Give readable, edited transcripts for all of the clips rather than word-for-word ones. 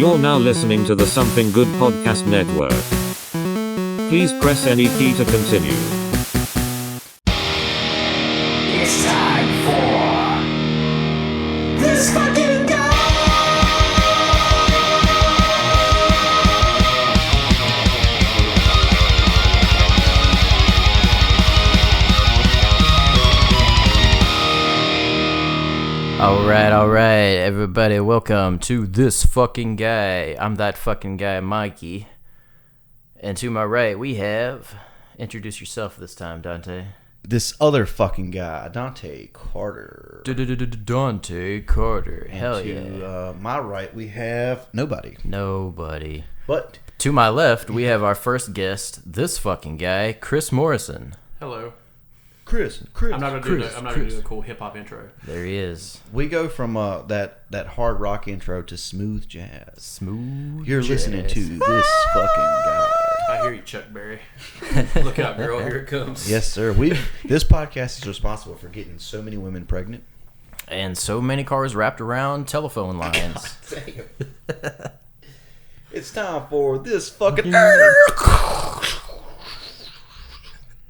You're now listening to the Something Good Podcast Network. Please press any key to continue. It's time for this fucking guy. All right, everybody, welcome to This Fucking Guy. I'm that fucking guy, Mikey. And to my right, we have... Introduce yourself this time, Dante. This other fucking guy, Dante Carter. Dante Carter. Hell yeah. To my right, we have nobody. Nobody. But to my left, we have our first guest, this fucking guy, Chris Morrison. Hello. Chris. I'm not gonna do a cool hip hop intro. There he is. We go from that hard rock intro to smooth jazz. Smooth You're jazz. listening to This Fucking Guy. I hear you, Chuck Berry. Look out, girl! Here it comes. Yes, sir. This podcast is responsible for getting so many women pregnant. And so many cars wrapped around telephone lines. Damn. It's time for This Fucking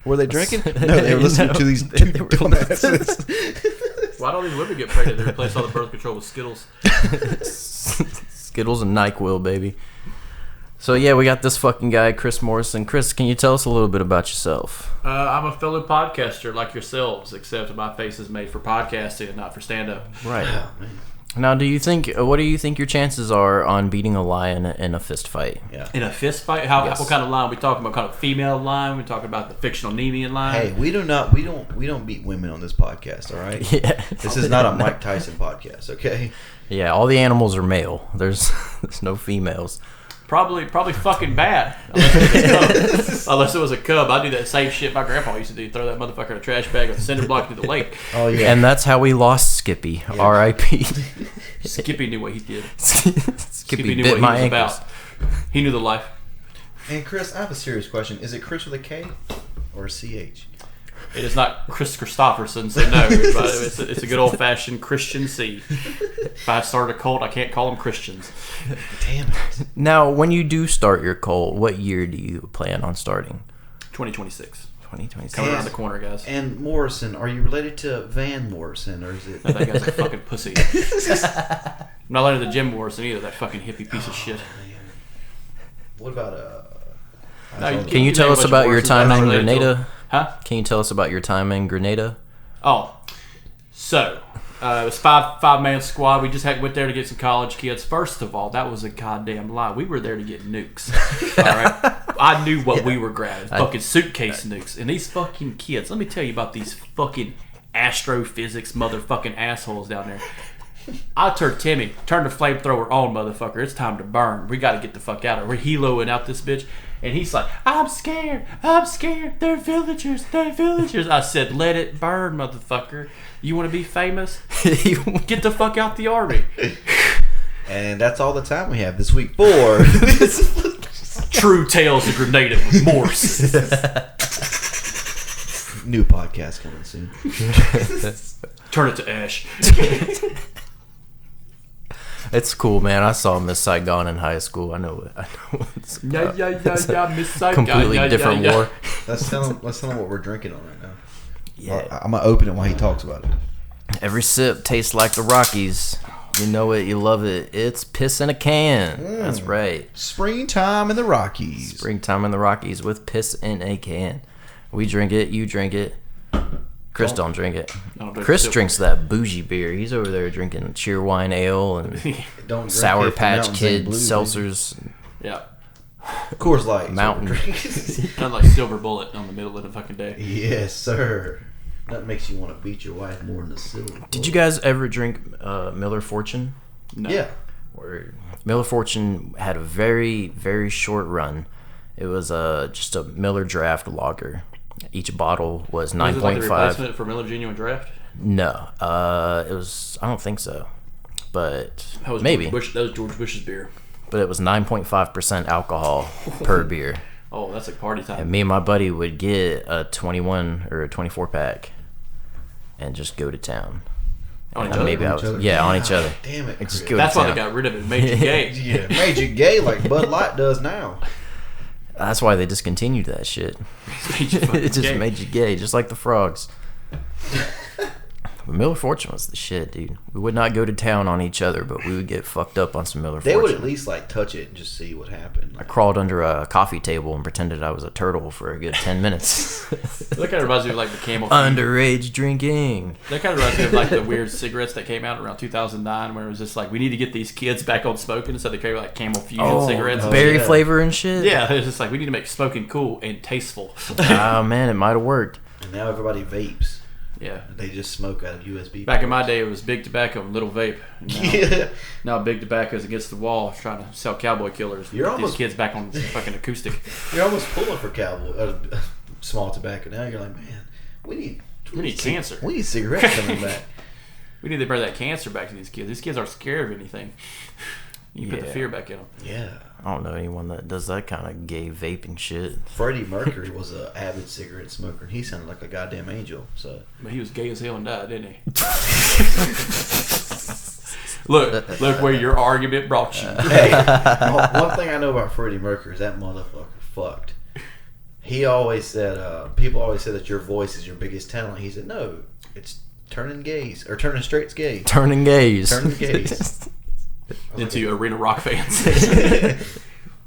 Were they drinking? No, they were listening to these two dumbasses. Why don't these women get pregnant? They replace all the birth control with Skittles. Skittles and NyQuil, baby. So yeah, we got this fucking guy, Chris Morrison. Chris, can you tell us a little bit about yourself? I'm a fellow podcaster like yourselves, except my face is made for podcasting and not for stand-up. Right. Now, what do you think your chances are on beating a lion in a fist fight? Yeah. In a fist fight? What kind of line? Are we talking about? Kind of female line? We're talking about the fictional Nemean line? Hey, we don't beat women on this podcast, all right? Yeah. This is not a Mike Tyson podcast, okay? Yeah, all the animals are male. There's no females. Probably fucking bad. Unless it was a cub. I do that same shit my grandpa used to do. Throw that motherfucker in a trash bag with a cinder block into the lake. Oh, yeah. And that's how we lost Skippy. Yeah. R.I.P. Skippy knew what he did. Skippy knew bit what my he was ankles. about. He knew the life. And Chris, I have a serious question. Is it Chris with a K or a CH? It is not Chris Christopherson, so no. It's a good old-fashioned Christian C. If I started a cult, I can't call them Christians. Damn it. Now, when you do start your cult, what year do you plan on starting? 2026. 2026. Coming around the corner, guys. And Morrison, are you related to Van Morrison, or is it... No, that guy's a fucking pussy. I'm not related to Jim Morrison either, that fucking hippie piece of shit. What about... Can you tell us about your time in Grenada? Huh? Can you tell us about your time in Grenada? Oh, so it was five-man squad. We just went there to get some college kids. First of all, that was a goddamn lie. We were there to get nukes. All right, I knew what we were grabbing. Fucking suitcase nukes. And these fucking kids. Let me tell you about these fucking astrophysics motherfucking assholes down there. I turned Timmy, turn the flamethrower on, motherfucker. It's time to burn. We got to get the fuck out of here. We're heloing out this bitch. And he's like, I'm scared. They're villagers. I said, let it burn, motherfucker. You want to be famous? Get the fuck out the army. And that's all the time we have this week for... True Tales of Grenada with Morrison. New podcast coming soon. Turn it to ash. It's cool, man. I saw Miss Saigon in high school. I know it's Yeah, Miss Saigon. completely different war. Let's tell him what we're drinking on right now. Yeah. I'm going to open it while he talks about it. Every sip tastes like the Rockies. You know it, you love it. It's piss in a can. That's right. Springtime in the Rockies. Springtime in the Rockies with piss in a can. We drink it. You drink it. Chris don't drink it. Chris drinks that bougie beer. He's over there drinking Cheerwine Ale and Sour Patch Kid seltzers. Yeah. Coors Light. Mountain. Kind of like Silver Bullet on the middle of the fucking day. Yes, sir. That makes you want to beat your wife more than the silver bullet. Did you guys ever drink Miller Fortune? No. Yeah. Miller Fortune had a very, very short run. It was just a Miller Draft lager. Each bottle was 9.5. Was it like the replacement for Miller Genuine Draft? No, it was. I don't think so, but That was maybe. that was George Bush's beer. But it was 9.5% alcohol per beer. Oh, that's like party time. And me and my buddy would get a 21 or a 24 pack and just go to town. On each And maybe I was, yeah, on each other. Damn it. Just Chris. go That's to why they town. got rid of it. It made you gay. Yeah, it made you gay like Bud Light does now. That's why they discontinued that shit. Made you fucking It just gay. made you gay, just like the frogs. But Miller Fortune was the shit, dude. We would not go to town on each other, but we would get fucked up on some Miller They Fortune. would at least like touch it and just see what happened. I crawled under a coffee table and pretended I was a turtle for a good 10 minutes. That kind of reminds me of like the camel. Underage drinking. That kind of reminds me of like the weird cigarettes that came out around 2009, where it was just like, we need to get these kids back on smoking, so they carry like Camel Fusion cigarettes. and berry shit. flavor and shit. Yeah, it's just like we need to make smoking cool and tasteful. Oh man, it might have worked. And now everybody vapes. Yeah. They just smoke out of USB. Back in my day, it was big tobacco and little vape. Now, Yeah. now big tobacco is against the wall, trying to sell cowboy killers. You're Get almost- these kids back on fucking acoustic. You're almost pulling for small tobacco. Now you're like, man, we need cancer. We need cigarettes coming back. We need to bring that cancer back to these kids. These kids aren't scared of anything. You put the Yeah. fear back in them. Yeah. I don't know anyone that does that kind of gay vaping shit. Freddie Mercury was an avid cigarette smoker. He sounded like a goddamn angel. So But he was gay as hell and died, didn't he? Look where your argument brought you. hey, one thing I know about Freddie Mercury is that motherfucker fucked. He always said, people always say that your voice is your biggest talent. He said, no, it's turning gays or turning straights gay. Turning gays. Turning gays. Into arena rock fans.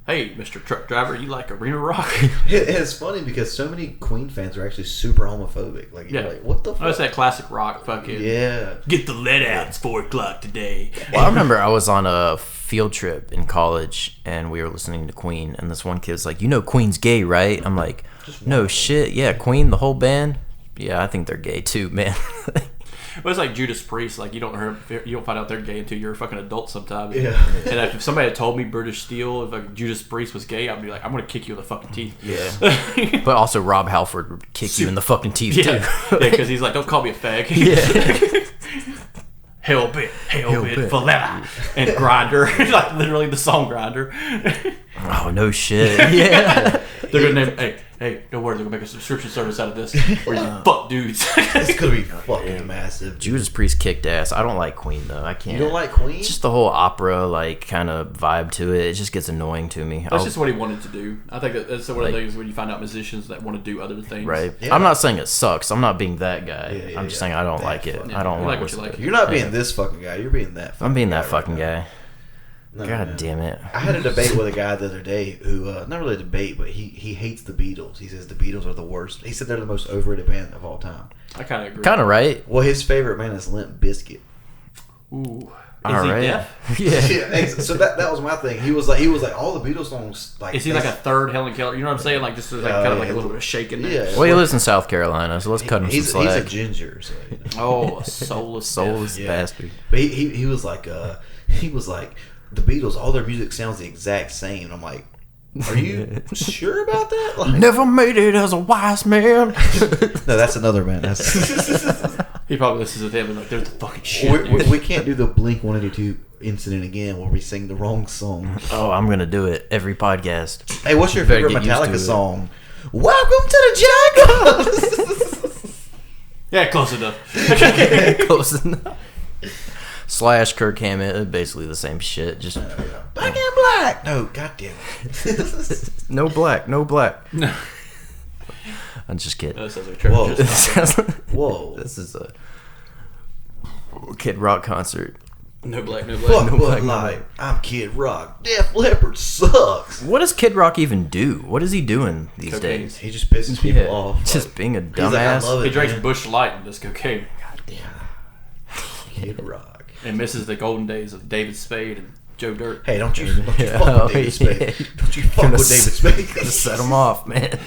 Hey, Mr. Truck Driver, you like arena rock? It's funny because so many Queen fans are actually super homophobic. Like, you're like, what the fuck? Oh, it's that classic rock fucking. Yeah. Get the lead out. It's 4 o'clock today. Well, I remember I was on a field trip in college and we were listening to Queen, and this one kid was like, "You know Queen's gay, right?" I'm like, "No shit, yeah, Queen, the whole band, yeah, I think they're gay too, man." Well, it's like Judas Priest. Like you don't find out they're gay until you're a fucking adult sometime. Yeah. And if somebody had told me British Steel, if like Judas Priest was gay, I'd be like, I'm gonna kick you in the fucking teeth. Yeah. But also Rob Halford would kick you in the fucking teeth Yeah, too. because he's like, don't call me a fag. Yeah. Hell bit for leather and Grinder, like literally the song Grinder. Oh no shit. Yeah. They're gonna name, hey, don't worry, they're gonna make a subscription service out of this where you fuck dudes. It's gonna be fucking massive. Judas Priest kicked ass. I don't like Queen though. I can't. You don't like Queen? Just the whole opera like kind of vibe to it. It just gets annoying to me. That's just what he wanted to do. I think that's one of the things when you find out musicians that want to do other things. Right. Yeah. I'm not saying it sucks. I'm not being that guy. Yeah, I'm just saying I don't That like it. fucking- I don't You want like to what you listen to like. it. You're not being this fucking guy. You're being that fucking I'm being that guy fucking right now. guy. No, God man. damn it. I had a debate with a guy the other day who, not really a debate, but he hates the Beatles. He says the Beatles are the worst. He said they're the most overrated band of all time. I kind of agree. Kind of right. Well, his favorite band is Limp Bizkit. Ooh. All Is he right. deaf? Yeah. So that was my thing. He was like all the Beatles songs. Like, Is he like a third Helen Keller? You know what I'm saying? Like just like, kind of like a little bit of shaking there. Yeah. Well, he lives in South Carolina, so let's cut him He's some a slack. ginger. So, you know. Oh, a soulless. Soulless Yeah. bastard. But he was like the Beatles. All their music sounds the exact same. I'm like, are you sure about that? Like, Never made it as a wise man. no, that's another band. That's He probably listens to them and like, they're the fucking shit. we can't do the Blink 182 incident again where we sing the wrong song. Oh, I'm gonna do it every podcast. Hey, what's your Better favorite get used to Metallica it. song? Welcome to the jungle. Yeah, close enough. Close enough. Slash Kirk Hammett, basically the same shit. Just Black and black. No, goddamn it. no black, no black. No. I'm just kidding. That sounds like Trevor. Whoa. This is a Kid Rock concert. No black, no Fuck black. No Bud black, no Light. I'm Kid Rock. Def Leppard sucks. What does Kid Rock even do? What is he doing these Cocaine. days? He just pisses people off. Just being a He's like, I dumbass. love it, He drinks man. Bush Light and does cocaine. Kid Rock. And misses the golden days of David Spade and Joe Dirt. Hey, don't you Yeah. fuck Oh, with David yeah. Spade. Don't you fuck Gonna with David Spade. Gotta set him off, man.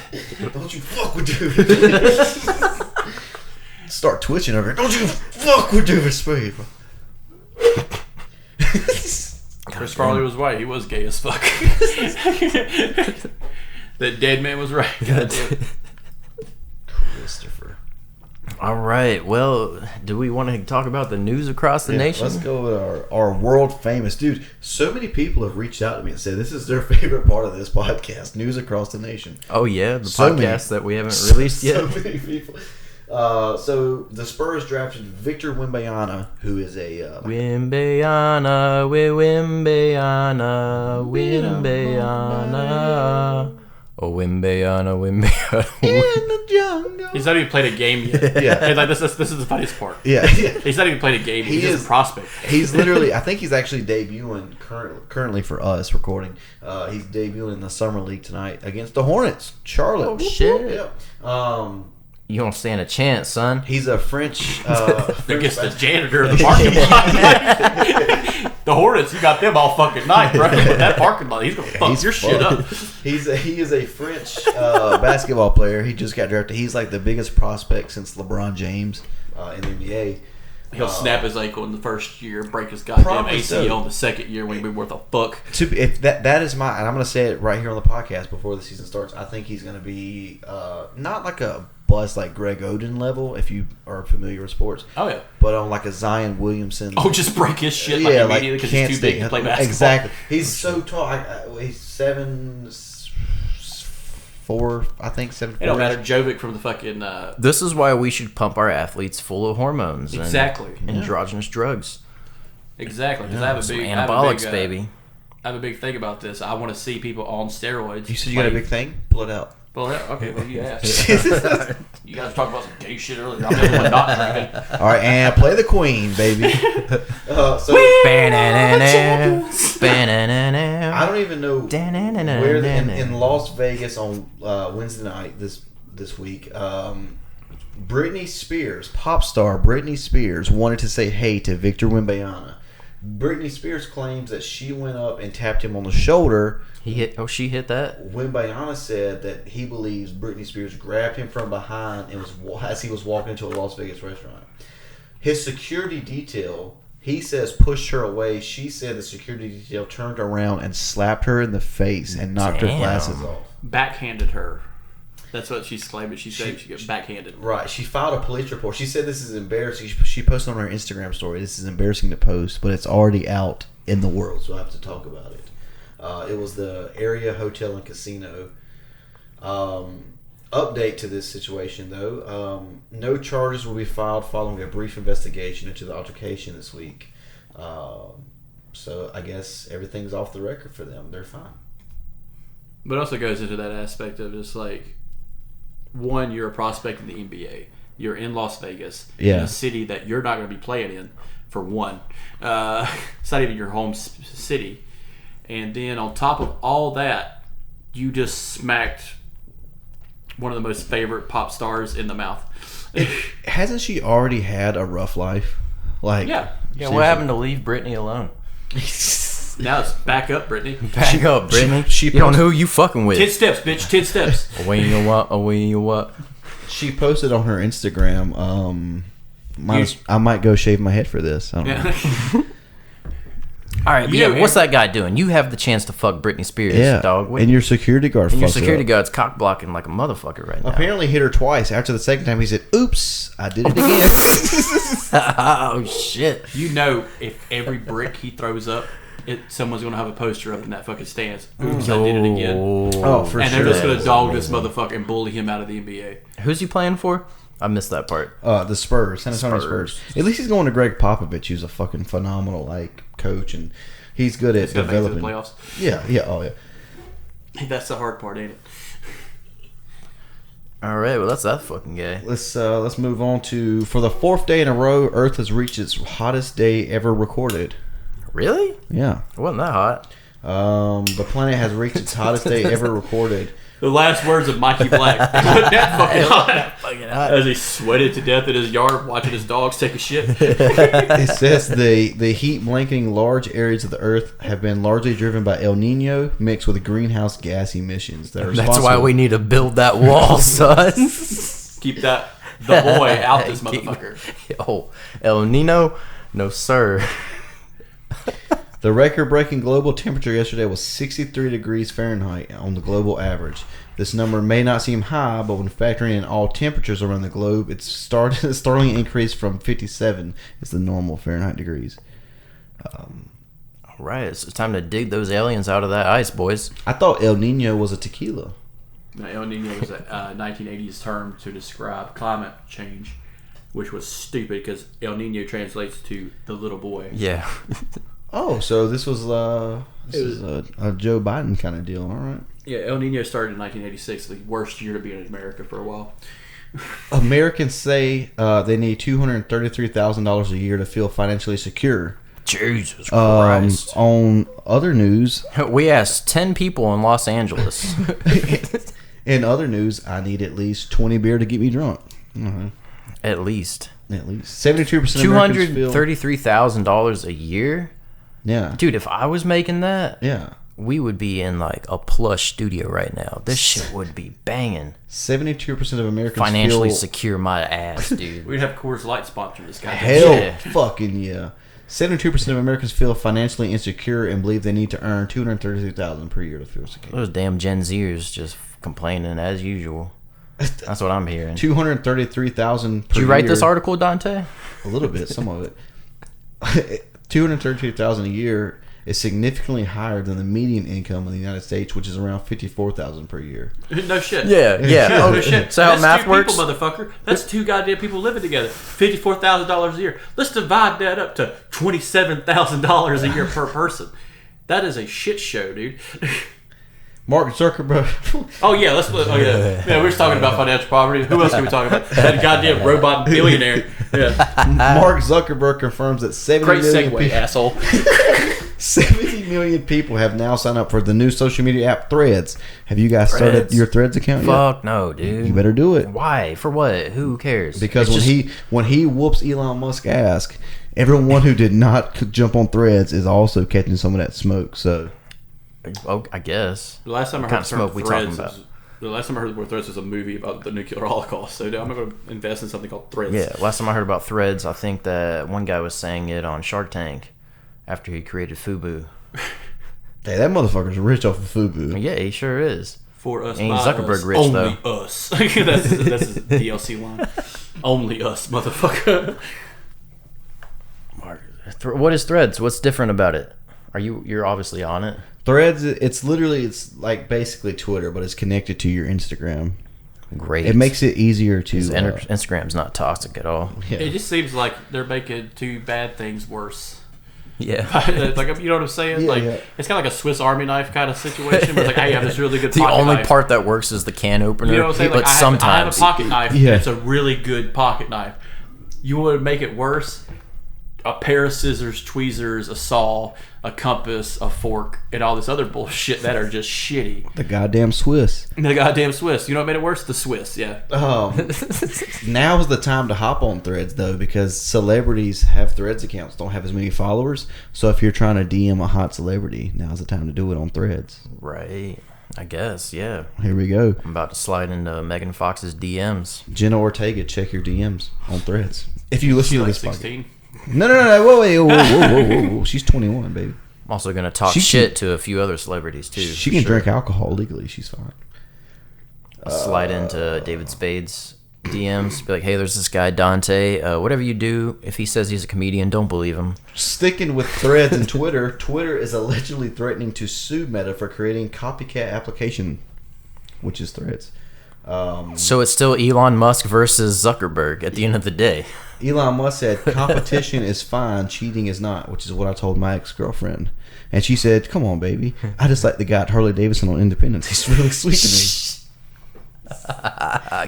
Don't you fuck with David. Start twitching over it. Don't you fuck with David Spade. Chris Farley was right. He was gay as fuck. That dead man was right. God damn it. Christopher. All right. Well, do we want to talk about the news across the nation? Let's go with our world famous dude. So many people have reached out to me and said this is their favorite part of this podcast, News Across the Nation. Oh yeah, the So podcast many. that we haven't released yet. So many people. So the Spurs drafted Victor Wembanyama, who is a Wembanyama, Wembanyama. Oh, Wembanyama. in the jungle. He's not even played a game yet. Yeah. Like, this is the funniest part. Yeah. He's not even played a game. He's just a prospect. He's literally, I think he's actually debuting currently for us recording. He's debuting in the summer league tonight against the Hornets, Charlotte. Oh, shit. Yep. You don't stand a chance, son. He's a French. Against the janitor of the parking lot. The Hornets, you got them all fucking night, bro. But that parking lot, he's gonna fuck your shit up. He is a French basketball player. He just got drafted. He's like the biggest prospect since LeBron James in the NBA. He'll snap his ankle in the first year, break his goddamn Probably ACL so. in the second year when he'll be worth a fuck. If that is my, and I'm going to say it right here on the podcast before the season starts. I think he's going to be not like a bust like Greg Oden level, if you are familiar with sports. Oh yeah, but on like a Zion Williamson. oh, just break his shit yeah, like immediately because can't he's too big stay- to play basketball. Exactly. He's so tall. He's 7'4", I think 7'4". It don't matter. Jovic from the fucking This is why we should pump our athletes full of hormones. Exactly. And androgynous drugs. Exactly, because I have a Some big anabolics, I baby. have a big thing about this. I want to see people on steroids. You said you got a big thing? Pull it out. Well, yeah, okay, well, you asked. You guys talked about some gay shit earlier. I'm the only one not drinking. All right, and play the Queen, baby. I don't even know where in Las Vegas on Wednesday night this week. Britney Spears, pop star Britney Spears, wanted to say hey to Victor Wembanyama. Britney Spears claims that she went up and tapped him on the shoulder. She hit that? Wembanyama said that he believes Britney Spears grabbed him from behind and as he was walking into a Las Vegas restaurant. His security detail, he says, pushed her away. She said the security detail turned around and slapped her in the face and knocked her glasses off. Backhanded her. That's what she's claiming. She said she got backhanded. Right. She filed a police report. She said this is embarrassing. She posted on her Instagram story, this is embarrassing to post, but it's already out in the world, so I have to talk about it. It was the area hotel and casino. Update to this situation, though. No charges will be filed following a brief investigation into the altercation this week. So I guess everything's off the record for them. They're fine. But it also goes into that aspect of just like, one, you're a prospect in the NBA. You're in Las Vegas, in a city that you're not going to be playing in, for one. It's not even your home city. And then on top of all that, you just smacked one of the most favorite pop stars in the mouth. Hasn't she already had a rough life? Like, Yeah. Yeah, what happened to leave Britney alone? Now it's back up, Brittany. Back up, Britney. she You don't know who you fucking with. 10 steps, bitch. 10 steps. Away you what? Away you what? She posted on her Instagram, I might go shave my head for this. I don't know. All right, but Yeah, what's that guy doing? You have the chance to fuck Britney Spears, Yeah, dog. and your security guard And your fucked her security up. guard's cock blocking like a motherfucker right now. Apparently hit her twice. After the second time, he said, oops, I did it again. Oh shit! You know, if every brick he throws up, someone's going to have a poster up in that fucking stance. Oops, I did it again. Oh, for And sure. they're just going to dog this motherfucker and bully him out of the NBA. Who's he playing for? I missed that part. The Spurs, San Antonio Spurs. At least he's going to Greg Popovich, who's a fucking phenomenal coach, and he's good at Gonna make it to the developing. playoffs. Yeah, oh yeah. That's the hard part, ain't it? All right, well that's that fucking guy. Let's move on to, for the fourth day in a row, Earth has reached its hottest day ever recorded. Really? Yeah. It wasn't that hot. The planet has reached its hottest day ever recorded. The last words of Mikey Black. Wasn't that fucking hot? Fucking hot. As he sweated to death in his yard watching his dogs take a shit. It says the heat blanketing large areas of the Earth have been largely driven by El Nino mixed with greenhouse gas emissions. That are That's why responsible- we need to build that wall, son. Keep the boy out this motherfucker. Yo, El Nino, no sir. The record-breaking global temperature yesterday was 63 degrees Fahrenheit on the global average. This number may not seem high, but when factoring in all temperatures around the globe, it's startling increase from 57 is the normal Fahrenheit degrees. All right, it's time to dig those aliens out of that ice, boys. I thought El Nino was a tequila. Now, El Nino was a 1980s term to describe climate change, which was stupid because El Nino translates to the little boy. Yeah. Oh, so this was a Joe Biden kind of deal, all right? Yeah, El Nino started in 1986, the worst year to be in America for a while. Americans say they need $233,000 a year to feel financially secure. Jesus Christ. On other news, We asked 10 people in Los Angeles. in other news, I need at least 20 beer to get me drunk. At least. 72% of Americans feel... $233,000 a year? Yeah. Dude, if I was making that, Yeah. we would be in like a plush studio right now. This shit would be banging. 72% of Americans Financially feel... secure my ass, dude. We'd have Coors Light sponsor this guy. Hell Yeah. fucking yeah. 72% of Americans feel financially insecure and believe they need to earn $233,000 per year to feel secure. Those damn Gen Zers just complaining as usual. That's what I'm hearing. $233,000 per year. Did you write this article, Dante? A little bit, some of it. $233,000 a year is significantly higher than the median income in the United States, which is around $54,000 per year. No shit. Yeah. No shit. So how That's math two works? people, motherfucker. That's two goddamn people living together. $54,000 a year. Let's divide that up to $27,000 a year per person. That is a shit show, dude. Mark Zuckerberg. Oh yeah, yeah. We're just talking about financial poverty. Who else can we talk about? That goddamn robot billionaire. Yeah. Mark Zuckerberg confirms that 70 Great million segue, people, asshole. 70 million people have now signed up for the new social media app Threads. Have you guys started Threads? your Threads account yet? Fuck no, dude. You better do it. Why? For what? Who cares? Because It's when he whoops Elon Musk ass, everyone who did not jump on Threads is also catching some of that smoke. So Oh, I guess. The last time I What heard kind of smoke we talking about? The last time I heard the word Threads was a movie about the nuclear holocaust. So I'm going to invest in something called Threads. Yeah, last time I heard about Threads, I think that one guy was saying it on Shark Tank after he created Fubu. hey, that motherfucker's rich off of Fubu. Yeah, he sure is. For us, Ain't by Zuckerberg us, rich, only us. that's his DLC line. Only us, motherfucker. What is Threads? What's different about it? You're obviously on it. Threads, it's like basically Twitter, but it's connected to your Instagram. Great. It makes it easier to. Instagram's not toxic at all. Yeah. It just seems like they're making two bad things worse. Yeah. Like, you know what I'm saying? Yeah, like yeah. It's kind of like a Swiss Army knife kind of situation. Where it's like, hey, I have this really good The pocket only knife. part that works is the can opener. You know what I'm saying? Like, But I have sometimes a pocket knife. Yeah. And it's a really good pocket knife. You want to make it worse? A pair of scissors, tweezers, a saw, a compass, a fork, and all this other bullshit that are just shitty. The goddamn Swiss. The goddamn Swiss. You know what made it worse? The Swiss, yeah. Now is the time to hop on Threads, though, because celebrities have Threads accounts, don't have as many followers. So if you're trying to DM a hot celebrity, now's the time to do it on Threads. Right. I guess, yeah. Here we go. I'm about to slide into Megan Fox's DMs. Jenna Ortega, check your DMs on Threads. If you listen She's to like this podcast. 16. No. Whoa. She's 21, baby. I'm also going to talk She shit to a few other celebrities, too. She for can sure. drink alcohol legally. She's fine. I'll slide into David Spade's DMs. Be like, hey, there's this guy, Dante. Whatever you do, if he says he's a comedian, don't believe him. Sticking with Threads and Twitter, Twitter is allegedly threatening to sue Meta for creating copycat application, which is Threads. So it's still Elon Musk versus Zuckerberg at the end of the day. Elon Musk said, competition is fine, cheating is not, which is what I told my ex-girlfriend. And she said, come on, baby. I just like the guy at Harley Davidson on Independence. He's really sweet to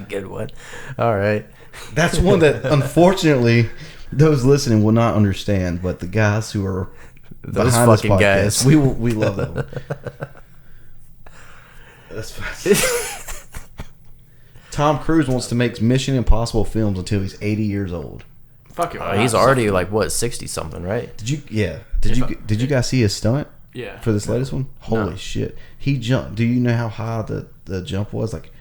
me. Good one. All right. That's one that, unfortunately, those listening will not understand, but the guys who are Those behind this fucking podcast, guys. we love that one. That's fine. Tom Cruise wants to make Mission Impossible films until he's 80 years old. Fuck it. He's already like what 60 something, right? Did you guys see his stunt? Yeah. For this latest one? Holy No. shit. He jumped. Do you know how high the jump was? Like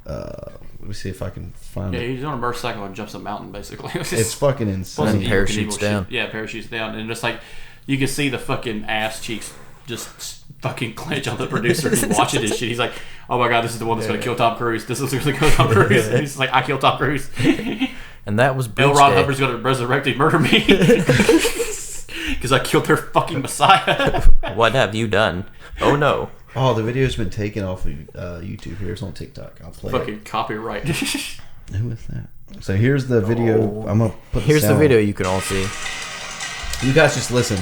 let me see if I can find Yeah, it. he's on a motorcycle and jumps a mountain, basically. It's fucking insane. And parachutes down. Yeah, parachutes down. And just like, you can see the fucking ass cheeks just fucking clench on the producer who's watching this shit. He's like, oh my god, this is the one that's going to kill Tom Cruise. This is going to kill Tom Cruise. And he's like, I killed Tom Cruise. And that was L. Bridge Ron Day. Hubbard's going to resurrect and murder me. Because I killed their fucking Messiah. What have you done? Oh no. Oh, the video's been taken off of YouTube. Here, it's on TikTok. I'll play Fucking copyright. Who is that? So here's the video. I'm gonna put. Here's the video you can all see. You guys just listen.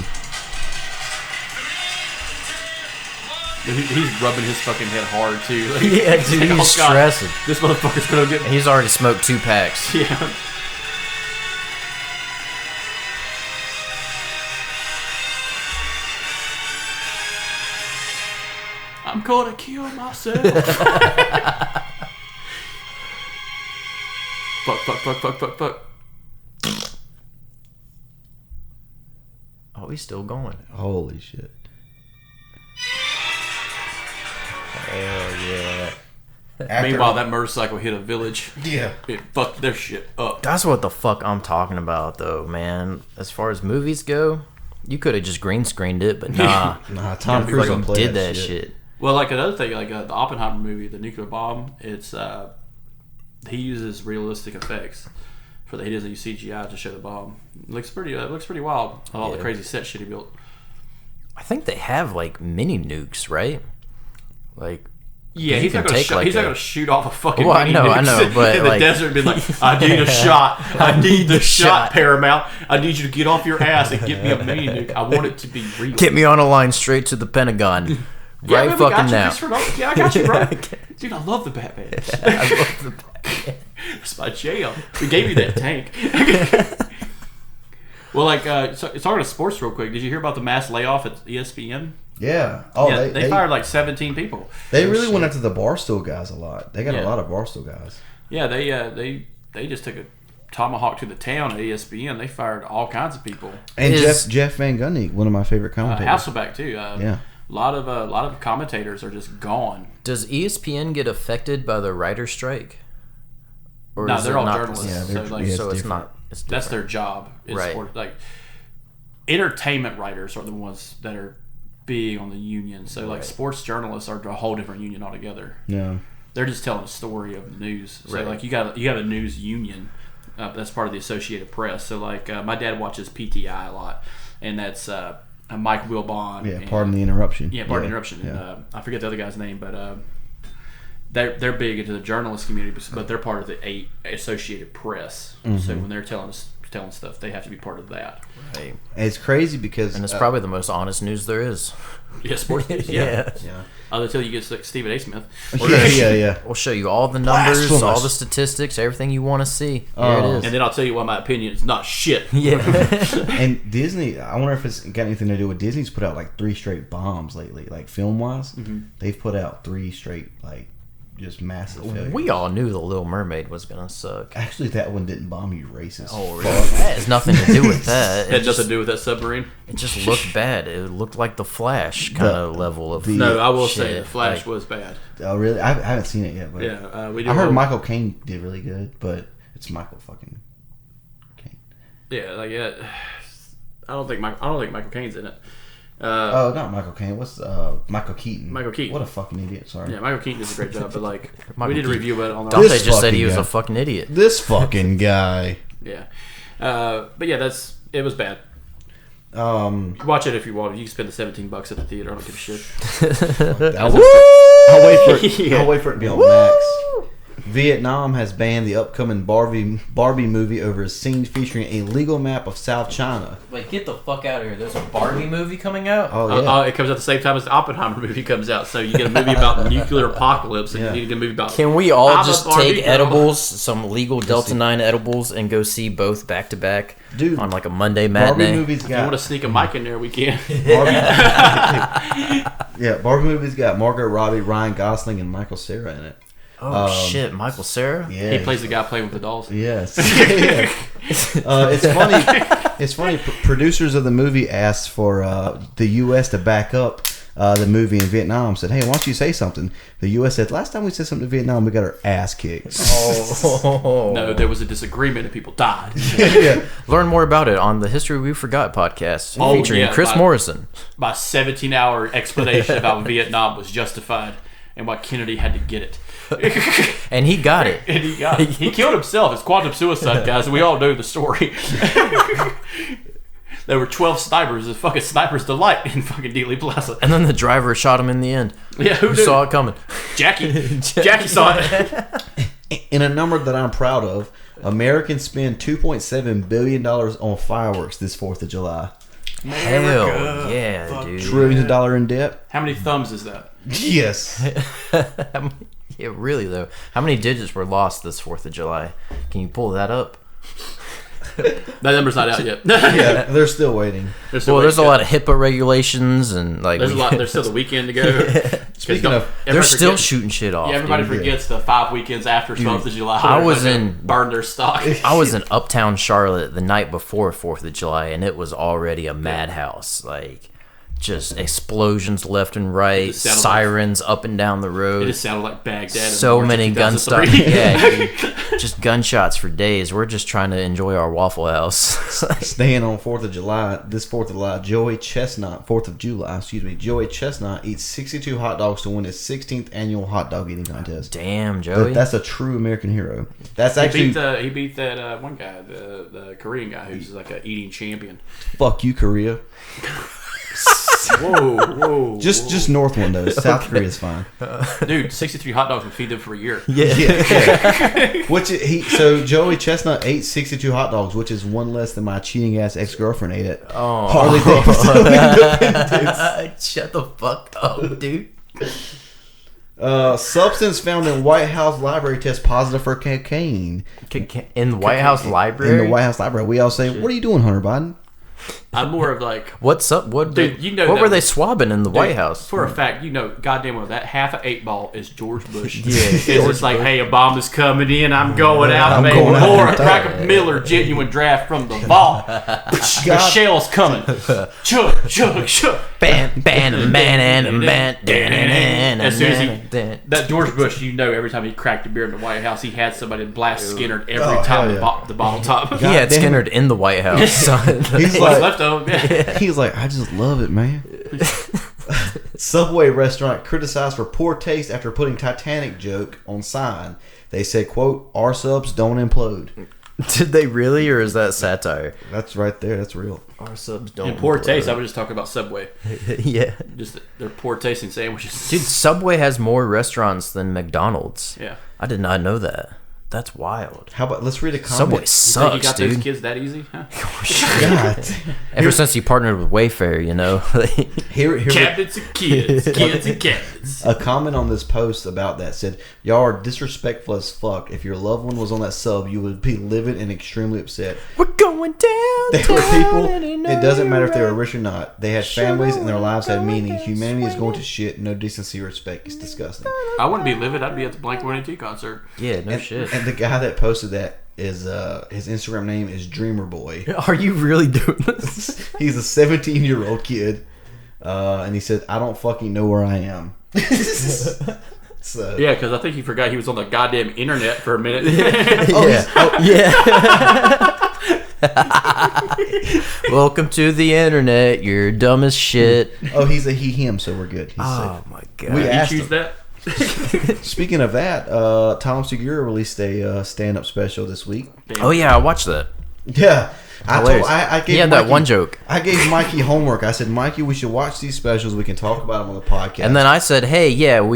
He's rubbing his fucking head hard too. Like, Yeah, dude, like, he's God, stressing. this motherfucker's gonna get. He's already smoked 2 packs. Yeah. I'm gonna kill myself. Fuck. Oh, he's still going. Holy shit! Hell yeah. Meanwhile, that motorcycle hit a village. Yeah. It fucked their shit up. That's what the fuck I'm talking about, though, man. As far as movies go, you could have just green screened it, but nah. Tom You Cruise fucking play did that shit. Well, like another thing, like the Oppenheimer movie, the nuclear bomb. It's he uses realistic effects for he doesn't use CGI to show the bomb. It looks pretty wild. All the crazy set shit he built. I think they have, like, mini nukes, right? Like, Yeah, you he's can not gonna take, like, he's not a- gonna shoot off a fucking. Well, I mini know, nukes but, in the like- desert, and be like, I need a shot. I need the shot, Paramount. I need you to get off your ass and get me a mini nuke. I want it to be real. get me on a line straight to the Pentagon. Yeah, Right man, we got fucking you, now. Christopher Nolan. Yeah, I got you, bro. Dude, I love the Batman. I love the Batman. That's my jam. We gave you that tank. Well, like, so talking to sports real quick. Did you hear about the mass layoff at ESPN? Yeah. Oh, Yeah, they fired like 17 people. They really went after the Barstool guys a lot. They got Yeah. a lot of Barstool guys. Yeah, they just took a tomahawk to the town at ESPN. They fired all kinds of people. And Is- Jeff Van Gundy, one of my favorite commentators. Hasselbeck too. Yeah. A lot of commentators are just gone. Does ESPN get affected by the writer strike? Or No, is they're it all not- journalists. Yeah, so they're- like, yeah. So it's different. not. It's that's different. their job. Is Right. for, like, entertainment writers are the ones that are big on the union. So like sports journalists are a whole different union altogether. Yeah. They're just telling a story of the news. So Right. like you got a news union. That's part of the Associated Press. So like my dad watches PTI a lot, and that's Mike Wilbon. Yeah, and, pardon the interruption. Yeah, pardon the interruption. Yeah. And, I forget the other guy's name, but they're big into the journalist community, but they're part of the Associated Press. Mm-hmm. So when they're telling stuff, they have to be part of that. Right. And it's crazy because And it's probably the most honest news there is. Yeah, sports news. Yeah. yeah. Until you get like Stephen A. Smith. yeah. We'll show you all the numbers, Blasphemous. all the statistics, everything you want to see. Here it is. And then I'll tell you why my opinion is not shit. Yeah. And Disney, I wonder if it's got anything to do with Disney's put out like 3 straight bombs lately, like film wise. Mm-hmm. They've put out 3 straight, like, just massive failures. We all knew The Little Mermaid was going to suck. Actually, that one didn't bomb, you racist. Oh, really? That has nothing to do with that. Had nothing to do with that submarine. It just looked bad. It looked like the Flash kind of level of. No, I will shit. say the Flash Like, was bad. Oh, really? I haven't seen it yet, but Yeah, we did. I heard Michael Caine did really good, but it's Michael fucking Caine. Yeah, like I don't think Michael Caine's in it. Oh, not Michael Caine. What's Michael Keaton? Michael Keaton. What a fucking idiot! Sorry. Yeah, Michael Keaton does a great job, but like Michael we did a Keaton. review about it on Dante This just said he fucking was guy. a fucking idiot. This fucking guy. Yeah, but yeah, it was bad. Watch it if you want. You can spend the $17 at the theater. I don't give a shit. I'll wait for it. Yeah. I'll wait for it to be on Max. Vietnam has banned the upcoming Barbie movie over a scene featuring a legal map of South China. Wait, get the fuck out of here. There's a Barbie movie coming out? Oh yeah. It comes out the same time as the Oppenheimer movie comes out, so you get a movie about nuclear apocalypse, and Yeah. you get a movie about. Can we all I'm a just Barbie take girl. edibles, some legal Delta 9 edibles, and go see both back to back Dude, on like a Monday Barbie matinee? movies If you want got to sneak a mic in there, we can. Barbie movies got Margot Robbie, Ryan Gosling, and Michael Cera in it. Oh shit, Michael Cera? Yeah, He plays the guy playing with the dolls. Yes. Yeah. It's funny. It's funny. Producers of the movie asked for the U.S. to back up the movie in Vietnam. Said, "Hey, why don't you say something?" The U.S. said, "Last time we said something to Vietnam, we got our ass kicked." Oh. No, there was a disagreement and people died. Yeah. Learn more about it on the History We Forgot podcast Oh, featuring yeah, Chris my- Morrison. My 17-hour explanation about Vietnam was justified and why Kennedy had to get it. And he got it. And he got it. He killed himself. It's quantum suicide, guys. We all know the story. There were 12 snipers. It's fucking Sniper's Delight in fucking Dealey Plaza. And then the driver shot him in the end. Yeah, who saw it coming? Jackie. Jackie saw it. In a number that I'm proud of, Americans spend $2.7 billion on fireworks this 4th of July. Hell yeah, dude. Trillions of dollars in debt. How many thumbs is that? Yes. Yeah, really though. How many digits were lost this 4th of July? Can you pull that up? That number's not out yet. Yeah, they're still waiting. There's a lot of HIPAA regulations and like. There's still the weekend to go. Speaking of, they're still shooting shit off. Yeah, everybody dude. forgets the 5 weekends after 12th of July. I was in burn their stock. I was in Uptown Charlotte the night before 4th of July, and it was already a madhouse. Like, just explosions left and right, sirens up and down the road. It just sounded like Baghdad. So many gunshots. Yeah, dude, just gunshots for days. We're just trying to enjoy our Waffle House. Staying on 4th of July, this 4th of July, Joey Chestnut eats 62 hot dogs to win his 16th annual hot dog eating contest. Damn, Joey. That's a true American hero. That's actually... He beat that one guy, the Korean guy, who's like an eating champion. Fuck you, Korea. Whoa. Just north one though. South Korea's fine. Dude, 63 hot dogs would feed them for a year. Yeah. So Joey Chestnut ate 62 hot dogs, which is one less than my cheating ass ex-girlfriend ate it. Oh. Harley Davidson. Shut the fuck up, dude. Substance found in White House library tests positive for cocaine. In the White House library? In the White House library. We all say, "What are you doing, Hunter Biden?" I'm more of like, what's up? What were they swabbing in the White House? For a fact, goddamn well, that half an 8 ball is George Bush. Yeah, it's just like, hey, a bomb is coming in, I'm going out, baby. Or a crack of Miller genuine draft from the vault. The shell's coming. Chug. Ban. As soon as that George Bush, every time he cracked a beer in the White House, he had somebody blast Skinner every time the bottle top. He had Skinner in the White House. He's like, left over. Yeah. He's like, I just love it, man. Subway restaurant criticized for poor taste after putting Titanic joke on sign. They said, quote, "Our subs don't implode." Did they really, or is that satire? That's right there. That's real. Our subs don't. In poor taste, I was just talking about Subway. Yeah. Just their poor tasting sandwiches. Dude, Subway has more restaurants than McDonald's. Yeah. I did not know that. That's wild. How about, let's read a comment. Subway You sucks, think you got dude. those kids that easy? Huh? God. Ever since he partnered with Wayfair, Here, Cabinets and kids. Kids and cabinets. a comment on this post about that said, "Y'all are disrespectful as fuck. If your loved one was on that sub, you would be livid and extremely upset." We're going down. They were people. It doesn't matter if they were rich or not. They had families and their lives had meaning. Humanity is going to shit. No decency or respect. It's disgusting. I wouldn't be livid. I'd be at the Blink-182 concert. Yeah, no shit. And the guy that posted that is his Instagram name is Dreamer Boy. Are you really doing this? He's a 17-year-old kid, and he said, "I don't fucking know where I am." So, Yeah, because I think he forgot he was on the goddamn internet for a minute. Welcome to the internet. You're dumb as shit. oh, he's a he/him, so we're good. He's Oh safe. my We god. asked You choose him. that? Speaking of that, Tom Segura released a stand-up special this week. Oh yeah, I watched that. Yeah, I Hilarious. gave He had that one joke. I gave Mikey homework. I said, "Mikey, we should watch these specials. We can talk about them on the podcast." And then I said, "Hey, yeah,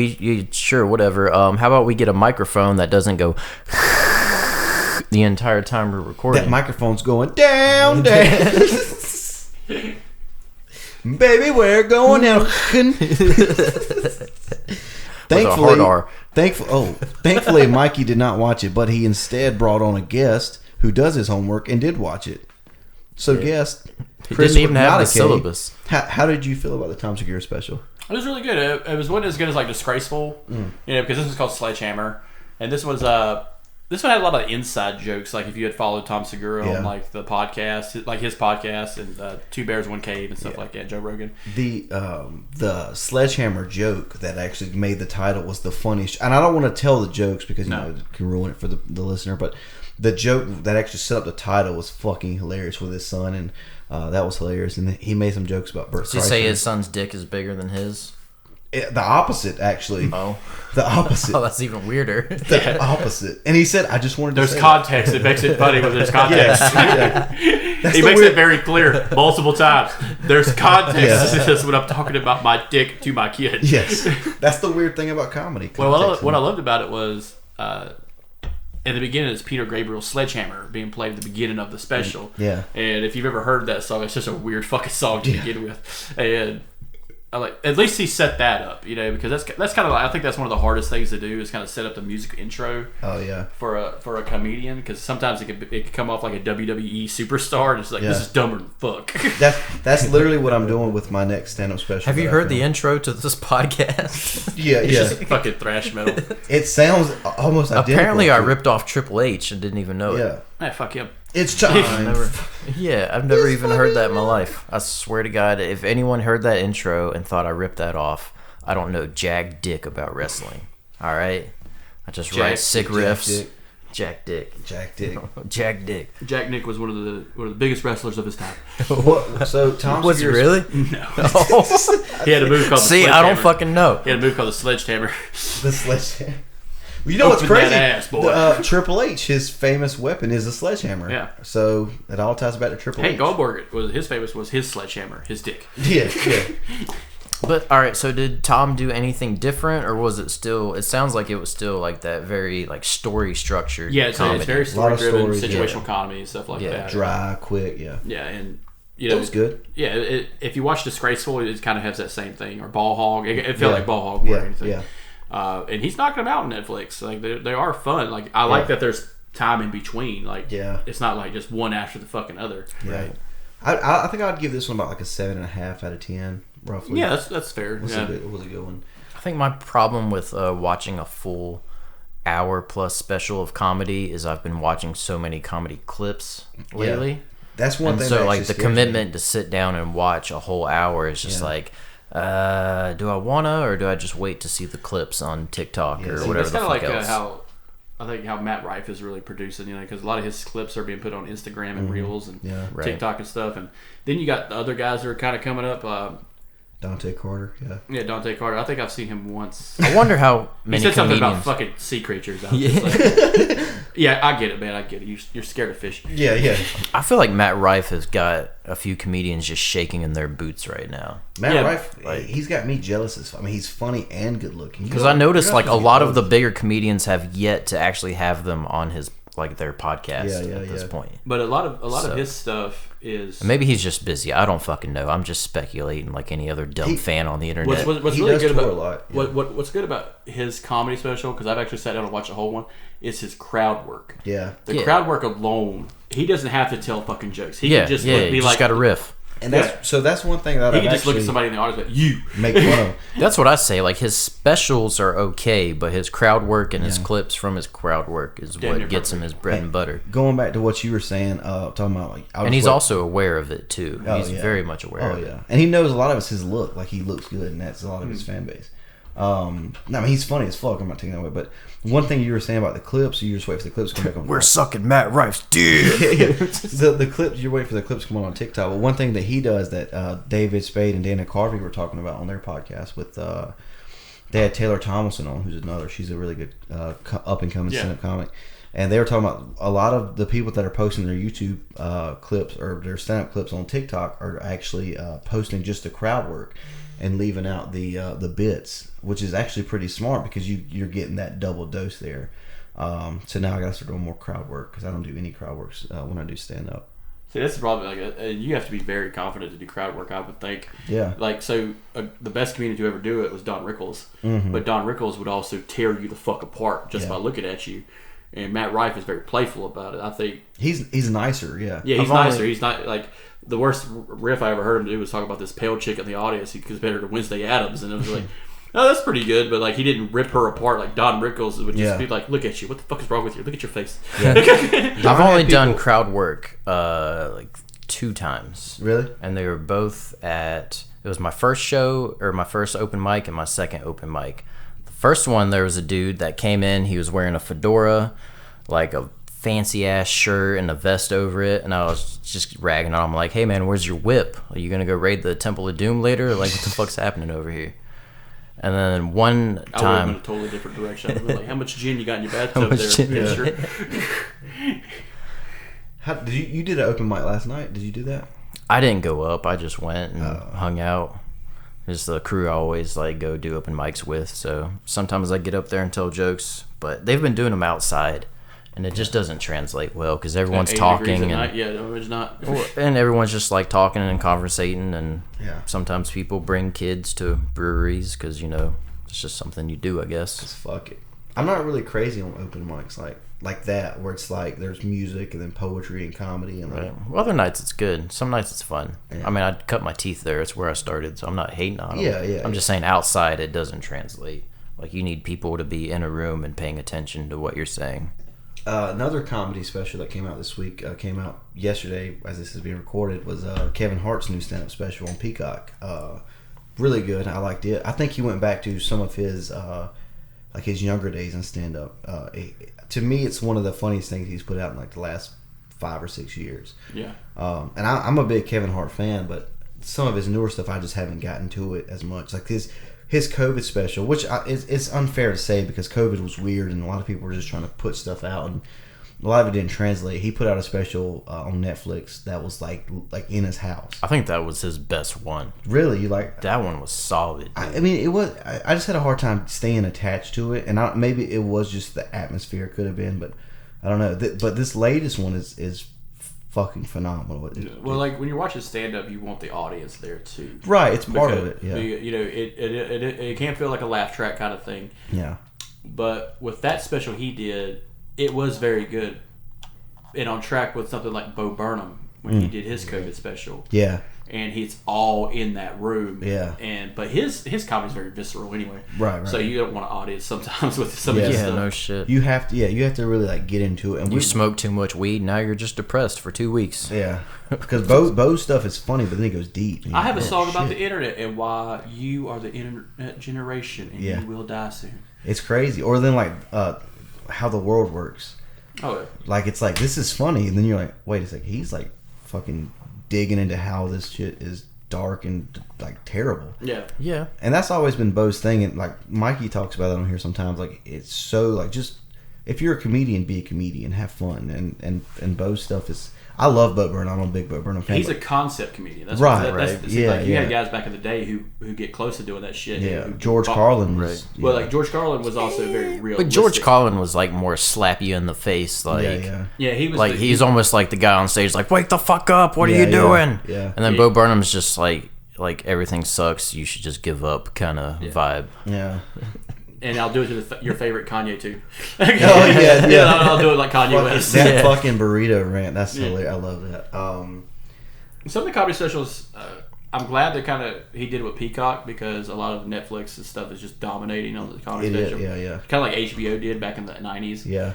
sure, whatever. How about we get a microphone that doesn't go the entire time we're recording?" that microphone's going down. Baby, we're going down. Thankfully, Mikey did not watch it, but he instead brought on a guest who does his homework and did watch it. So, guest, He Chris didn't even have the Wadnake, syllabus. How did you feel about the Tom Segura special? It was really good. It wasn't as good as like Disgraceful, because this was called Sledgehammer, and this one had a lot of inside jokes. Like if you had followed Tom Segura on like the podcast, like his podcast and Two Bears One Cave and stuff like that, Joe Rogan. The sledgehammer joke that actually made the title was the funniest, and I don't want to tell the jokes because you know it can ruin it for the listener. But the joke that actually set up the title was fucking hilarious with his son, and that was hilarious. And he made some jokes about Bert Kreischer. Did you say his son's dick is bigger than his? The opposite, actually. Oh. The opposite. Oh, that's even weirder. The opposite. And he said, I just wanted to There's say context. It makes it funny when there's context. That's He the makes weird- it very clear multiple times. There's context. Yeah. This is just when I'm talking about my dick to my kid. Yes. That's the weird thing about comedy. Well, Context. what I loved about it was in the beginning, it's Peter Gabriel's Sledgehammer being played at the beginning of the special. Yeah. And if you've ever heard that song, it's just a weird fucking song to begin with. And I like, at least he set that up, because that's kind of like, I think that's one of the hardest things to do is kind of set up the music intro. Oh yeah. For a comedian, because sometimes it could come off like a WWE superstar, and it's like, this is dumber than fuck. That's literally what I'm doing with my next stand-up special. Have you that I heard the filmed. intro to this podcast? Yeah, It's yeah. just fucking thrash metal. It sounds almost identical. Apparently, I to- ripped off Triple H and didn't even know it. Yeah. Fuck him. It's time. I've never even heard that in my life. I swear to God, if anyone heard that intro and thought I ripped that off, I don't know jack dick about wrestling. All right, I just write sick riffs. Jack Dick. Jack Dick. Jack Dick. Jack Nick was one of the biggest wrestlers of his time. What? So Tom Was he Segura's- really? No, Oh. he had a move called the See, I don't Sledgehammer. fucking know. He had a move called the Sledgehammer. The sledgehammer. You know what's Open that crazy? ass, boy. Triple H, his famous weapon is a sledgehammer. Yeah. So it all ties back to Triple Hank H. Goldberg was his sledgehammer, his dick. Yeah, yeah. But all right, so did Tom do anything different, or was it still? It sounds like it was still like that very like story structured. Yeah, it's comedy. very lot of story driven, stories, situational comedy and stuff like Yeah, that. Dry, quick, yeah. Yeah, and It was good. Yeah, if you watch Disgraceful, it kind of has that same thing. Or Ball Hog, it felt like Ball Hog more than anything. Yeah. And he's knocking them out on Netflix. Like they are fun. Like I like that there's time in between. Like it's not like just one after the fucking other. Right. I think I'd give this one about like a 7.5 out of 10, roughly. Yeah, that's fair. It was a good one. I think my problem with watching a full hour plus special of comedy is I've been watching so many comedy clips lately. Yeah. That's one And thing. so that like actually the scares commitment to sit down and watch a whole hour is just like, do I wanna or do I just wait to see the clips on TikTok or whatever It's the kind of fuck like else? how I think how Matt Rife is really producing, because a lot of his clips are being put on Instagram and Reels and Right. TikTok and stuff. And then you got the other guys that are kind of coming up. Dante Carter, yeah. Dante Carter. I think I've seen him once. I wonder how He many said something comedians. about fucking sea creatures. I was just like, yeah, I get it, man. I get it. You're scared of fish. Yeah, yeah. I feel like Matt Rife has got a few comedians just shaking in their boots right now. Matt Rife, he's got me jealous as fuck. I mean, he's funny and good looking. Because I noticed like a lot of the bigger comedians have yet to actually have them on his like their podcast at this point. But a lot of his stuff is Maybe he's just busy. I don't fucking know. I'm just speculating like any other dumb fan on the internet. what's He really does good tour about a lot, yeah. what's good about his comedy special, because I've actually sat down and watched the whole one, is his crowd work. Yeah. The crowd work alone, he doesn't have to tell fucking jokes. He yeah, can just you be just like, got a riff. And that's one thing that he I've can just look at actually somebody in the audience and be like, you. make fun of. That's what I say. Like his specials are okay, but his crowd work and his clips from his crowd work is Damn near what gets him his bread and butter. Going back to what you were saying, talking about like, And he's also aware of it too. Oh, He's yeah. very much aware Oh of it. yeah, and he knows a lot of it's his look. Like he looks good, and that's a lot of his fan base. I mean, he's funny as fuck. I'm not taking that away, but one thing you were saying about the clips, you just wait for the clips to come back on. We're sucking Matt Rife's dick. the clips, you're waiting for the clips to come on TikTok. But one thing that he does that David Spade and Dana Carvey were talking about on their podcast with they had Taylor Tomlinson on, who's another. She's a really good up and coming stand up comic. And they were talking about a lot of the people that are posting their YouTube clips or their stand up clips on TikTok are actually posting just the crowd work and leaving out the bits, which is actually pretty smart because you're getting that double dose there. So now I got to start doing more crowd work because I don't do any crowd works when I do stand up. See, that's the problem. Like, you have to be very confident to do crowd work, I would think. Yeah. Like, so the best comedian to ever do it was Don Rickles. Mm-hmm. But Don Rickles would also tear you the fuck apart just by looking at you. And Matt Rife is very playful about it. I think he's nicer. Yeah. Yeah, he's nicer. He's not like the worst riff I ever heard him do was talk about this pale chick in the audience. He compared her to Wednesday Addams, and it was like, oh, that's pretty good. But like, he didn't rip her apart like Don Rickles would just be like, look at you. What the fuck is wrong with you? Look at your face. Yeah. I've only done crowd work like 2 times. Really? And they were both at, it was my first show or my first open mic and my second open mic. The first one, there was a dude that came in. He was wearing a fedora, like a fancy ass shirt and a vest over it, and I was just ragging on him like, hey man, where's your whip? Are you gonna go raid the Temple of Doom later? Like, what the fuck's happening over here? And then one I would have time, been a totally different direction. I'd be like, how much gin you got in your bathtub there? Did you did an open mic last night? Did you do that? I didn't go up. I just went and hung out. Just the crew I always like go do open mics with. So sometimes I get up there and tell jokes, but they've been doing them outside, and it just doesn't translate well because everyone's talking and no, it's not. and everyone's just like talking and conversating, and Yeah. sometimes people bring kids to breweries because it's just something you do, I guess. Just fuck it. I'm not really crazy on open mics like that, where it's like there's music and then poetry and comedy and like. Right. Well, other nights it's good. Some nights it's fun. Yeah. I mean, I cut my teeth there. It's where I started, so I'm not hating on them. Yeah. I'm just saying outside it doesn't translate. Like you need people to be in a room and paying attention to what you're saying. Another comedy special that came out this week, came out yesterday as this is being recorded, was Kevin Hart's new stand-up special on Peacock. Really good. I liked it. I think he went back to some of his like his younger days in stand-up. To me, it's one of the funniest things he's put out in like the last 5 or 6 years. Yeah. And I'm a big Kevin Hart fan, but some of his newer stuff I just haven't gotten to it as much. Like his COVID special, which it's unfair to say because COVID was weird and a lot of people were just trying to put stuff out and a lot of it didn't translate. He put out a special on Netflix that was like in his house. I think that was his best one. Really, you like That one was solid. I mean, it was. I just had a hard time staying attached to it, and maybe it was just the atmosphere. Could have been, but I don't know. But this latest one is fucking phenomenal. Well, like when you're watching stand-up, you want the audience there too. Right, it's part of it. Yeah, It can't feel like a laugh track kind of thing. Yeah. But with that special he did, it was very good, and on track with something like Bo Burnham when he did his COVID special. Yeah. And he's all in that room. Yeah. But his comedy's very visceral anyway. Right. So you don't want an audience sometimes with some of his Yeah, stuff. no shit. You have to really like get into it. And You smoke too much weed, now you're just depressed for 2 weeks. Yeah, because Bo's stuff is funny, but then it goes deep. I have a song about the internet and why you are the internet generation and you will die soon. It's crazy. Or then like how the world works. Oh, yeah. Like it's like this is funny, and then you're like, wait a second, he's like fucking digging into how this shit is dark and like terrible. Yeah. Yeah. And that's always been Bo's thing, and like Mikey talks about it on here sometimes. Like it's so like just if you're a comedian, be a comedian, have fun, and Bo's stuff is. I love Bo Burnham. I'm a big Bo Burnham fan. He's a concept comedian. That's Right. You had guys back in the day who get close to doing that shit. Yeah, who George Carlin was. Right. Yeah. Well, like George Carlin was also very real. But George Carlin was like more slap you in the face, like Yeah, he was like he's almost like the guy on stage, like wake the fuck up, what are you doing? Yeah. And then Bo Burnham's just like everything sucks, you should just give up kind of vibe. Yeah. And I'll do it to your favorite Kanye too. Oh yeah. I'll do it like Kanye West. That fucking burrito rant. That's hilarious. I love that. Some of the comedy specials, I'm glad that he did it with Peacock because a lot of Netflix and stuff is just dominating on the comedy special. Yeah. Kind of like HBO did back in the 90s. Yeah.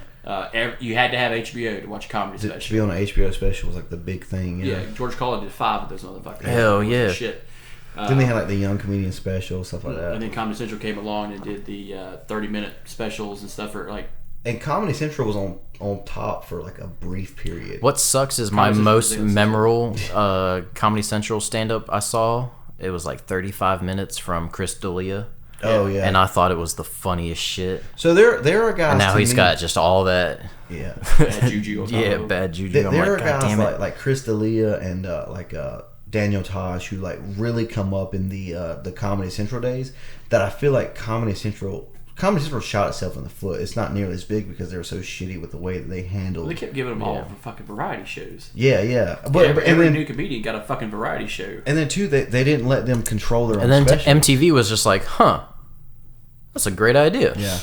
You had to have HBO to watch a comedy To special. be on an HBO special was like the big thing. Yeah, George Carlin did 5 of those motherfuckers. Hell yeah. Shit. Then they had like the young comedian special, stuff like that. And then Comedy Central came along and did the 30-minute specials and stuff for like. And Comedy Central was on top for like a brief period. What sucks is my Comedy most Central was memorable Comedy Central stand-up I saw. It was like 35 minutes from Chris D'Elia. Oh yeah. And I thought it was the funniest shit. So there are guys. And now to he's me- got just all that. Yeah. Bad juju on top Yeah, of it. bad juju. I'm There like, are God guys damn it. like Chris D'Elia and Daniel Tosh who like really come up in the Comedy Central days that I feel like Comedy Central shot itself in the foot. It's not nearly as big because they were so shitty with the way that they handled. They kept giving them all fucking variety shows. Yeah. But Every and then new comedian got a fucking variety show. and then too they didn't let them control their own And then special. MTV was just like, that's a great idea. Yeah.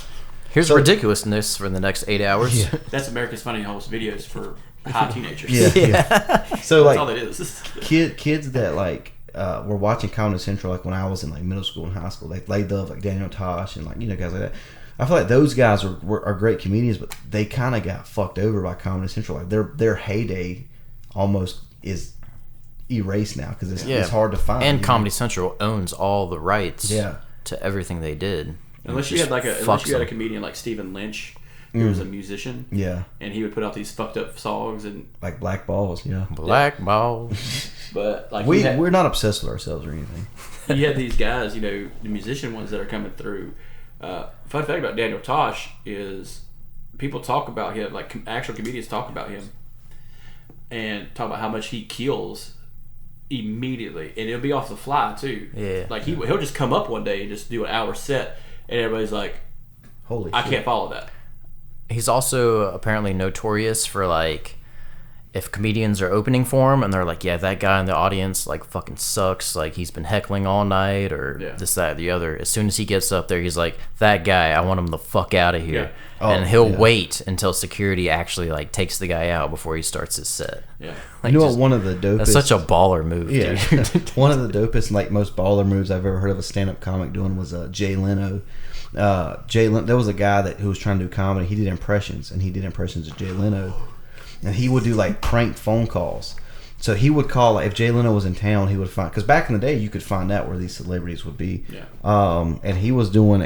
Here's ridiculousness for the next 8 hours. Yeah. That's America's Funny Homes videos for high teenagers. Yeah. So That's all like that is. kids that like were watching Comedy Central like when I was in like middle school and high school, like they love like Daniel Tosh and like guys like that. I feel like those guys are great comedians, but they kind of got fucked over by Comedy Central. Like their heyday almost is erased now because it's hard to find. And Comedy Central owns all the rights to everything they did. Unless you had a comedian like Stephen Lynch, who was a musician. Yeah. And he would put out these fucked up songs and like Black Balls. Yeah. Black balls. But like we're not obsessed with ourselves or anything. You have these guys, the musician ones that are coming through. Fun fact about Daniel Tosh is people talk about him, like actual comedians talk about him, and talk about how much he kills immediately, and it'll be off the fly too. Yeah, like he'll just come up one day and just do an hour set, and everybody's like, "Holy I shit. can't follow that." He's also apparently notorious for like, if comedians are opening for him and they're like, yeah, that guy in the audience like fucking sucks, like he's been heckling all night or this, that, or the other. As soon as he gets up there, he's like, that guy, I want him the fuck out of here. And he'll wait until security actually like takes the guy out before he starts his set. Yeah, like, you know what? One of the dopest. That's such a baller move. Yeah, dude. one of the dopest, like most baller moves I've ever heard of a stand-up comic doing was Jay Leno. There was a guy who was trying to do comedy. He did impressions, and he did impressions of Jay Leno. And he would do like prank phone calls. So he would call, like, if Jay Leno was in town, he would find, because back in the day you could find out where these celebrities would be. Yeah. And he was doing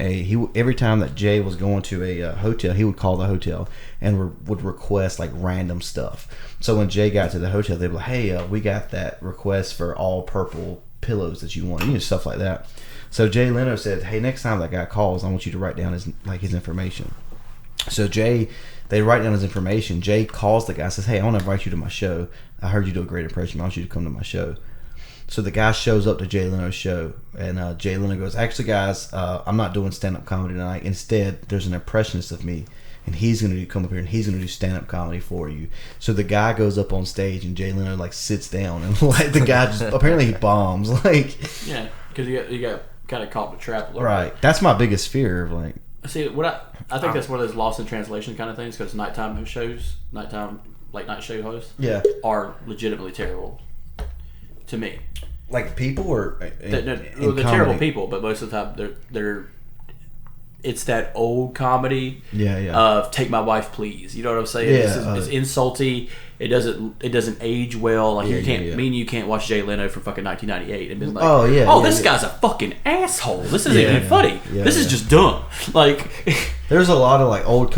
every time that Jay was going to a hotel, he would call the hotel and would request like random stuff. So when Jay got to the hotel, they'd be like, hey, we got that request for all purple pillows that you want, stuff like that. So Jay Leno said, hey, next time that guy calls, I want you to write down his information. So they write down his information. Jay calls the guy, says, hey, I want to invite you to my show. I heard you do a great impression. I want you to come to my show. So the guy shows up to Jay Leno's show, and Jay Leno goes, actually, guys, I'm not doing stand-up comedy tonight. Instead, there's an impressionist of me, and he's going to come up here, and he's going to do stand-up comedy for you. So the guy goes up on stage, and Jay Leno, like, sits down, and, like, the guy just, apparently he bombs. Like, yeah, because you got kind of caught in the trap a little right. bit. That's my biggest fear of, like... See, I think that's one of those lost in translation kind of things, because nighttime shows, late night show hosts, are legitimately terrible to me. Like people, or they're terrible people, but most of the time they're it's that old comedy of "Take My Wife, Please." You know what I'm saying? It's insulty. It doesn't age well. Like you can't watch Jay Leno from fucking 1998 and be like, this guy's a fucking asshole. This isn't even funny. This is just dumb. Like, there's a lot of like old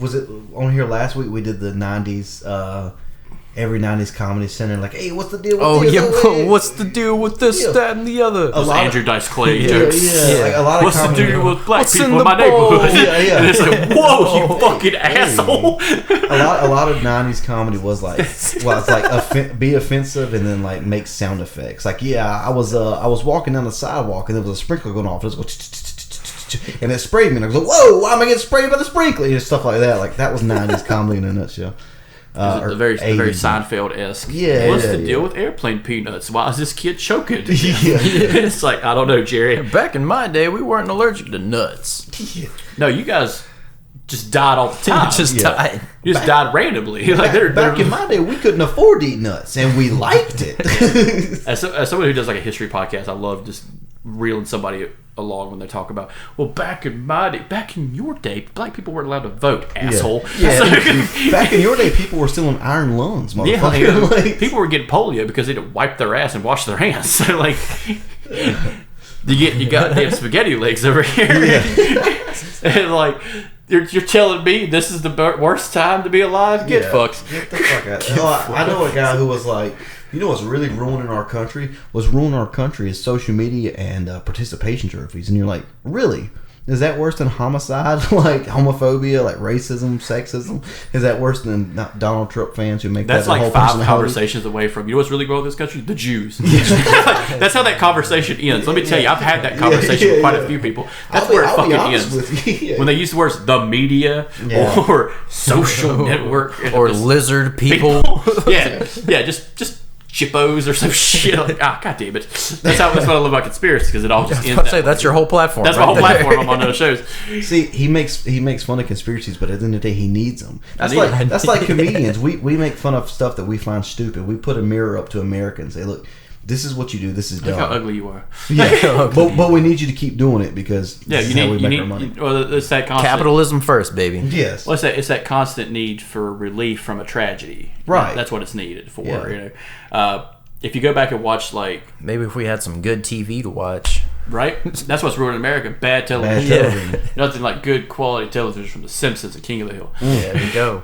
was it on here last week? We did the 90s. Every 90s comedy center, like, hey, what's the deal with this? What's the deal with this, that, and the other? Those Andrew Dice Clay jokes. Like a lot of what's the deal with black what's people in my neighborhood? And it's like, whoa, you fucking asshole. A lot of 90s comedy was like, it's like be offensive and then like make sound effects. Like, I was walking down the sidewalk and there was a sprinkler going off. It was going, and it sprayed me, and I was like, whoa, why am I getting sprayed by the sprinkler? And stuff like that. Like, that was 90s comedy in a nutshell. The very Seinfeld-esque. Yeah. What's the deal with airplane peanuts? Why is this kid choking? It's like, I don't know, Jerry. Back in my day, we weren't allergic to nuts. No, you guys just died all the time. Died. You just died randomly. Back in my day, we couldn't afford to eat nuts, and we liked it. As someone who does like a history podcast, I love just reeling somebody along when they talk about, well, back in your day, black people weren't allowed to vote, asshole. Back in your day, people were still in iron lungs, motherfucker. Like, people were getting polio because they didn't wipe their ass and wash their hands. So, like, you get your goddamn spaghetti legs over here. And, like, you're telling me this is the worst time to be alive? Get fucked. Get the fuck out. I know a guy who was like, you know what's really ruining our country? What's ruining our country is social media and participation trophies. And you're like, really? Is that worse than homicide? Like homophobia, like racism, sexism? Is that worse than Donald Trump fans who make that's that like whole 5 conversations away from, you know what's really wrong with this country? The Jews. That's how that conversation ends. Let me tell you, I've had that conversation with quite a few people. That's where it fucking ends. When they use the words the media or social network or lizard people. Just chippos or some shit. Like, god damn it. That's what I love about conspiracy, because it all just ends. That's your whole platform. That's my whole platform. I'm on those shows. See, he makes fun of conspiracies, but at the end of the day, he needs them. That's like comedians. We make fun of stuff that we find stupid. We put a mirror up to Americans. Say, look, this is what you do. This is dumb. Look how ugly you are. Yeah, but we need you to keep doing it, because this is how we make our money. It's that constant, capitalism first, baby. Yes. Well, it's that constant need for relief from a tragedy. Right. That's what it's needed for. You know, if you go back and watch, like, maybe if we had some good TV to watch. Right. That's what's ruining America. Bad television. Nothing like good quality television from The Simpsons and King of the Hill. There you go.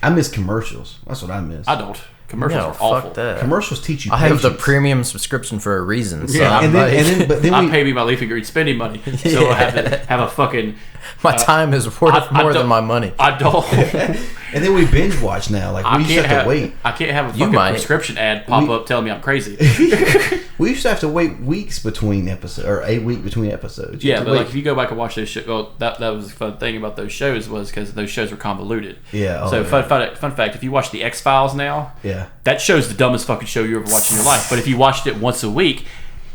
I miss commercials. That's what I miss. I don't. Commercials No, are awful. fuck that. Commercials teach you. I have the patience. premium subscription for a reason. So Yeah, I'm and then, but then I we, pay me my leafy green spending money, so I have to have a fucking. my time is worth more than my money. I don't. and then we binge watch now. Like we used to have to wait. I can't have a You fucking might. prescription ad pop up telling me I'm crazy. We used to have to wait weeks between episodes, or a week between episodes. You Yeah, have to but wait. like if you go back and watch those shows, well, that was the fun thing about those shows was because those shows were convoluted. Yeah, oh, So yeah. fun fact: if you watch the X-Files now, Yeah. that show's the dumbest fucking show you ever watched in your life. But if you watched it once a week,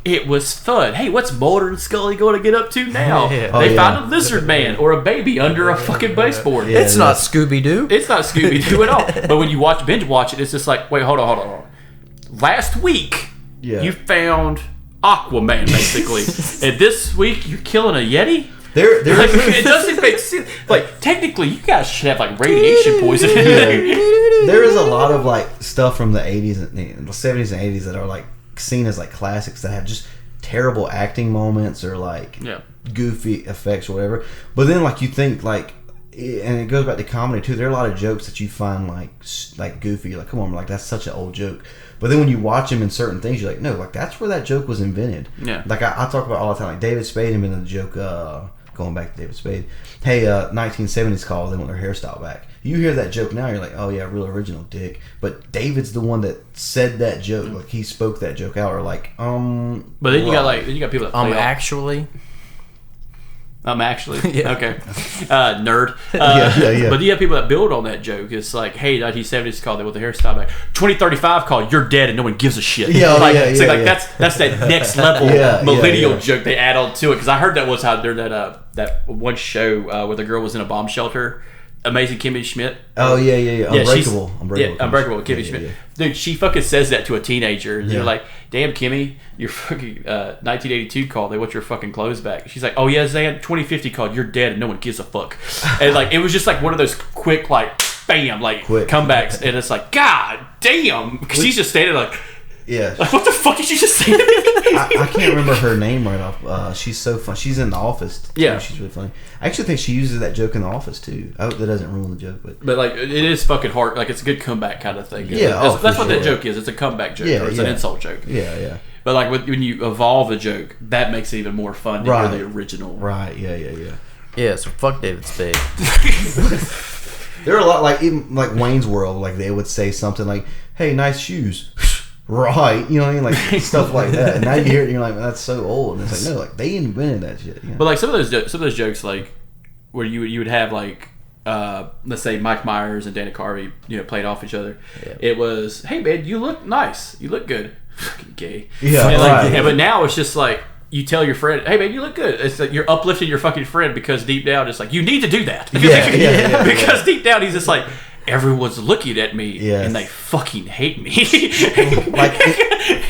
it was fun. Hey, what's Mulder and Scully going to get up to now? Yeah. Oh, They yeah. found a lizard man or a baby under a fucking baseboard. Yeah. It's not Scooby Doo. It's not Scooby Doo at all. But when you binge watch it, it's just like, wait, hold on. Last week, Yeah. you found Aquaman, basically. And this week, you're killing a Yeti? There Like, it doesn't make sense. Like, technically, you guys should have, like, radiation poisoning. there is a lot of like stuff from the 80s and the 70s and 80s that are like seen as like classics that have just terrible acting moments or like Yeah. goofy effects or whatever. But then like you think like, and it goes back to comedy too. There are a lot of jokes that you find like goofy. You're like, come on, like that's such an old joke. But then when you watch them in certain things, you're like, no, like that's where that joke was invented. Yeah. Like I talk about all the time. Like David Spade invented the joke. Going back to David Spade. Hey, 1970s call. They want their hairstyle back. You hear that joke now, you're like, oh yeah, real original, dick. But David's the one that said that joke. Like he spoke that joke out, or like, But then you got people that play Actually. actually. Yeah. Okay. Nerd. Yeah. But you have people that build on that joke. It's like, hey, 1970s call, they want the hairstyle back. 2035 call, you're dead and no one gives a shit. Yeah, like, yeah, so yeah, like yeah. that's that next level Yeah, millennial yeah. joke they add on to it. Because I heard that was how during that one show where the girl was in a bomb shelter. Amazing Kimmy Schmidt. Oh yeah. she's- Unbreakable with Kimmy Yeah, Schmidt. yeah. Dude, she fucking says that to a teenager. And Yeah. They're like, damn, Kimmy, your fucking 1982 call, they want your fucking clothes back. She's like, oh yeah, Zan, 2050 called, you're dead and no one gives a fuck. And like, it was just like one of those quick, like, bam, like, Quick. comebacks. And it's like, god damn. Because she's just standing like, Yeah. what the fuck did you just say to me? I can't remember her name right off. She's so fun. She's in The Office. Too. Yeah. She's really funny. I actually think she uses that joke in The Office too. I hope that doesn't ruin the joke, but But like, it is fucking hard. Like, it's a good comeback kind of thing. Yeah, that's for what that sure. joke is. It's a comeback joke. Yeah, Or it's yeah. an insult joke. yeah. But like when you evolve a joke, that makes it even more fun to Right. hear the original. Right. Yeah. Yeah, so fuck David Spade. There are a lot like even like Wayne's World. Like they would say something like, "Hey, nice shoes." Right, you know what I mean, like stuff like that. And now you hear it, and you're like, "That's so old." And it's like, no, like they invented that shit. You know? But like some of those jokes, like where you would have like let's say Mike Myers and Dana Carvey, played off each other. Yeah. It was, hey man, you look nice, you look good. Fucking gay. Yeah, And, like, right. yeah, but now it's just like you tell your friend, hey man, you look good. It's like you're uplifting your fucking friend because deep down it's like you need to do that. Yeah. Because deep down he's just like, everyone's looking at me Yes. and they fucking hate me. Like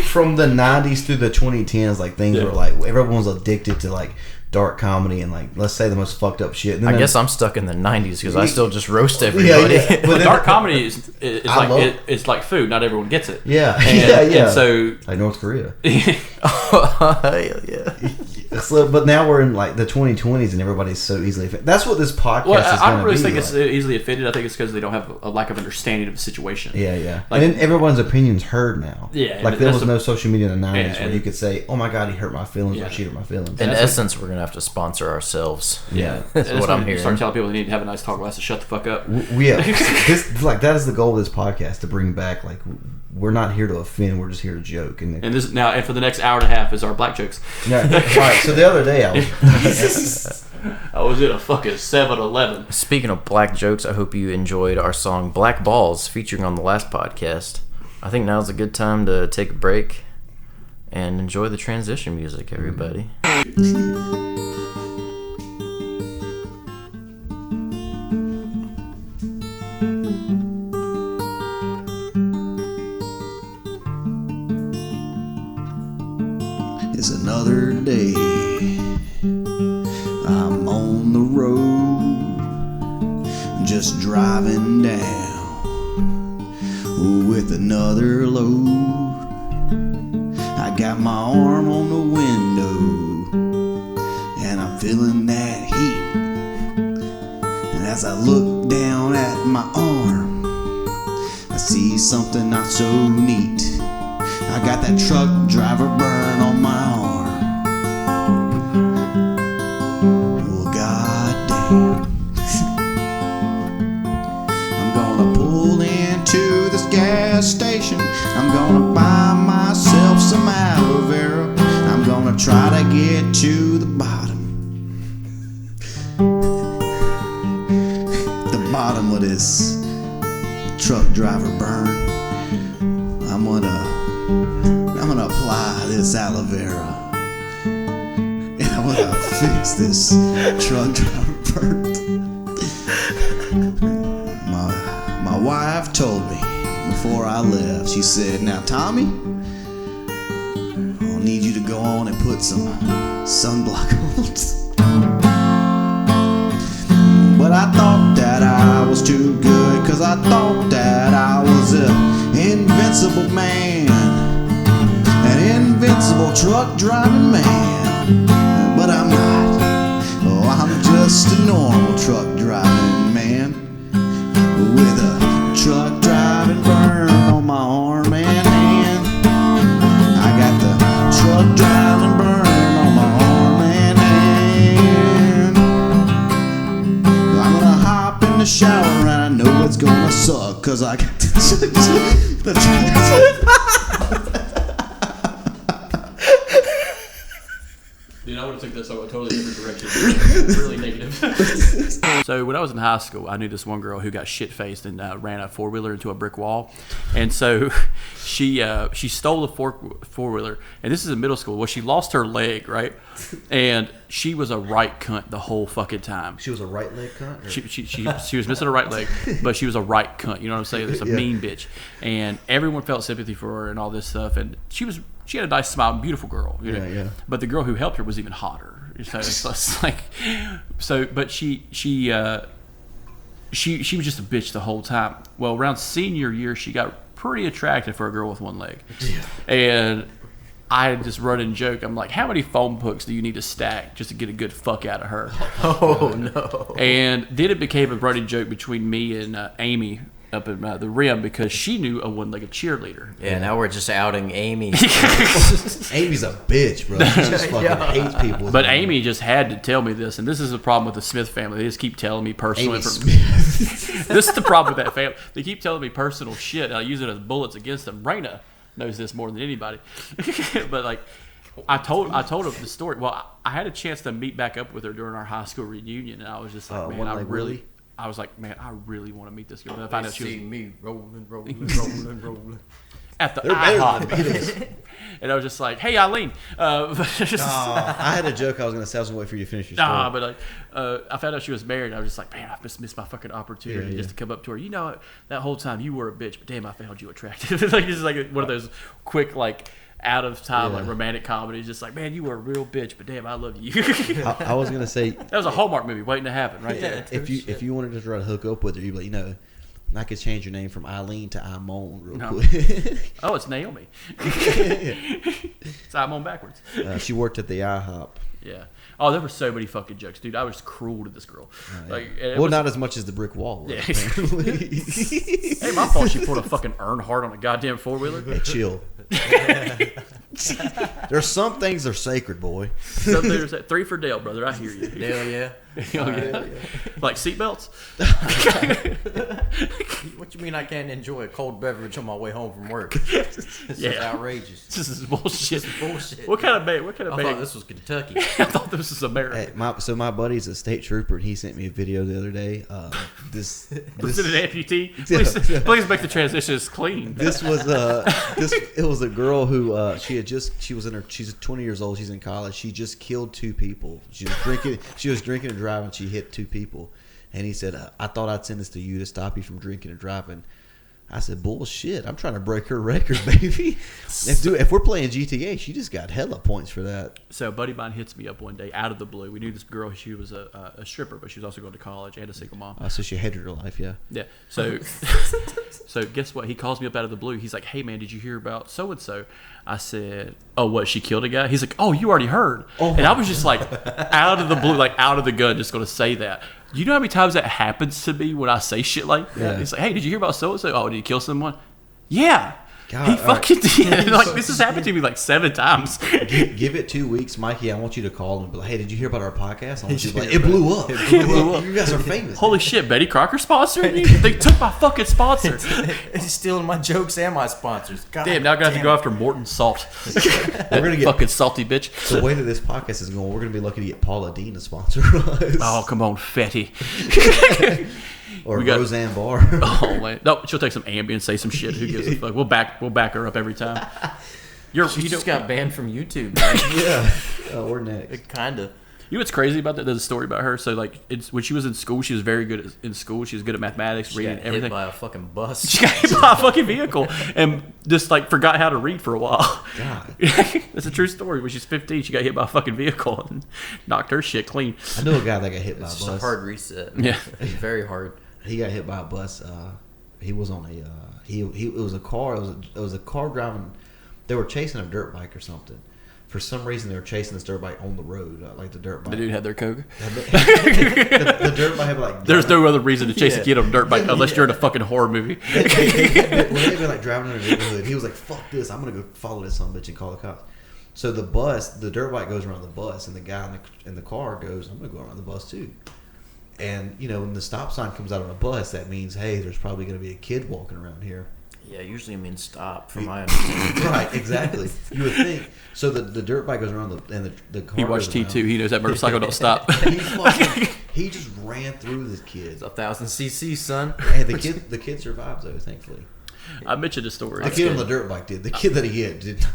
from the 90s through the 2010s, like things were like everyone was addicted to like dark comedy and like let's say the most fucked up shit. And then I guess I'm stuck in the 90s because I still just roast everybody. Yeah. But then, Dark comedy is I love- like it's like food. Not everyone gets it. yeah, And, yeah. And so like North Korea. Hell yeah. So, but now we're in like the 2020s and everybody's so easily offended. That's what this podcast well, is going to I don't really be think like. it's easily offended. I think it's because they don't have a lack of understanding of the situation. Yeah. Like- and then everyone's opinion's heard now. Yeah, Like and there that's was the- no social media in the 90s Yeah, where and- you could say, "Oh my God, he hurt my feelings," Yeah. or "She hurt my feelings." In That's essence, we're going to have to sponsor ourselves. Yeah. That's what I'm when you hearing. start telling people they need to have a nice talk glass to shut the fuck up. Yeah, this like that is the goal of this podcast, to bring back like we're not here to offend, we're just here to joke. And And for the next hour and a half is our black jokes. yeah, all right. So the other day I was I was in a fucking 7-Eleven. Speaking of black jokes, I hope you enjoyed our song Black Balls featuring on the last podcast. I think now's a good time to take a break and enjoy the transition music, everybody. It's another day. I'm on the road, just driving down with another load. I got my arm on the window, and I'm feeling that heat. And as I look down at my arm, I see something not so neat. I got that truck driver burn on my arm. Oh, goddamn. I'm gonna pull into this gas station. I'm gonna buy myself some aloe vera. I'm gonna try to get to the bottom. The bottom of this truck driver burn. I'm gonna apply this aloe vera, and I'm gonna fix this truck driver burn. My wife told me before I left. She said, "Now, Tommy, I'll need you to go on and put some sunblock on." But I thought that I was too good, 'cause I thought that I was an invincible man, an invincible truck driving man. But I'm not. Oh, I'm just a normal truck driving man with a truck driving burn on my arm, and I got the truck driving burn on my arm, and I'm gonna hop in the shower, and I know it's gonna suck, 'cause I got the Dude, I would have took this a totally different direction. Really negative. So when I was in high school, I knew this one girl who got shit-faced and ran a four-wheeler into a brick wall. And so she stole a four-wheeler. And this is in middle school. Well, she lost her leg, right? And she was a right cunt the whole fucking time. She was a right leg cunt? Or? She was missing her right leg, but she was a right cunt. You know what I'm saying? It's a mean bitch. And everyone felt sympathy for her and all this stuff. And she had a nice smile, beautiful girl. You know? Yeah. But the girl who helped her was even hotter. So it's like, but she was just a bitch the whole time. Well, around senior year, she got pretty attractive for a girl with one leg. Yeah. And I just run and joke. I'm like, how many foam hooks do you need to stack just to get a good fuck out of her? Oh, no. And then it became a running joke between me and Amy up in the rim, because she knew a one-legged cheerleader. Yeah, now we're just outing Amy. Amy's a bitch, bro. She just fucking hates people. But Amy just had to tell me this, and this is the problem with the Smith family. They just keep telling me personal information. This is the problem with that family. They keep telling me personal shit, and I use it as bullets against them. Raina knows this more than anybody. But like, I told her the story. Well, I had a chance to meet back up with her during our high school reunion, and I was just like, man, I really want to meet this girl. And I found out she was me rolling at the IHOP. And I was just like, hey, Eileen. I had a joke I was going to say. I was going to wait for you to finish your story. Nah, but I found out she was married. And I was just like, man, I just missed my fucking opportunity just to come up to her. You know, that whole time you were a bitch, but damn, I found you attractive. Like, it's like one of those quick, like, out of time, like romantic comedies. Just like, man, you were a real bitch, but damn, I love you. I was going to say. That was a Hallmark movie waiting to happen right there. If you wanted to try to hook up with her, you'd be like, you know, I could change your name from Eileen to Imon real quick. Oh, it's Naomi. It's Imon backwards. She worked at the IHOP. Yeah. Oh, there were so many fucking jokes, dude. I was cruel to this girl. Like, not as much as the brick wall. Yeah. Hey, my fault. She pulled a fucking Earnhardt on a goddamn four-wheeler. Hey, chill. There's some things that are sacred, boy. Some things are 3 for Dale, brother. I hear you. Hell yeah. Like seatbelts? What you mean I can't enjoy a cold beverage on my way home from work? This is outrageous. This is bullshit. Bullshit. What kind of bag? I thought this was Kentucky. I thought this was America. Hey, my buddy's a state trooper, and he sent me a video the other day. Was it an amputee? Please make the transitions clean. This was it was a girl who she's 20 years old. She's in college. She just killed 2 people. She was drinking and driving. She hit 2 people, and he said, "I thought I'd send this to you to stop you from drinking and driving." I said, bullshit. I'm trying to break her record, baby. If we're playing GTA, she just got hella points for that. So a buddy of mine hits me up one day out of the blue. We knew this girl. She was a stripper, but she was also going to college and a single mom. So she hated her life, yeah. Yeah. So guess what? He calls me up out of the blue. He's like, hey, man, did you hear about so-and-so? I said, oh, what, she killed a guy? He's like, oh, you already heard. And I was just like, out of the blue, like out of the gun, just going to say that. You know how many times that happens to me when I say shit like that? Yeah. It's like, hey, did you hear about so-and-so? Oh, did he kill someone? Yeah. God, he all fucking did. Like, this has happened to me like 7 times. Give it 2 weeks, Mikey. I want you to call and be like, "Hey, did you hear about our podcast?" I want you to be like, "It blew up. It blew up. You guys are famous." Holy shit, Betty Crocker sponsored me? They took my fucking sponsor. He's stealing my jokes and my sponsors. God Damn, now I'm going to have to go after Morton Salt. We're gonna get Fucking salty bitch. the way that this podcast is going. We're gonna be lucky to get Paula Dean to sponsor us. Oh, come on, Fetty. or we got- Roseanne Barr. Oh, man. No, she'll take some Ambien, say some shit. Who gives a fuck? We'll back her up every time. She just got banned from YouTube, man. Yeah, we're next. Kinda. You know what's crazy about that? There's a story about her. So, like, when she was in school, she was very good in school. She was good at mathematics, She reading, got everything. hit by a fucking bus. She got hit by a fucking vehicle and just, like, forgot how to read for a while. God. That's a true story. When she's 15, she got hit by a fucking vehicle and knocked her shit clean. I know a guy that got hit by a It's just a bus. hard reset. Yeah. It's very hard. He got hit by a bus. He was on a it was a car. It was a car driving. They were chasing a dirt bike or something. For some reason, they were chasing this dirt bike on the road, like the dirt bike. The dude had their coke. the dirt bike had like. There's no other reason to chase a kid on a dirt bike unless you're in a fucking horror movie. When they were like driving in the neighborhood, he was like, "Fuck this! I'm gonna go follow this son of a bitch and call the cops." So the dirt bike goes around the bus, and the guy in the car goes, "I'm gonna go around the bus too." And when the stop sign comes out on a bus, that means, hey, there's probably gonna be a kid walking around here. Yeah, usually it means stop, from my understanding. Right, exactly. You would think. So the dirt bike goes around and the car. He watched goes around. T2. He knows that motorcycle don't stop. He just ran through this kid. It's 1,000 cc, son. And the kid survived though, thankfully. I mentioned a story. The kid on the dirt bike did. The kid that he hit did.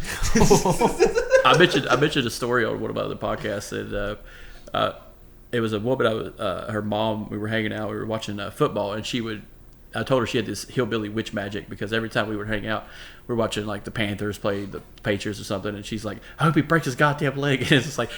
I mentioned a story on one of my other podcasts that it was a woman. Her mom. We were hanging out. We were watching football, and I told her she had this hillbilly witch magic because every time we would hang out, we were watching like the Panthers play the Patriots or something, and she's like, "I hope he breaks his goddamn leg." And it's just like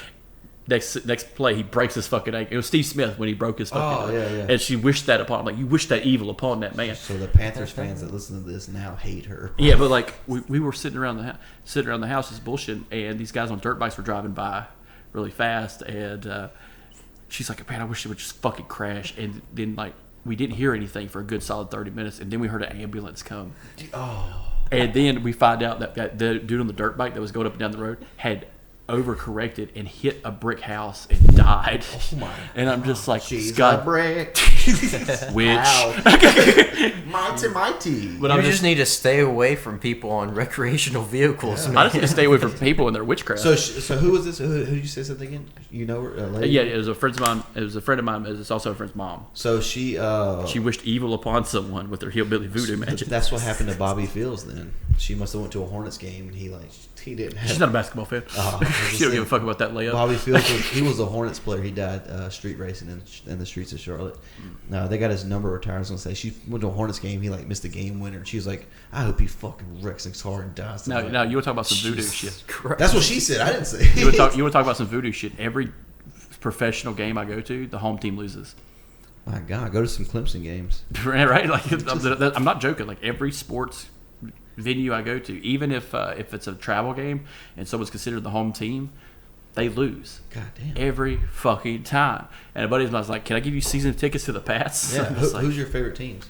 next play, he breaks his fucking ankle. It was Steve Smith when he broke his fucking leg. Yeah. And she wished that upon him. Like, you wish that evil upon that man. So the Panthers fans that listen to this now hate her. Yeah, but like we were sitting around the house, just bullshitting, and these guys on dirt bikes were driving by really fast, and she's like, "Man, I wish it would just fucking crash." And then like we didn't hear anything for a good solid 30 minutes, and then we heard an ambulance come. Oh. And then we find out that the dude on the dirt bike that was going up and down the road had overcorrected and hit a brick house and died. Oh my! And I'm just like, She's God, a brick. witch. Mighty. But You I'm just need to stay away from people on recreational vehicles. I just need to stay away from people and their witchcraft. So who was this? Who did you say something again? You know her? A lady? Yeah, it was a friend of mine. It was a friend of mine. It's also a friend's mom. So she She wished evil upon someone with her hillbilly voodoo magic. That's what happened to Bobby Fields. Then she must have went to a Hornets game, and he didn't have. She's not a basketball fan. She don't give a fuck about that layup. Bobby Fields was a Hornets player. He died street racing in the streets of Charlotte. They got his number retired. I was gonna say she went to a Hornets game. He missed the game winner. And she was like, "I hope he fucking wrecks his car and dies." No, you want to talk about some voodoo shit. That's what she said. I didn't say. You want to talk about some voodoo shit. Every professional game I go to, the home team loses. My God, go to some Clemson games. Right? Like I'm not joking. Like every sports venue I go to, even if it's a travel game and someone's considered the home team, they lose. God damn. Every fucking time. And a buddy of mine was like, "Can I give you season tickets to the Pats?" Yeah. I'm just like, Who's your favorite teams?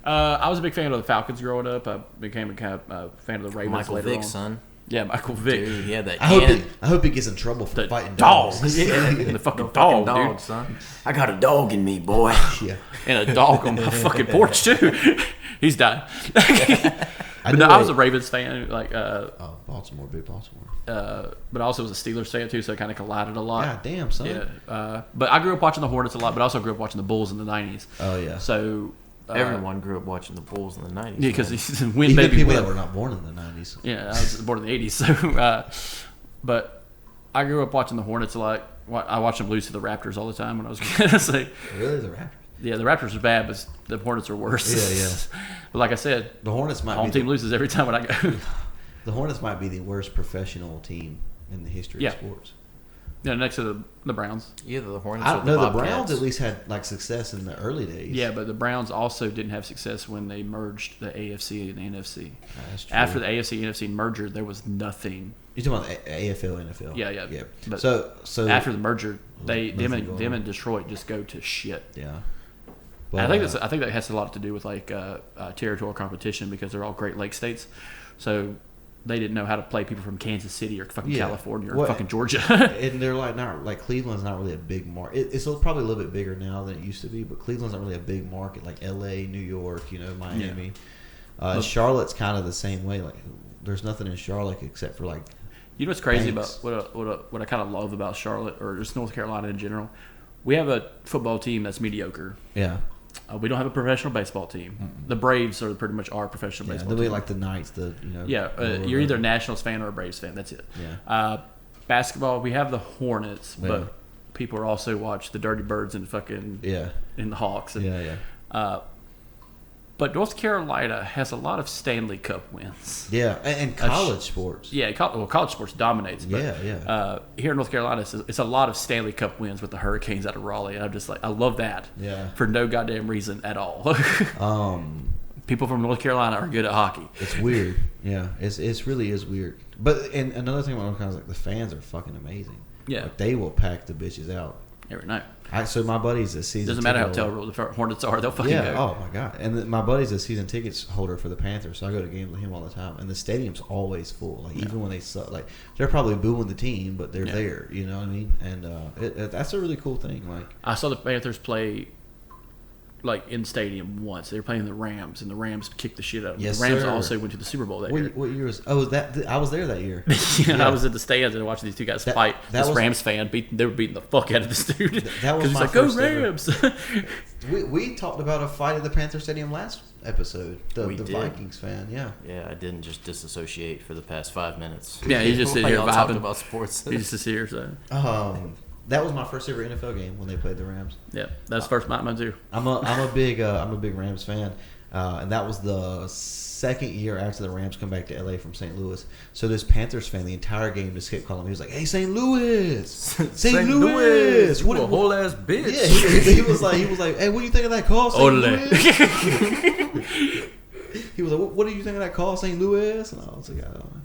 I was a big fan of the Falcons growing up. I became a kind of fan of the Ravens Michael later Vick, on. son. Yeah, Michael Vick. Dude, yeah, that I cannon. hope he gets in trouble for The fighting dog. dogs. Yeah, the fucking dog, dude. son. I got a dog in me, boy. Yeah. And a dog on my fucking porch, too. He's dying. But no, I was a Ravens fan. Like, Baltimore, big Baltimore. but I also was a Steelers fan, too, so I kind of collided a lot. God damn, son. Yeah. But I grew up watching the Hornets a lot, but I also grew up watching the Bulls in the 90s. Oh, yeah. So... Everyone grew up watching the Bulls in the 90s. Yeah, because man. he's win, Even baby, people win. that were not born in the 90s. Yeah, I was born in the 80s. So, but I grew up watching the Hornets a lot. I watched them lose to the Raptors all the time when I was a kid. So, Really? The Raptors? yeah, the Raptors are bad, but the Hornets are worse. Yeah. But like I said, The Hornets might home be team loses every time when I go. the Hornets might be the worst professional team in the history of sports. Yeah, next to the Browns. Either the Hornets I or don't the know. The Bobcats. Browns at least had success in the early days. Yeah, but the Browns also didn't have success when they merged the AFC and the NFC. That's true. After the AFC and NFC merger, there was nothing You talking about AFL, NFL? Yeah. But so after the merger, them nothing going on. and Detroit just go to shit. Yeah. And I think that has a lot to do with like territorial competition because they're all Great Lakes states, so they didn't know how to play people from Kansas City or fucking California or fucking Georgia. And they're not Cleveland's not really a big market. It's probably a little bit bigger now than it used to be, but Cleveland's not really a big market like L.A., New York, Miami. Charlotte's kind of the same way. Like, there's nothing in Charlotte except for like. You know what's crazy banks. about what I kind of love about Charlotte or just North Carolina in general? We have a football team that's mediocre. Yeah. We don't have a professional baseball team. Mm-mm. The Braves are pretty much our professional baseball they'll team. be like the Knights. You're either a Nationals fan or a Braves fan. That's it. Yeah. Basketball, we have the Hornets, but people are also watch the Dirty Birds and fucking and the Hawks. And, but North Carolina has a lot of Stanley Cup wins. Yeah, and college sports. Yeah, college sports dominates. But, here in North Carolina, it's a lot of Stanley Cup wins with the Hurricanes out of Raleigh. And I'm just like, I love that. Yeah. For no goddamn reason at all. People from North Carolina are good at hockey. It's weird. Yeah, it's really is weird. But and another thing about North Carolina is like the fans are fucking amazing. Yeah, like, they will pack the bitches out every night. So my buddy's a season. Doesn't matter how terrible the Hornets are, they'll fucking go. Oh my god! And my buddy's a season tickets holder for the Panthers, so I go to games with him all the time. And the stadium's always full. Like even when they suck, like they're probably booing the team, but they're there. You know what I mean? And that's a really cool thing. Like I saw the Panthers play. Like in stadium once, they were playing the Rams, and the Rams kicked the shit out of them. Yes, the Rams sir. also went to the Super Bowl that year. What year was? Oh, I was there that year. I was in the stands and watching these two guys fight. This Rams fan they were beating the fuck out of this dude. That was he's my like, "Go first Rams!" We talked about a fight at the Panther Stadium last episode. The did. Vikings fan, yeah. Yeah, I didn't just disassociate for the past 5 minutes. Yeah, he's just sitting here Y'all talked vibing about sports. He's just here, so. That was my first ever NFL game when they played the Rams. Yeah, that's first mine too. I'm a big Rams fan, and that was the second year after the Rams come back to LA from St. Louis. So this Panthers fan, the entire game just kept calling me. He was like, "Hey, St. Louis, St. Louis, what a whole ass bitch." Yeah, he was like, "Hey, what do you think of that call, St. Louis?" He was like, "What do you think of that call, St. Louis?" And I was like, "I don't know."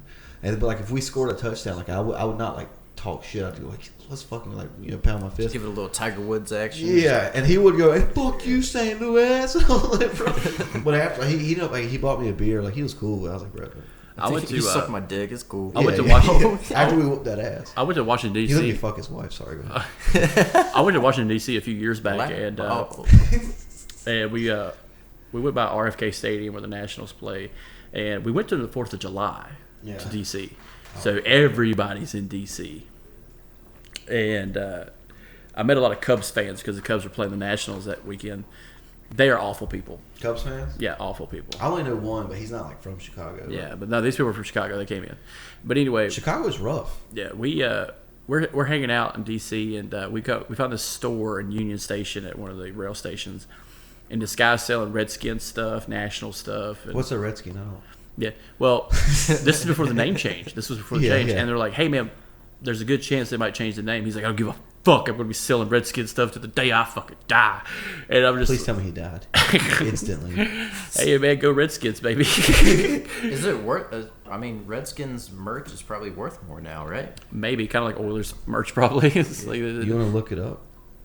But like, if we scored a touchdown, like I would not like talk shit. I'd go like, let's fucking like pound my fist. Just give it a little Tiger Woods action. Yeah, and he would go, "Hey, fuck you, St. Louis." But after he bought me a beer. Like he was cool. But I was like, bro. I went to you suck my dick. It's cool. I went to Washington. After we whooped that ass. I went to Washington D.C. He let me fuck his wife. Sorry, go ahead. I went to Washington D.C. a few years back, and we went by RFK Stadium where the Nationals play, and we went to the 4th of July to D.C. So everybody's in D.C. And I met a lot of Cubs fans because the Cubs were playing the Nationals that weekend. They are awful people. Cubs fans? Yeah, awful people. I only know one, but he's not like from Chicago. Yeah, but no, these people were from Chicago. They came in. But anyway, Chicago's rough. Yeah, we're hanging out in D.C. and we found this store in Union Station at one of the rail stations, and this guy's selling Redskins stuff, National stuff. And, what's a Redskin? I don't know. Yeah, well, this is before the name change. This was before the change, and they're like, "Hey, man, there's a good chance they might change the name." He's like, "I don't give a fuck. I'm gonna be selling Redskin stuff to the day I fucking die." And I'm just, please tell me he died instantly. Hey, man, go Redskins, baby. Is it worth? I mean, Redskins merch is probably worth more now, right? Maybe, kind of like Oilers merch, probably. It's like, you want to look it up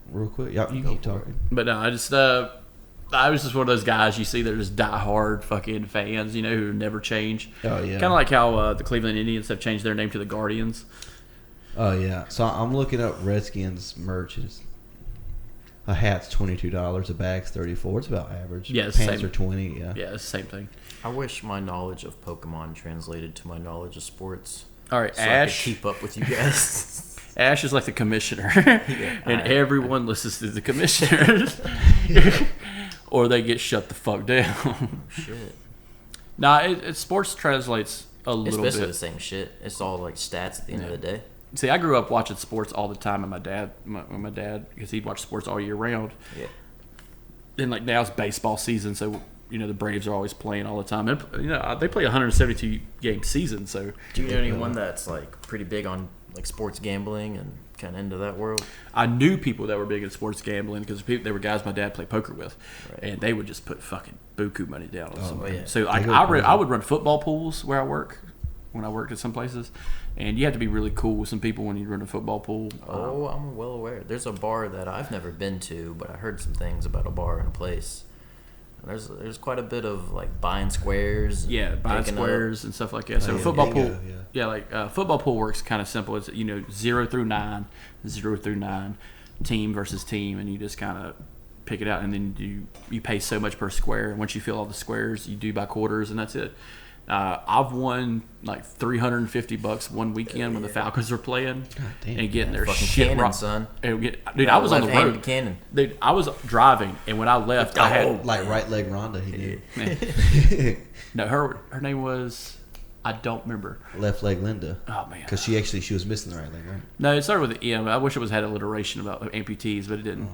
real quick? Yeah, you keep talking. But no, I was just one of those guys you see that are just diehard fucking fans, who never change. Oh, yeah. Kind of like how the Cleveland Indians have changed their name to the Guardians. Oh, yeah. So I'm looking up Redskins merch. A hat's $22, a bag's $34. It's about average. Yeah, pants are $20. Yeah. Yeah, it's the same thing. I wish my knowledge of Pokemon translated to my knowledge of sports. All right, so Ash. I could keep up with you guys. Ash is like the commissioner, and everyone listens to the commissioner, or they get shut the fuck down. Shit. Nah, sports translates a little bit. It's basically the same shit. It's all like stats at the end of the day. See, I grew up watching sports all the time, and my dad, because he'd watch sports all year round. Yeah. And like now it's baseball season, so the Braves are always playing all the time. And, they play a 172 game season. So do you know anyone that's like pretty big on like sports gambling and kind of into that world? I knew people that were big in sports gambling because they were guys my dad played poker with, and they would just put fucking buku money down on something. Yeah. So like I would run football pools where I work. when I worked at some places, and you have to be really cool with some people when you run a football pool. Oh, I'm well aware. There's a bar that I've never been to, but I heard some things about a bar in a place. There's quite a bit of like buying squares. Yeah, buying squares and stuff like that. So football pool, football pool works kind of simple. It's 0 through 9, 0 through 9, team versus team, and you just kind of pick it out, and then you pay so much per square. And once you fill all the squares, you do by quarters, and that's it. I've won like $350 one weekend when the Falcons were playing and getting their shit cannon, rocked. son. Dude, I was on the road. Cannon. Dude, I was driving, and when I left, I had like right leg Rhonda. He did. no. Her name was, I don't remember. Left leg Linda. Oh man, because she was missing the right leg, right? No, it started with the M. I wish it had alliteration about amputees, but it didn't.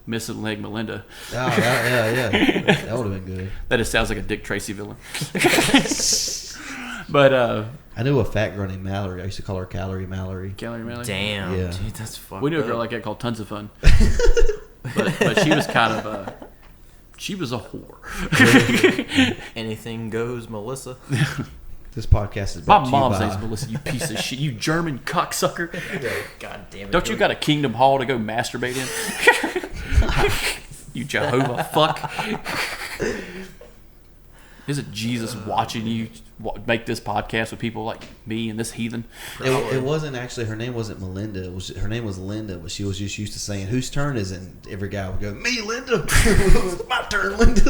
Missing leg Melinda. Oh, yeah. That would have been good. That just sounds like a Dick Tracy villain. But I knew a fat girl named Mallory. I used to call her Calorie Mallory. Calorie Mallory. Damn. Yeah. Dude, that's fucked We knew a up. girl like that called Tons of Fun. but she was kind of she was a whore. Anything goes, Melissa. This podcast is My brought to you mom's by... name's Melissa, you piece of shit. You German cocksucker. God damn it. Don't you got a Kingdom Hall to go masturbate in? You Jehovah fuck. Isn't Jesus watching you make this podcast with people like me and this heathen? It wasn't actually, her name wasn't Melinda. Her name was Linda, but she was just used to saying, whose turn is it? And every guy would go, me, Linda. It's my turn, Linda.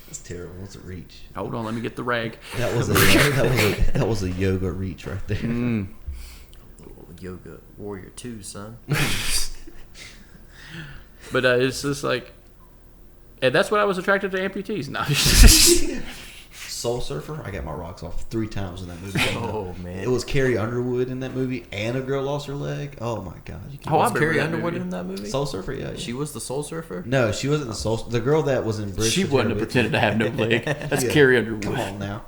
That's terrible. What's a reach? Hold on, let me get the rag. That was a yoga reach right there. Yoga Warrior 2, son. But it's just like, and that's what I was attracted to amputees. No. Soul Surfer, I got my rocks off 3 times in that movie. Oh, man. It was Carrie Underwood in that movie, and a girl lost her leg. Oh my god! Was Carrie Underwood in that movie? Soul Surfer, yeah. She was the Soul Surfer? No, she wasn't the Soul. The girl that was in Bridge. She wouldn't have pretended to have no leg. That's Yeah. Carrie Underwood. Come on now,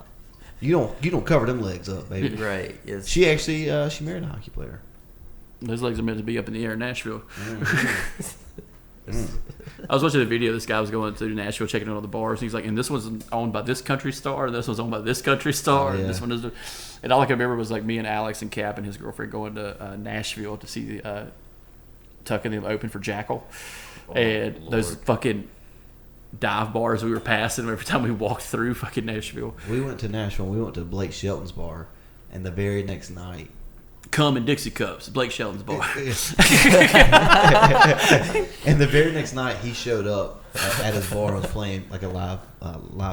you don't cover them legs up, baby. Right. Yes. She actually she married a hockey player. Those legs are meant to be up in the air in Nashville. I was watching a video. This guy was going to Nashville, checking out all the bars. He's like, and this one's owned by this country star, and this one's owned by this country star, and this one is. And all I can remember was like me and Alex and Cap and his girlfriend going to Nashville to see the Tuck and them open for Jackal, and Lord. those fucking dive bars we were passing every time we walked through fucking Nashville. We went to Nashville. We went to Blake Shelton's bar, and the very next night. Come in Dixie cups, Blake Shelton's bar. And the very next night, he showed up at his bar and was playing like a live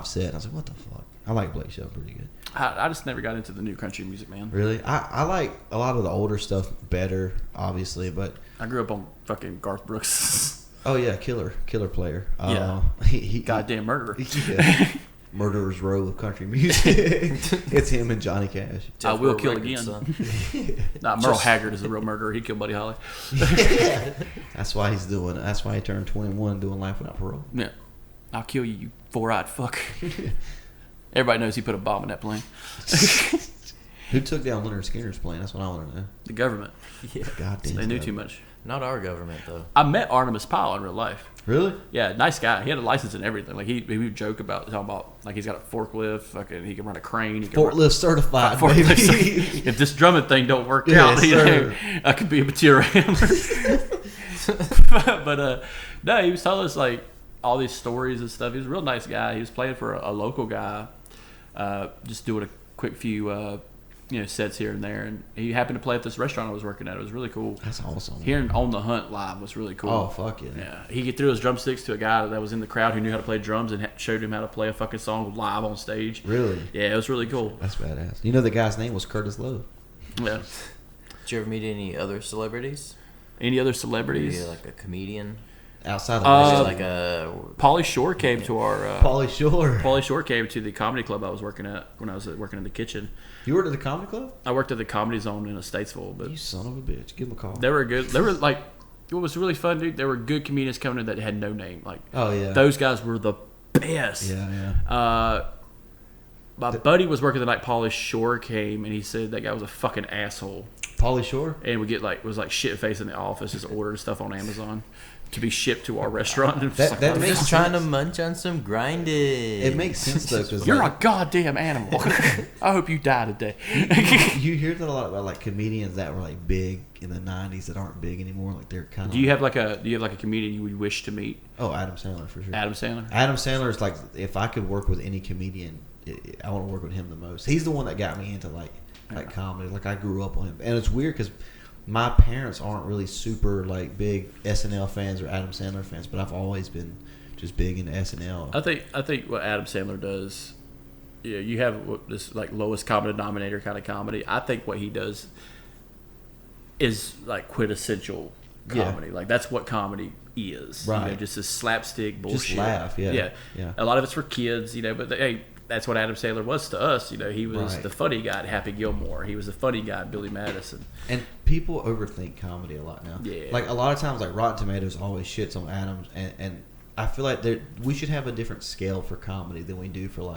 set. I was like, "What the fuck?" I like Blake Shelton pretty good. I just never got into the new country music, man. Really, I like a lot of the older stuff better, obviously, but I grew up on fucking Garth Brooks. oh yeah, killer player. Yeah. He Goddamn murderer. yeah. Murderer's Row of country music. It's him and Johnny Cash. I will Row kill Records, again. son. Nah, Merle Haggard is the real murderer. He'd kill Buddy Holly. That's why he's doing it. That's why he turned 21 doing Life Without Parole. Yeah. I'll kill you, you four-eyed fuck. Everybody knows he put a bomb in that plane. Who took down Leonard Skinner's plane? That's what I want to know. The government. Yeah. God damn. They knew too much. Not our government, though. I met Artemis Pyle in real life. Really? Yeah, nice guy. He had a license and everything. Like he would joke about talking about like he's got a forklift. Fucking, he can run a crane. He can Forklift certified, run, baby. forklift. If this drumming thing don't work Yes, out, sir. I could be a material handler. But no, he was telling us like all these stories and stuff. He was a real nice guy. He was playing for a local guy, just doing a quick few sets here and there, and he happened to play at this restaurant I was working at. It was really cool. That's awesome. Hearing On the Hunt live was really cool. Oh, fuck yeah. Yeah, he threw his drumsticks to a guy that was in the crowd who knew how to play drums and showed him how to play a fucking song live on stage. Really? Yeah, it was really cool. That's badass. You know the guy's name was Curtis Lowe. Yeah. Did you ever meet any other celebrities? Any other celebrities? Maybe like a comedian? Outside of Maybe like a... Pauly Shore came to our. Pauly Shore. Pauly Shore came to the comedy club I was working at when I was working in the kitchen. You worked at the comedy club? I worked at the Comedy Zone in Statesville, but You son of a bitch. Give him a call. they were good. They were like, what was really fun, dude. There were good comedians coming in that had no name. Like, Oh, yeah. those guys were the best. Yeah. My buddy was working the night Pauly Shore came, and he said that guy was a fucking asshole. Pauly Shore. And we get was shit face in the office, just ordering stuff on Amazon to be shipped to our restaurant. And That I'm makes just trying to munch on some grinded. It makes sense though, because You're a goddamn animal. I hope you die today. you hear that a lot about comedians that were big in the '90s that aren't big anymore. They're kind of. Do you have a comedian you would wish to meet? Oh, Adam Sandler for sure. Adam Sandler. Adam Sandler is if I could work with any comedian, I want to work with him the most. He's the one that got me into comedy. I grew up on him, and it's weird because my parents aren't really super big SNL fans or Adam Sandler fans, but I've always been just big into SNL. I think what Adam Sandler does, you have this lowest common denominator kind of comedy. I think what he does is quintessential comedy. Yeah. That's what comedy is. Right. Just this slapstick bullshit. Just laugh. Yeah. A lot of it's for kids, but hey, that's what Adam Sandler was to us. He was the funny guy at Happy Gilmore. He was the funny guy at Billy Madison. And people overthink comedy a lot now. Yeah. A lot of times, Rotten Tomatoes always shits on Adams, and I feel like we should have a different scale for comedy than we do for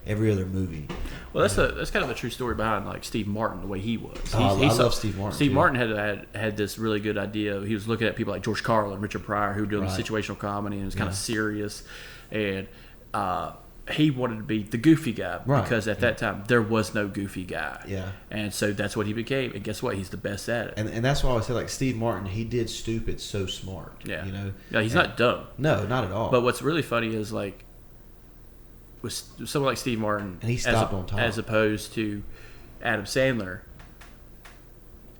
every other movie. Well, that's kind of a true story behind Steve Martin, the way he was. I love Steve Martin. Steve too. Martin had this really good idea. He was looking at people like George Carlin, Richard Pryor, who were doing situational comedy, and it was kind of serious. And he wanted to be the goofy guy because at that time there was no goofy guy. Yeah. And so that's what he became. And guess what? He's the best at it. And that's why I say Steve Martin, he did stupid so smart. Yeah. Yeah, he's not dumb. No, not at all. But what's really funny is with someone like Steve Martin, and he stopped on top, as opposed to Adam Sandler.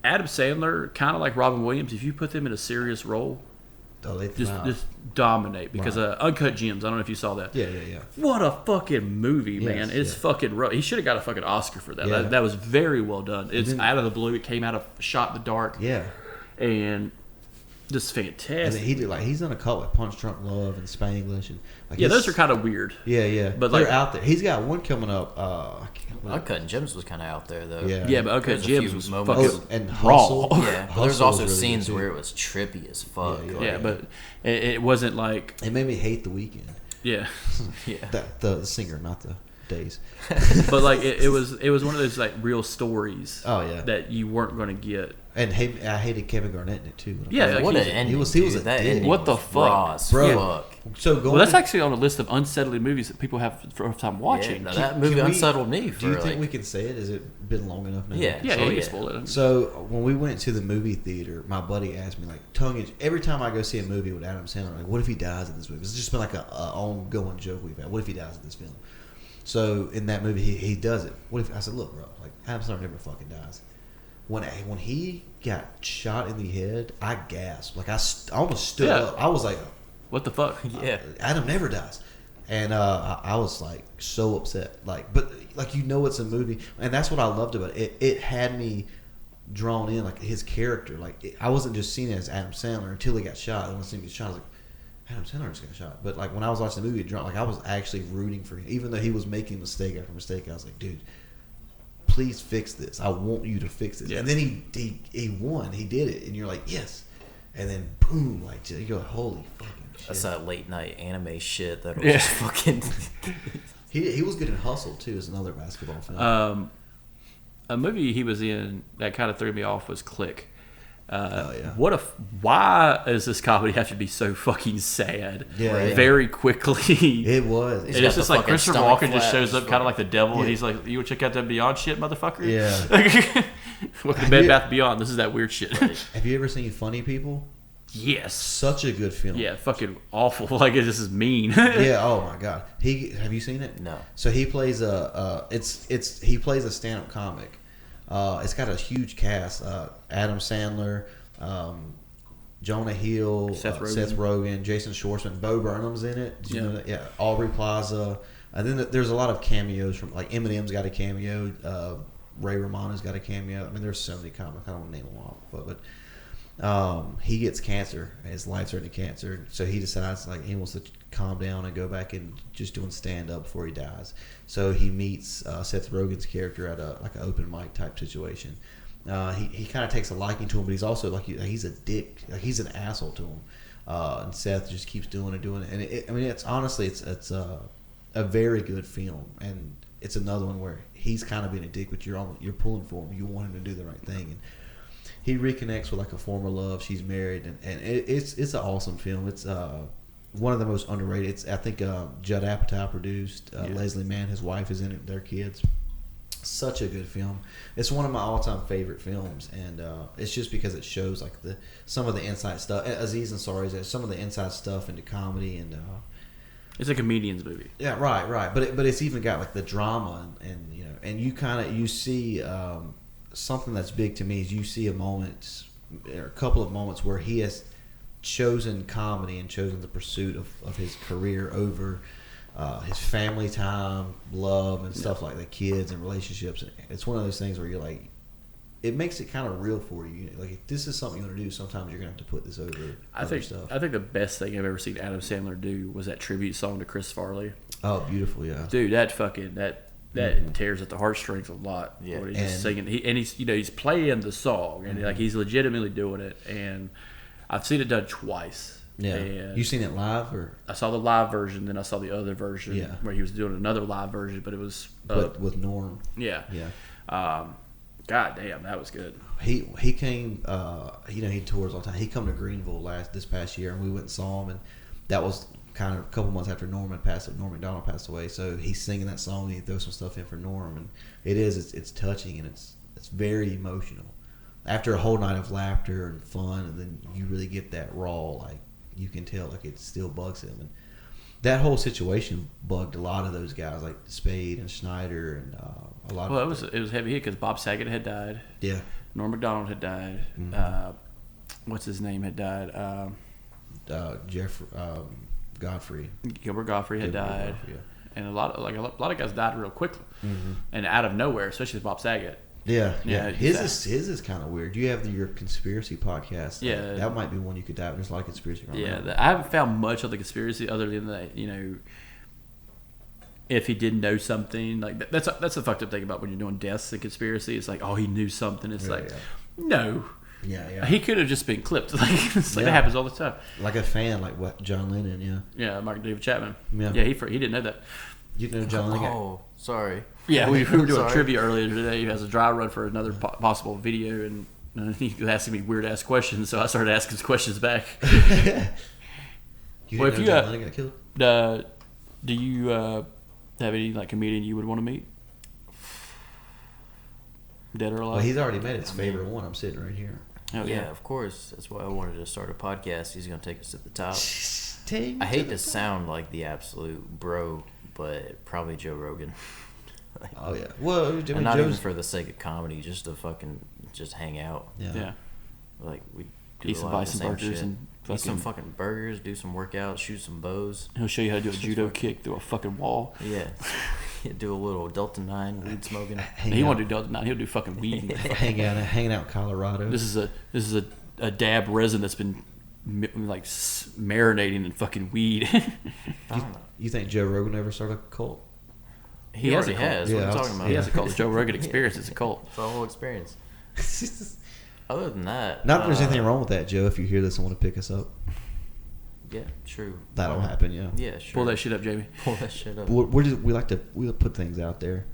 Adam Sandler, kind of like Robin Williams, if you put them in a serious role, just dominate. Because Uncut Gems, I don't know if you saw that. Yeah. What a fucking movie, man! Yes, It's fucking rough. He should have got a fucking Oscar for that. Yeah. That was very well done. It's out of the blue. It came out of Shot in the Dark. Yeah. And just fantastic. And he did he's done a couple Punch Drunk Love and Spanglish and those are kind of weird. Yeah. But they're out there. He's got one coming up. Uncut Gems was kind of out there though. Yeah, but Uncut Gems was moments. fucking and Hustle. raw. Yeah, but there's also scenes where it was trippy as fuck. Yeah, but it wasn't It made me hate The Weeknd. Yeah. The singer, not the days. But it was one of those real stories. Oh yeah. That you weren't going to get. And I hated Kevin Garnett in it too. Yeah, what an ending. He was a that dick. ending. What the was fuck? raw as Bro. fuck. So going. Well, that's actually on a list of unsettling movies that people have for a time watching. Yeah, that movie unsettled me. Do you think we can say it? Has it been long enough now? Yeah, you can spoil it. So when we went to the movie theater, my buddy asked me every time I go see a movie with Adam Sandler, what if he dies in this movie? It's just been a ongoing joke we've had. What if he dies in this film? So in that movie, he does it. What if I said, look, bro, Adam Sandler never fucking dies. When he got shot in the head, I gasped. I almost stood up. I was like, what the fuck? Yeah. Adam never dies. And I was so upset. But it's a movie, and that's what I loved about it. It had me drawn in, his character. I wasn't just seeing it as Adam Sandler until he got shot. And when I seen him get shot, I was like, Adam Sandler just got shot. But when I was watching the movie, I was actually rooting for him, even though he was making mistake after mistake. I was like, dude, please fix this. I want you to fix this. Yeah. And then he won. He did it, and you're like, yes. And then boom, you go, holy fucking shit. That's that late night anime shit that was just fucking. He was good in Hustle too. Is another basketball film. A movie he was in that kind of threw me off was Click. Yeah. Why does this comedy have to be so fucking sad? Yeah, right. Very quickly. It was. And it's just Christopher Walken just shows up kind of like the devil, and he's like, "You want to check out that Beyond shit, motherfucker?" Yeah. Welcome to Bed Bath Beyond. This is that weird shit. Have you ever seen Funny People? Yes. Such a good film. Yeah, fucking awful. This is mean. Yeah. Oh my god. Have you seen it? No. So he plays he plays a stand-up comic. It's got a huge cast: Adam Sandler, Jonah Hill, Seth Rogen, Jason Schwartzman, Bo Burnham's in it. Did you know that? Yeah, Aubrey Plaza, and then there's a lot of cameos from Eminem's got a cameo, Ray Romano's got a cameo. I mean, there's so many comics. I don't want to name them all, but he gets cancer. His life's already cancer, so he decides he wants to calm down and go back and just doing stand up before he dies. So he meets Seth Rogen's character at an open mic type situation. He kind of takes a liking to him, but he's also he's a dick. He's an asshole to him. And Seth just keeps doing it. And it's honestly it's a very good film, and it's another one where he's kind of being a dick, but you're pulling for him. You want him to do the right thing. And he reconnects with like a former love. She's married, and it's an awesome film. It's one of the most underrated. It's I think Judd Apatow produced. Leslie Mann, his wife, is in it. Their kids. Such a good film. It's one of my all-time favorite films, and it's just because it shows like some of the inside stuff. Aziz Ansari's some of the inside stuff into comedy, and it's a comedian's movie. Yeah, right. But it's even got like the drama, and you know, and you see something that's big to me is you see a couple of moments where he has chosen comedy and chosen the pursuit of his career over his family time, love, and stuff like that, kids and relationships. It's one of those things where you're like, it makes it kind of real for you. Like, if this is something you want to do, sometimes you're going to have to put this over other stuff. I think the best thing I've ever seen Adam Sandler do was that tribute song to Chris Farley. Oh, beautiful, yeah. Dude, that tears at the heartstrings a lot. Yeah. He's just singing. He's playing the song, and like he's legitimately doing it. And I've seen it done twice. Yeah. And you seen it live, or I saw the live version, then I saw the other version where he was doing another live version, but it was with Norm. Yeah. God damn, that was good. He came. He tours all the time. He come to Greenville this past year, and we went and saw him, and that was kind of a couple months after Norm McDonald passed away. So he's singing that song, and he throws some stuff in for Norm, and it's touching, and it's very emotional. After a whole night of laughter and fun, and then you really get that raw, like you can tell, like it still bugs him, and that whole situation bugged a lot of those guys, like Spade and Schneider, and a lot. Well, it was heavy hit because Bob Saget had died. Yeah. Norm Macdonald had died. Mm-hmm. What's his name had died? Godfrey. Gilbert Gottfried had died. Godfrey, yeah. And a lot of guys died real quickly, and out of nowhere, especially with Bob Saget. Yeah. His Yeah. is kind of weird. You have your conspiracy podcast. Yeah. That might be one you could dive. There's a lot of conspiracy going on. Yeah, I haven't found much of the conspiracy other than that, if he didn't know something, like that's the fucked up thing about when you're doing deaths and conspiracy. It's like, oh, he knew something. It's no. Yeah. He could have just been clipped. That happens all the time. Like a fan, like what John Lennon, yeah. Yeah, Mark David Chapman. Yeah. He didn't know that. You know John Lennon. Oh, sorry. Yeah, we were doing Sorry. trivia earlier today. He has a dry run for another possible video, and he was asking me weird ass questions, so I started asking his questions back. You Well, didn't if know you, John Lennon got killed? Do you have any like comedian you would want to meet? Dead or alive? Well, he's already made his favorite one. I'm sitting right here. Oh, Yeah, of course. That's why I wanted to start a podcast. He's going to take us to the top. Take I hate to sound like the absolute bro, but probably Joe Rogan. Oh yeah. Well, I mean, And not even Joe's, for the sake of comedy, just to just hang out. Yeah. Like we do Eat a some lot of the bison same burgers shit. and Eat some fucking burgers, do some workouts, shoot some bows. He'll show you how to do a judo kick through a fucking wall. Yeah. Do a little Delta 9 weed smoking. He won't do Delta 9. He'll do fucking weed. hanging out in Colorado. This is a dab resin that's been like marinating in fucking weed. You think Joe Rogan ever started a cult? He already has. What are you talking about? He has a cult. The Joe Rogan Experience is a cult. It's a whole experience. Other than that, Not that there's anything wrong with that, Joe. If you hear this and want to pick us up, yeah, true. that'll happen. Yeah. Yeah, sure. Pull that shit up, Jamie. Pull that shit up. We like to put things out there.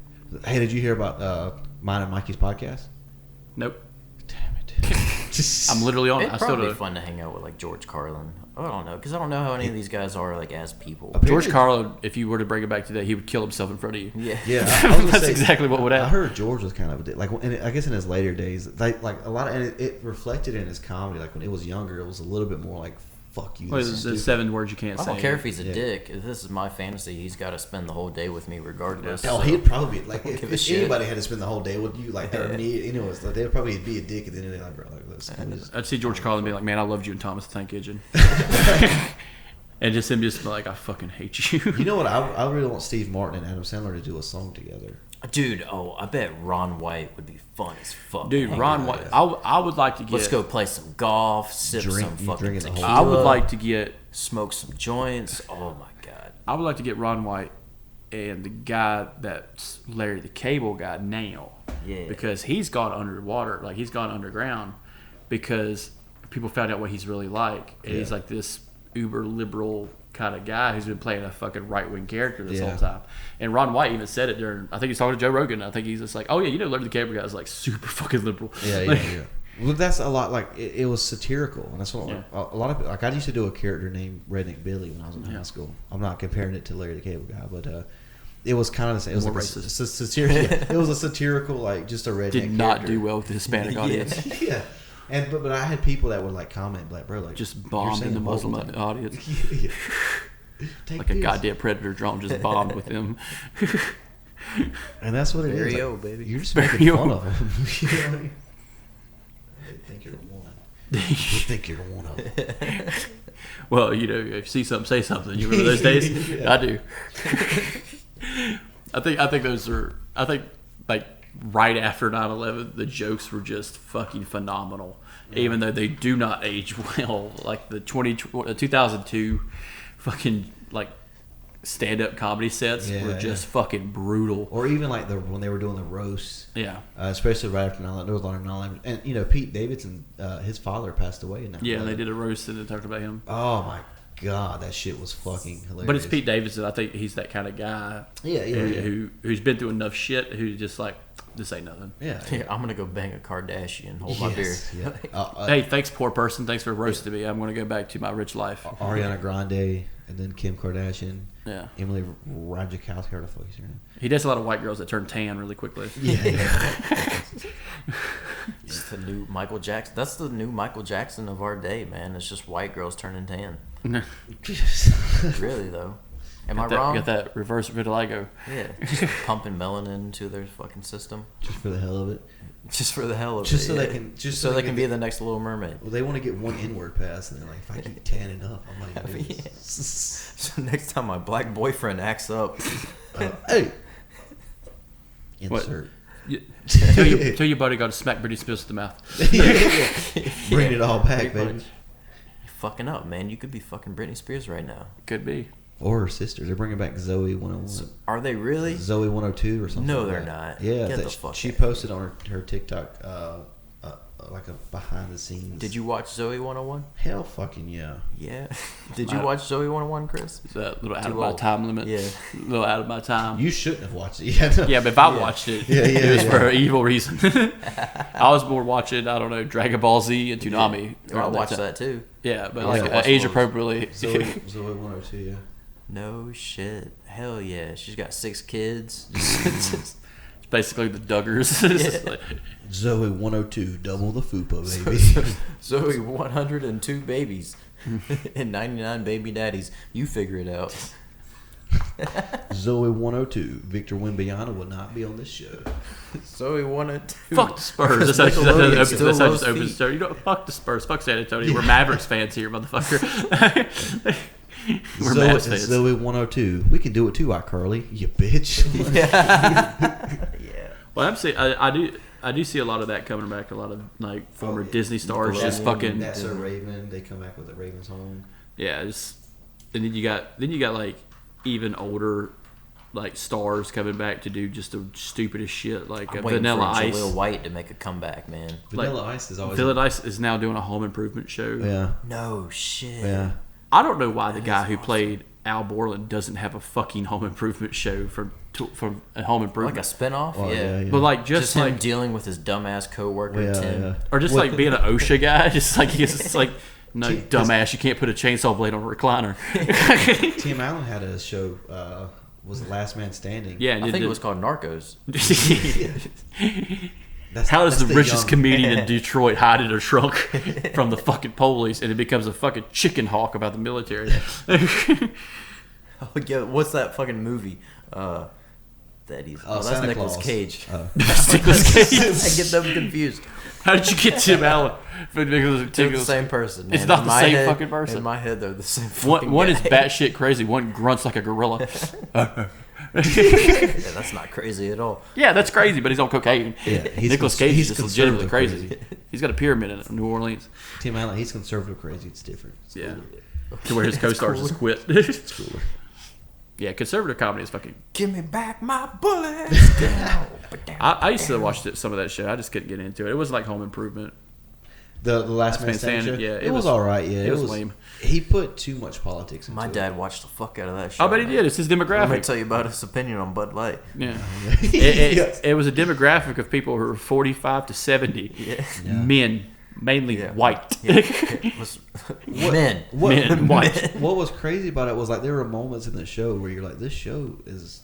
Hey, did you hear about mine and Mikey's podcast? Nope. Damn it. I'm literally on it. It'd I still probably be don't. fun to hang out with like George Carlin. I don't know, because I don't know how any of these guys are like as people. George Carlin, if you were to bring it back today, he would kill himself in front of you. Yeah. Yeah, I was gonna That's say, exactly what would I happen. heard George was kind of a dick. Like, and I guess in his later days, like a lot of, and it reflected in his comedy. Like when it was younger, it was a little bit more like "fuck you." Well, This is there's stupid. 7 words you can't I say. don't care if he's a Yeah. dick. If this is my fantasy, he's got to spend the whole day with me regardless. Oh, so- he'd probably be like Don't if give a shit. anybody had to spend the whole day with you, like they'd probably be a dick at the end of the day. Like, bro, like this. I'd see George Carlin be like, "Man, I loved you and Thomas the Tank Engine," and just him just be like, "I fucking hate you." You know what? I really want Steve Martin and Adam Sandler to do a song together. Dude, I bet Ron White would be fun as fuck. Dude, Hang Ron out White. with. I would like to get. Let's go play some golf, sip Drink- some you fucking drinking the whole- tequila. I would like to get. smoke some joints. Oh my god. I would like to get Ron White and the guy that's Larry the Cable Guy now. Yeah. Because he's gone underwater, like he's gone underground, because people found out what he's really like, and he's like this uber liberal kind of guy who's been playing a fucking right wing character this whole time. And Ron White even said it during. I think he's talking to Joe Rogan. I think he's just like, "Oh yeah, Larry the Cable Guy is like super fucking liberal." Yeah, Like, Well, that's a lot. Like it was satirical, and that's what a lot of like. I used to do a character named Redneck Billy when I was in high school. I'm not comparing it to Larry the Cable Guy, but it was kind of the same. It was More like racist. satirical. It was a satirical, like just a redneck. Did not character. do well with the Hispanic audience. Yeah, and but I had people that would like comment, like, bro, like Just you're bombed saying in the Muslim multiple audience. times. Yeah. Take Like a this. goddamn predator drone just bombed with them. And that's what it is. Barry O, Like, baby. You're just making Barry O. fun of them. You know what I mean? They think you're one. You think you're one of them. Well, you know, if you see something, say something. You remember those days? Yeah. I do. I think those are. I think like right after 9/11, the jokes were just fucking phenomenal. Even though they do not age well, like the 2002 fucking like stand-up comedy sets were just fucking brutal. Or even like when they were doing the roasts. Yeah. Especially right after 9/11, there was a lot of 9/11. And you know, Pete Davidson, his father passed away in 9/11. Yeah, they did a roast and they talked about him. Oh my god, that shit was fucking hilarious. But it's Pete Davidson. I think he's that kind of guy. Yeah. Who's been through enough shit. Who's just like, this ain't nothing. Yeah. Here, I'm gonna go bang a Kardashian. Hold my beer. Yeah. Hey, thanks, poor person. Thanks for roasting me. I'm going to go back to my rich life. Ariana Grande, and then Kim Kardashian. Yeah. Emily Ratajkowski, or the fuck is her name? He dates a lot of white girls that turn tan really quickly. Yeah. It's the new Michael Jackson. That's the new Michael Jackson of our day, man. It's just white girls turning tan. Really though. Am I wrong? Got that reverse vitiligo. Yeah, just pumping melanin into their fucking system, Just for the hell of it. just for the hell of Just it. so they yeah. can- just so so they they can can be the next Little Mermaid. Well, they want to get one N-word pass, and they're like, if I keep tanning up, I might do Yeah. this. So next time my black boyfriend acts up, Hey! What? Insert. Tell your buddy got to smack Britney Spears with the mouth. Bring it all back, Pretty baby. much. You're fucking up, man. You could be fucking Britney Spears right now. Could be. Or her sister. They're bringing back Zoe 101. Are they really? Zoe 102 or something. No, like they're that. not. Yeah, Get that the fuck she out. posted on her TikTok like a behind the scenes. Did you watch Zoe 101? Hell fucking yeah. Yeah. Did you watch Zoe 101, Chris? It's a little out Too of my old. time limit. Yeah. A little out of my time. You shouldn't have watched it. Yeah, Yeah, but if I watched it, it was for an evil reason. I was more watching, I don't know, Dragon Ball Z and Toonami. I around watched time. that too. Yeah, but I like also watched age those. appropriately. Zoe 102, yeah. No shit. Hell yeah. She's got 6 kids. It's basically the Duggars. It's just like- Zoe 102, double the fupa, baby. Zoe 102 babies and 99 baby daddies. You figure it out. Zoe 102, Victor Wembanyama will not be on this show. Zoe 102. Fuck the Spurs. That's how Nickelodeon just still opens loves the feet. show. You know, fuck the Spurs. Fuck San Antonio. We're Mavericks fans here, motherfucker. We're Zoe, Mavs fans. Zoe 102, we can do it too, iCarly, you bitch. Yeah. Well, I'm saying I do see a lot of that coming back. A lot of like former Disney stars just Nickelodeon, fucking That's a Raven. They come back with the Ravens home. yeah. Just, and then you got like even older like stars coming back to do just the stupidest shit like I'm waiting Vanilla for Ice. Jaleel White to make a comeback, man. Vanilla Ice is always. Vanilla Ice is now doing a home improvement show. Yeah, No shit. yeah. I don't know why the guy who played Al Borland doesn't have a fucking home improvement show from a home Like improvement. a spinoff? Oh, yeah. But like Just him like dealing with his dumbass coworker Yeah, Tim. yeah. or just like being an OSHA guy, just like it's like no dumbass, you can't put a chainsaw blade on a recliner. Tim Allen had a show. Was the Last Man Standing? Yeah, and I think did- it was called Narcos. How does the that's richest young- comedian in Detroit hide in a trunk from the fucking police, and it becomes a fucking chicken hawk about the military? Oh, yeah, what's that fucking movie? That he's. Oh, that's Santa Nicolas Claus. Cage. Nicolas Cage. I get them confused. How did you get Tim Allen? They're the same person. It's man. not In the my same head- fucking person. In my head, they're the same fucking One is guy. batshit crazy. One grunts like a gorilla. Yeah, that's not crazy at all. Yeah, that's crazy, but he's on cocaine. Yeah, Nicolas Cage is he's just legitimately conservative crazy. He's got a pyramid in New Orleans. Tim Allen, he's conservative crazy. It's different. It's Yeah. cool. To where his co-stars just quit. It's cooler. Yeah, conservative comedy is fucking... Give me back my bullets. I used to watch some of that show. I just couldn't get into it. It wasn't like Home Improvement. The Last Man Standing show? Yeah, it was all right. Yeah, it was lame. He put too much politics into My it. dad watched the fuck out of that show. I bet he did. It's his demographic. Let me tell you about his opinion on Bud Light. Yeah. Yes. It was a demographic of people who were 45 to 70. Yeah. Men, mainly white. Yeah. It was men. Men, white. What was crazy about it was like there were moments in the show where you're like, this show is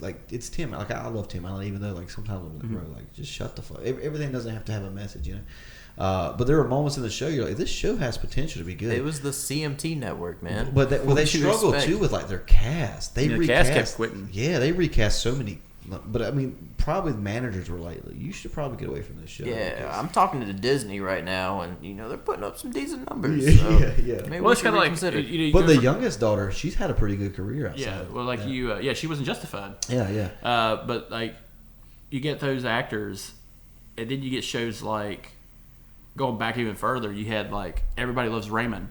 like, it's Tim. Like, I love Tim Allen, even though like sometimes I'm like, bro, like, just shut the fuck. Everything doesn't have to have a message, you know. But there were moments in the show you're like, this show has potential to be good. It was the CMT network, man. But they struggled too with like their cast. They recast, cast kept quitting. Yeah, they recast so many. But I mean, probably the managers were like, you should probably get away from this show. Yeah, I'm talking to Disney right now, and they're putting up some decent numbers. Yeah, so yeah. Maybe Well, we it's should kind of like. reconsider. But the youngest daughter, she's had a pretty good career outside. Yeah, well, like she wasn't Justified. Yeah. But like, you get those actors, and then you get shows like, going back even further, you had like Everybody Loves Raymond,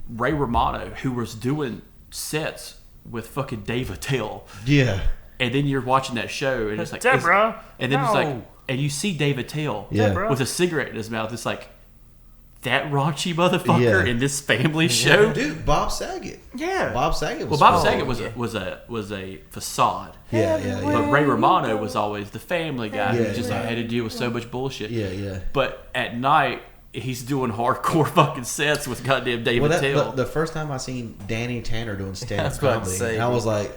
Ray Romano, who was doing sets with fucking Dave Attell. Yeah. And then you're watching that show, and it's like Deborah, and then it's no. like, and you see Dave Attell Yeah. with a cigarette in his mouth. It's like, that raunchy motherfucker Yeah. in this family show. Dude, Bob Saget. Yeah. Bob Saget was Well, Bob fun. Saget was yeah. was a facade. Yeah. But Ray Romano was always the family guy Yeah, who just yeah. had to deal with so much bullshit. Yeah. But at night, he's doing hardcore fucking sets with goddamn David Well, Tell. the first time I seen Danny Tanner doing stand-up That's what I'm comedy, saying. and I was like,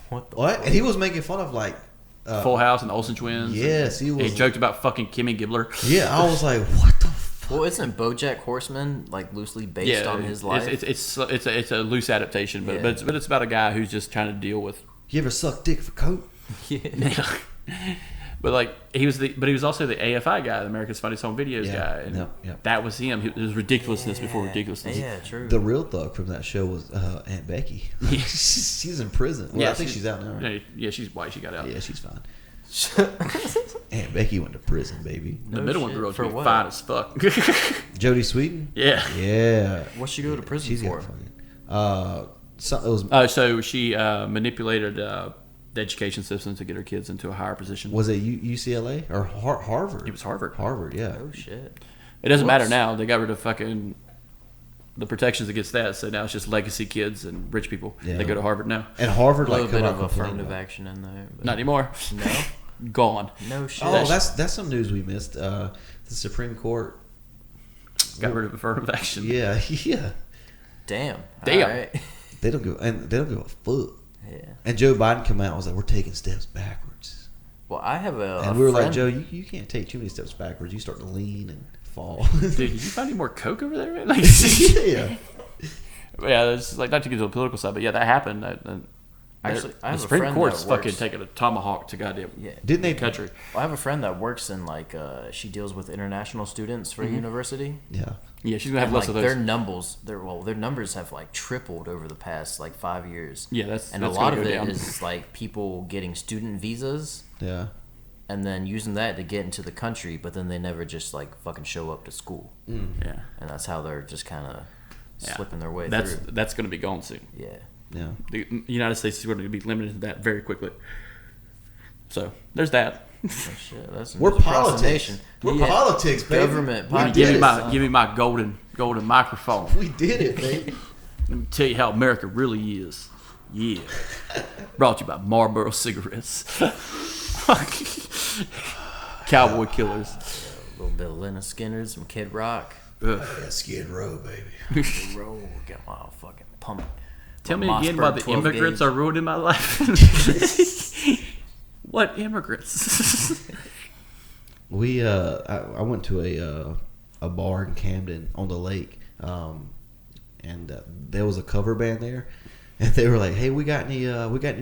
what? And he was making fun of like, Full House and the Olsen Twins. yes, he was. He joked about fucking Kimmy Gibbler. Yeah, I was like, what the fuck? Well, isn't BoJack Horseman like loosely based on his life? It's a loose adaptation, but Yeah. but it's about a guy who's just trying to deal with. You ever suck dick for coke? Yeah. But like he was also the AFI guy, the America's Funniest Home Videos Yeah, guy, and yep. that was him. It was ridiculousness before ridiculousness. Yeah, true. The real thug from that show was Aunt Becky. she's in prison. Well, Yeah, I think she's out now. Right? Yeah, she's white. She got out. Yeah, she's fine. Aunt Becky went to prison, baby. The No middle one shit. grew up to For be what? fine as fuck. Jodie Sweetin. Yeah. Yeah. What'd she go to prison She's for? got fucking. It was So she manipulated the education system to get her kids into a higher position. was it UCLA or Harvard? It was Harvard. Harvard, yeah. Oh shit. It doesn't matter Whoops. now. They got rid of fucking the protections against that. So now it's just legacy kids and rich people. Yeah. They go to Harvard now. And Harvard A like little come bit out of complaining affirmative about it. action in there. But Not anymore. No. Gone. No shit. Oh, that's some news we missed. The Supreme Court. Got rid of affirmative action. Yeah, yeah. Damn. Damn. All right. They don't give a fuck. Yeah. And Joe Biden came out and was like, "We're taking steps backwards." Well, I have And we were like, friend- "Joe, you can't take too many steps backwards. You start to lean and fall." Dude, did you find any more coke over there, man? Like, yeah. yeah, it's like not to get to the political side, but yeah, that happened. Actually, I have the a Supreme friend Court's that fucking works- taking a tomahawk to goddamn Yeah. Didn't they? country. Well, I have a friend that works in like she deals with international students for a university. Yeah. Yeah, she's gonna have And, less like of those. their numbers have like tripled over the past like 5 years. Yeah, that's and that's a lot gonna of go it down. is like people getting student visas Yeah. and then using that to get into the country, but then they never just like fucking show up to school, Yeah, and that's how they're just kind of yeah. slipping their way That's through. that's gonna be gone soon. Yeah. Yeah. The United States is going to be limited to that very quickly. So there's that. Oh, shit, that's We're news across the politics. nation. We're Yeah. politics, baby. Government We podcast. did it. Give me my golden microphone. We did it, baby. Let me tell you how America really is. Yeah. Brought to you by Marlboro cigarettes. Cowboy killers. A little bit of Lynyrd Skynyrd, some Kid Rock. Ugh. Yeah, Skid Row, baby. Roll, get my fucking pump. Tell me My again why Mossberg the 12 immigrants gauge. are ruining my life. What immigrants? I went to a bar in Camden on the lake, and there was a cover band there, and they were like, "Hey, we got any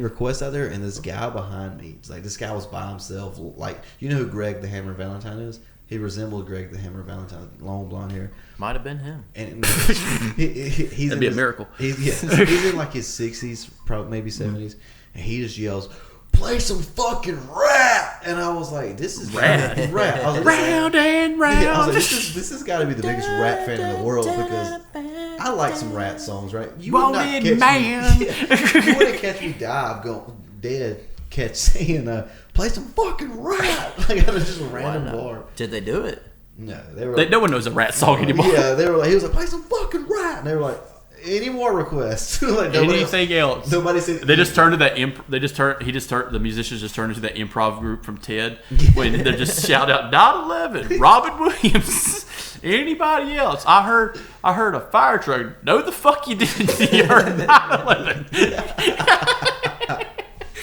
requests out there?" And this guy behind me, it's like this guy was by himself, like you know who Greg the Hammer Valentine is? He resembled Greg the Hammer Valentine, long blonde hair. Might have been him. And he's That'd in be a his- miracle. He's in like his 60s, probably maybe 70s, and he just yells, "Play some fucking rap!" And I was like, "This is Rap. rap." I was like, Round and round. yeah, I was like, this has got to be the biggest rap fan in the world because I like some rap songs, right? You would not Wanted catch man. me. You wouldn't catch me dead. Saying, "Play some fucking rap!" Like at just a random Why not? bar. Did they do it? No, they were. No one knows a Rat song anymore. Yeah, they were like, he was like, play some fucking Rat, and they were like, any more requests? Like, Anything else? Nobody said. They just turned to that. The musicians just turned into that improv group from Ted when they just shout out 9/11, Robin Williams. Anybody else? I heard a fire truck. No, the fuck you didn't. You heard 9/11.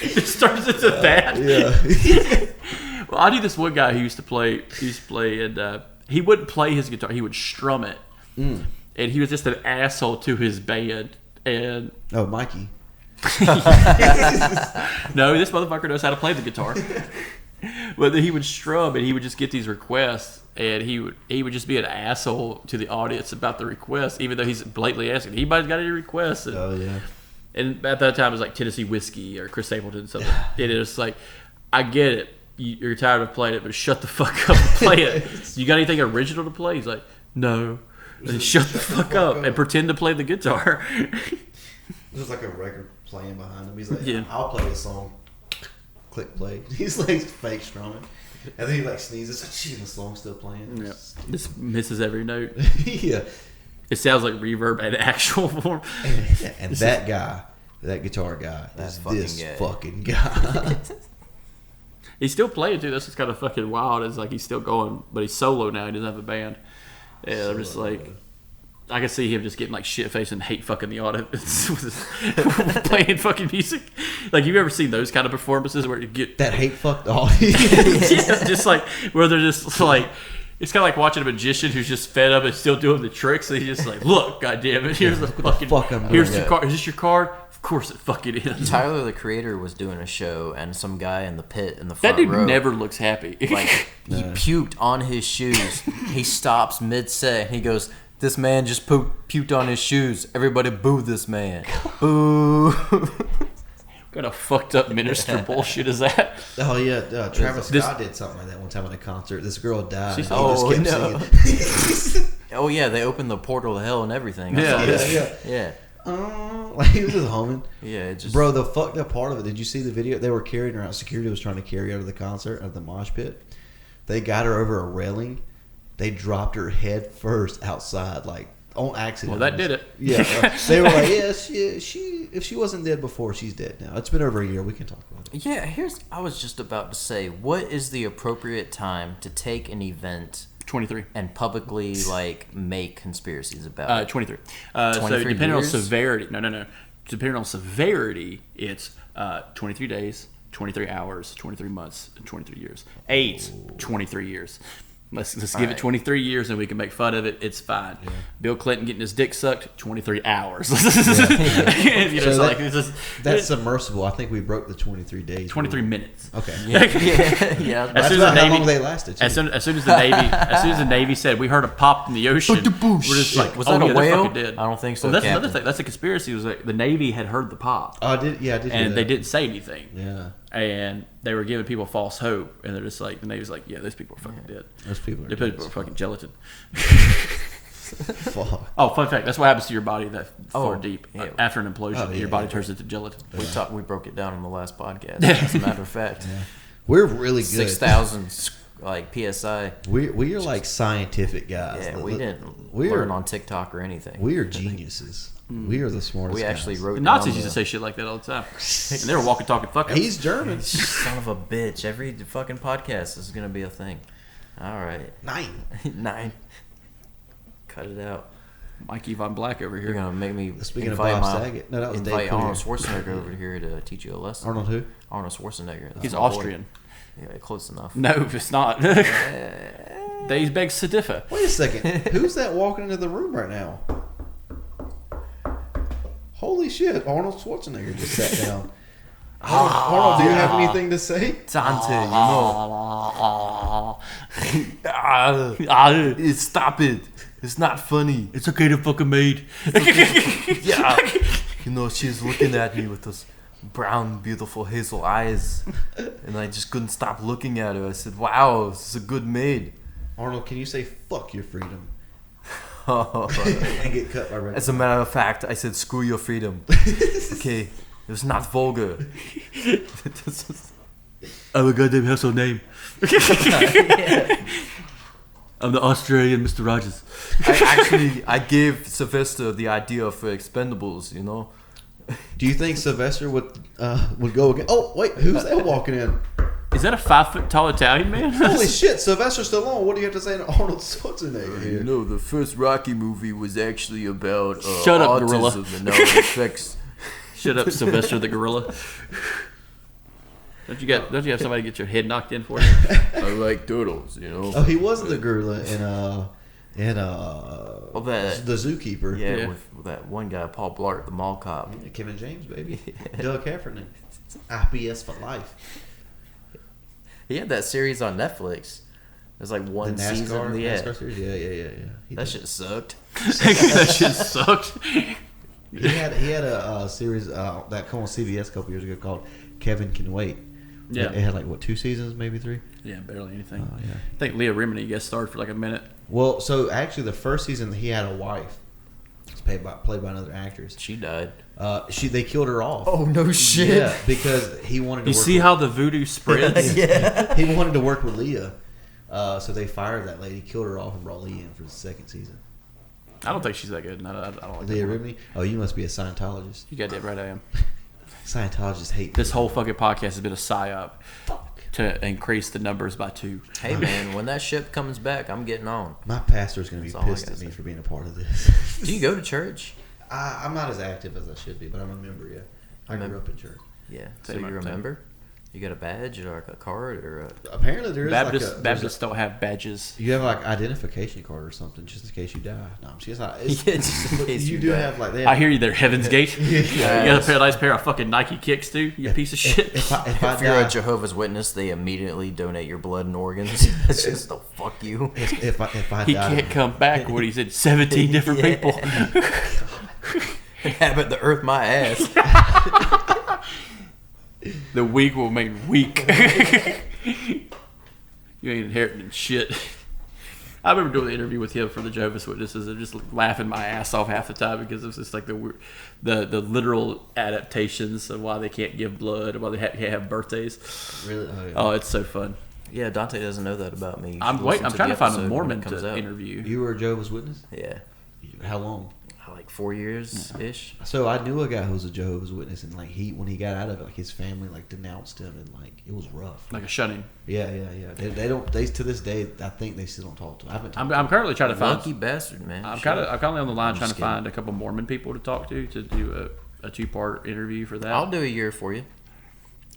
It turns into that. Yeah. Well, I knew this one guy who used to play, and he wouldn't play his guitar. He would strum it. And he was just an asshole to his band. And Oh, Mikey. no, this motherfucker knows how to play the guitar. But he would strum, and he would just get these requests, and he would just be an asshole to the audience about the requests, even though he's blatantly asking, anybody's got any requests? And, Oh yeah. and at that time, it was like Tennessee Whiskey or Chris Stapleton, something. And it was like, I get it. You're tired of playing it, but shut the fuck up and play it. You got anything original to play? He's like, no. And shut the fuck up and pretend to play the guitar. There's like a record playing behind him. He's like, Yeah. I'll play this song. Click play. He's like fake strumming. And then he like sneezes. Shit, the song's still playing. Yeah. Just misses every note. Yeah. It sounds like reverb in actual form. And that guy, that guitar guy, is fucking this guy. fucking guy. He's still playing too. That's just kind of fucking wild. It's like he's still going, but he's solo now. He doesn't have a band. And I'm just like, I can see him just getting like shit faced and hate fucking the audience with playing fucking music. Like, you ever seen those kind of performances where you get That hate fucked audience. yeah, just like where they're just like, it's kind of like watching a magician who's just fed up and still doing the tricks. And he's just like, look, goddamn it, here's the fucking, fuck I'm here's doing the card. Is this your card? Of course it fucking is. Tyler the Creator was doing a show, and some guy in the pit in the That front dude row, never looks happy. like, he puked on his shoes. He stops mid-set, and he goes, "This man just puked on his shoes. Everybody boo this man. Boo." What kind of fucked up minister bullshit is that? Oh yeah, Travis Scott did something like that one time at a concert. This girl died. She's- and he Oh, just no. kept singing. Oh, yeah, they opened the portal to hell and everything. I Yeah. saw that. Yeah. Yeah. Like he was just humming. Yeah, it just... Bro, the fucked up part of it, did you see the video? They were carrying her out. Security was trying to carry her out of the concert, out of the mosh pit. They got her over a railing. They dropped her head first outside, like on accident. Well, that did it. Yeah. They were like, yeah, she if she wasn't dead before, she's dead now. It's been over a year. We can talk about it. Yeah, I was just about to say, what is the appropriate time to take an event 23. and publicly, like, make conspiracies about it? 23. So 23 depending years? on severity, no. Depending on severity, it's 23 days, 23 hours, 23 months, and 23 years. AIDS, 23 years. Let's give it 23 years and we can make fun of it. It's fine. Yeah. Bill Clinton getting his dick sucked, 23 hours. You know, it's So like, it's just, That's submersible. I think we broke the 23 days. 23 minutes. Okay. yeah. As That's soon about as how the long Navy, they lasted. Too. as soon as the Navy said we heard a pop in the ocean, we're just like, Was oh, that a yeah, they're whale? fucking dead. I don't think so, Well, that's Captain. another thing. That's a conspiracy. Was like the Navy had heard the pop, I did hear and that. they didn't say anything. Yeah. And they were giving people false hope, and they're just like, the Navy's like, yeah, those people are fucking dead. Those people are Those dead people are as fucking gelatin. Fuck. Oh, fun fact. That's what happens to your body that far deep. yeah. After an implosion, Oh, yeah, your body yeah. turns into gelatin. We broke it down on the last podcast, as a matter of fact. We're really good. 6,000, like, PSI. We are like scientific guys. Yeah, we didn't We're- learn on TikTok or anything. We are geniuses. We are the smartest. We actually guys. wrote The down Nazis used to say shit like that all the time. And they were walking, talking fuck ups. He's German. Son of a bitch. Every fucking podcast is going to be a thing. All right. 9. 9. Cut it out. Mikey Von Black over You're here. going to make me Speaking of invite Bob Saget. No, that was Dave invite Arnold Cougar. Schwarzenegger over here to teach you a lesson. Arnold who? Arnold Schwarzenegger. That's He's my boy. Austrian. Yeah, close enough. No, it's not. They beg Sadifa. Wait a second. Who's that walking into the room right now? Holy shit! Arnold Schwarzenegger just sat down. Arnold, do you have anything to say? Dante, stop it. It's not funny. It's okay to fucking maid. Yeah. You know, she's looking at me with those brown, beautiful hazel eyes. And I just couldn't stop looking at her. I said, wow, this is a good maid. Arnold, can you say "fuck your freedom" Oh. and get cut by Red? As a matter of fact, I said, screw your freedom. Okay, it was not vulgar. I'm a goddamn hustle name. I'm the Australian Mr. Rogers. I gave Sylvester the idea for Expendables, you know. Do you think Sylvester would go again? Oh wait, who's that walking in? Is that a 5 foot tall Italian man? Holy shit, Sylvester Stallone. What do you have to say to Arnold Schwarzenegger here? No, the first Rocky movie was actually about Shut up, autism gorilla. and how it affects. Shut up, Sylvester the gorilla. Don't you have somebody get your head knocked in for you? I like turtles, you know. Oh, he wasn't the gorilla in the Zookeeper. Yeah, with that one guy, Paul Blart, the mall cop. Kevin James, baby. Doug Heffernan. IPS for life. He had that series on Netflix. There's like one The NASCAR, season. Yeah, NASCAR series? Yeah. that shit sucked. That shit sucked. He had a series that came on CBS a couple years ago called Kevin Can Wait. Yeah. It had like, what, 2 seasons, maybe 3? Yeah, barely anything. Oh, yeah. I think Leah Remini guest starred for like a minute. Well, so actually the first season he had a wife. It's played by another actress. She died. They killed her off. Oh no shit! Yeah, because he wanted to You work see how the voodoo spreads? Yeah. he wanted to work with Leah. So they fired that lady, killed her off, and brought Leah in for the second season. I don't think she's that good. No, I don't like Leah that. Remini? Oh, you must be a Scientologist. You got that right, I am. Scientologists hate This whole fucking podcast has been a psyop to increase the numbers by 2. Hey man, when that ship comes back, I'm getting on. My pastor's going to be That's all I pissed gotta at me say. for being a part of this. Do you go to church? I'm not as active as I should be, but I'm a member, yeah. I grew up in church. Yeah. So Same, you same. remember? You got a badge or like a card or a... Apparently there is Baptists don't have badges. you have like identification card or something just in case you die. No, I'm just it's, Yeah, just in case you you do die. have like that. I hear you there, Heaven's Gate. You got Yes. a nice pair of fucking Nike kicks, too, you piece of shit. If I If die, you're a Jehovah's Witness, they immediately donate your blood and organs. That's just the fuck you. if I He die, can't come back when he's in 17 different Yeah. people. Habit to earth my ass. The weak will make weak. You ain't inheriting shit. I remember doing the interview with him for the Jehovah's Witnesses and just laughing my ass off half the time because it was just like the literal adaptations of why they can't give blood and why they can't have birthdays. really, Oh, it's so fun. Yeah, Dante doesn't know that about me. You I'm should listen trying the to find a episode when Mormon it comes to out. interview. you were a Jehovah's Witness? Yeah, How long? like 4 years ish. So I knew a guy who was a Jehovah's Witness, and like when he got out of it, like his family like denounced him, and like it was rough. Like a shunning. Yeah. They don't. They to this day, I think they still don't talk to him. I haven't. Talked I'm currently trying to find. Lucky bastard, man. I'm Shit. kind of on the line trying to kidding. find a couple Mormon people to talk to do a 2-part interview for that. I'll do a year for you.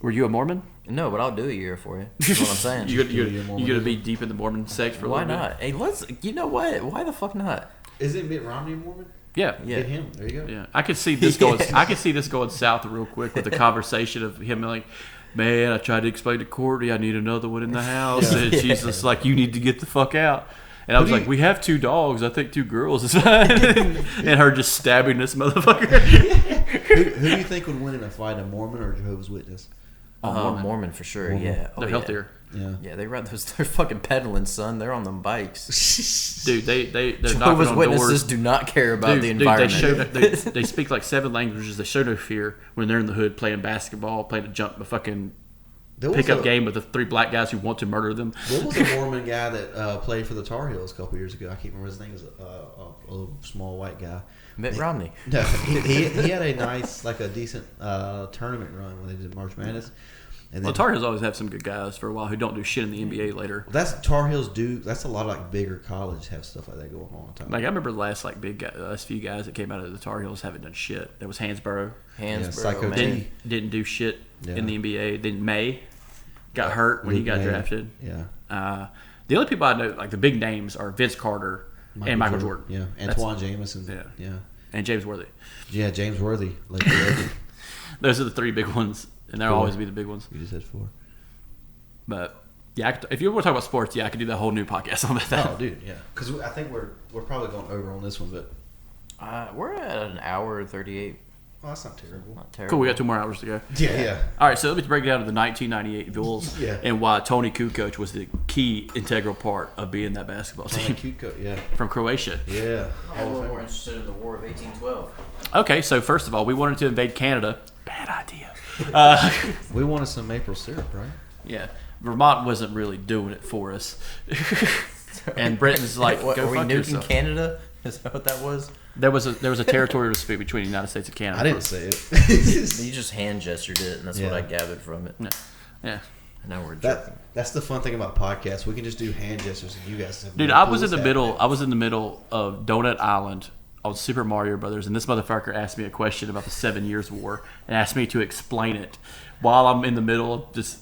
Were you a Mormon? No, but I'll do a year for you. That's what I'm saying. You're your gonna Mormonism. be deep in the Mormon sect for a Why little not? Hey, let's. You know what? Why the fuck not? Isn't Mitt Romney a Mormon? bit? Yeah. Yeah. Get him. There you go. Yeah, I could see this going. I could see this going south real quick with the conversation of him like, "Man, I tried to explain to Courtney I need another one in the house," and she's just like, "You need to get the fuck out." And I was do like, you- "We have 2 dogs. I think 2 girls is fine." And her just stabbing this motherfucker. Who do you think would win in a fight, a Mormon or a Jehovah's Witness? Mormon for sure. Mormon. Yeah, They're healthier, Yeah. Yeah, they ride those. They're fucking pedaling, son. They're on them bikes. dude. They're Jehovah's knocking on Witnesses doors. do not care about the Dude, environment. they speak like 7 languages. They show no fear when they're in the hood playing basketball, playing a fucking There was pickup a- game with the 3 black guys who want to murder them. There was a Mormon guy that played for the Tar Heels a couple years ago. I can't remember his name. It was a little small white guy. Mitt Romney. No, he had a nice, like a decent tournament run when they did March Madness. And Well, Tar Heels always have some good guys for a while who don't do shit in the NBA later. that's Tar Heels do. That's a lot of like bigger colleges have stuff like that going on all the time. Like I remember the last last few guys that came out of the Tar Heels haven't done shit. There was Hansborough, Hands, Yeah, bro, Psycho man. T. didn't do shit Yeah. in the NBA. Then May got hurt when he Luke got May, drafted. Yeah. The only people I know, like the big names, are Vince Carter and Michael Jordan. Yeah. That's- Antoine Jameson. Yeah. Yeah. and James Worthy. Yeah. James Worthy. Like legend. Those are the 3 big ones, and they'll Cool. always be the big ones. You just said 4. But yeah, if you want to talk about sports, yeah, I could do that whole new podcast on that. Oh, dude. Yeah. Because I think we're probably going over on this one, but We're at an hour 38. oh, that's not terrible. Not terrible. Cool, we got 2 more hours to go. Yeah. All right, so let me break down to the 1998 Bulls Yeah. and why Tony Kukoc was the key integral part of being that basketball Tony team Cute coat. Yeah. from Croatia. Yeah. I'm a little more interested in the War of 1812. Okay, so first of all, we wanted to invade Canada. Bad idea. We wanted some maple syrup, right? Yeah, Vermont wasn't really doing it for us. And Britain's like, what, go are we fuck nuking yourself. Canada? Is that what that was? There was a territorial dispute between the United States and Canada. I didn't say it. You just hand gestured it, and that's what I gathered from it. Yeah. And now we're joking. That's the fun thing about podcasts. We can just do hand gestures, and you guys have Dude, no I clue was in what's the middle. happening. I was in the middle of Donut Island on Super Mario Brothers, and this motherfucker asked me a question about the 7 Years' War and asked me to explain it while I'm in the middle of just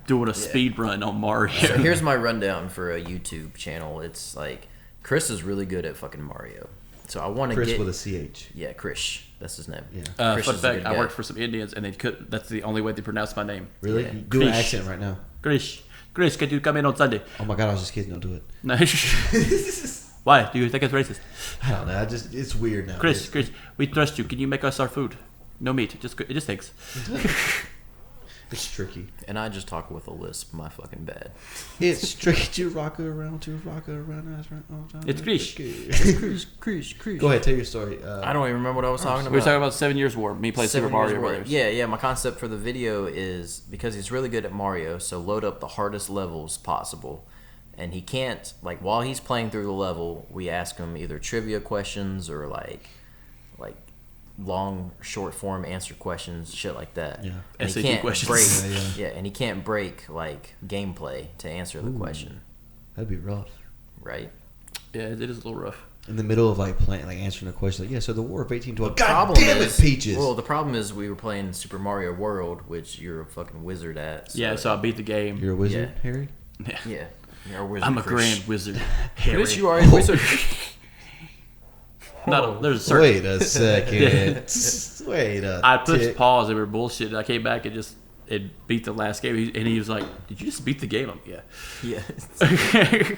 doing a speed run on Mario. So here's my rundown for a YouTube channel. It's like Chris is really good at fucking Mario. So I want to Chris get with a CH. Yeah, Chris. That's his name. Yeah. Chris Fun is a fact: good I guy. worked for some Indians, and they could. That's the only way they pronounce my name. Really? Yeah. Do an Chris. accent right now. Chris, can you come in on Sunday? Oh my god, I was just kidding. Don't do it. No. Why? Do you think it's racist? I don't know. It's weird now. Chris, we trust you. Can you make us our food? No meat, just eggs. It's tricky. And I just talk with a lisp. My fucking bad. It's tricky to rock around. It's Chris. Chris. Go ahead, tell your story. I don't even remember what I was talking about. We were talking about 7 Years' War. Me playing Super 7 Mario Years' War. Brothers. Yeah. My concept for the video is because he's really good at Mario, so load up the hardest levels possible. And he can't, like, while he's playing through the level, we ask him either trivia questions or like long short form answer questions, shit like that. Yeah. And SAT he can't questions. break. Yeah. And he can't break like gameplay to answer the question, That'd be rough. right? Yeah, it is a little rough. In the middle of like playing, like answering a question, like, yeah. So the War of 1812. God Problem damn it, is, Peaches. Well, the problem is we were playing Super Mario World, which you're a fucking wizard at. Yeah, so I beat the game. You're a wizard, Yeah. Harry. Yeah, you're a wizard. I'm a Chris. grand wizard. Harry. Chris, you are a wizard. No, there's a certain. Wait a second. Wait a. I pushed tick. pause. They were bullshit. I came back and it beat the last game. And he was like, "Did you just beat the game?" I'm yeah. Yeah.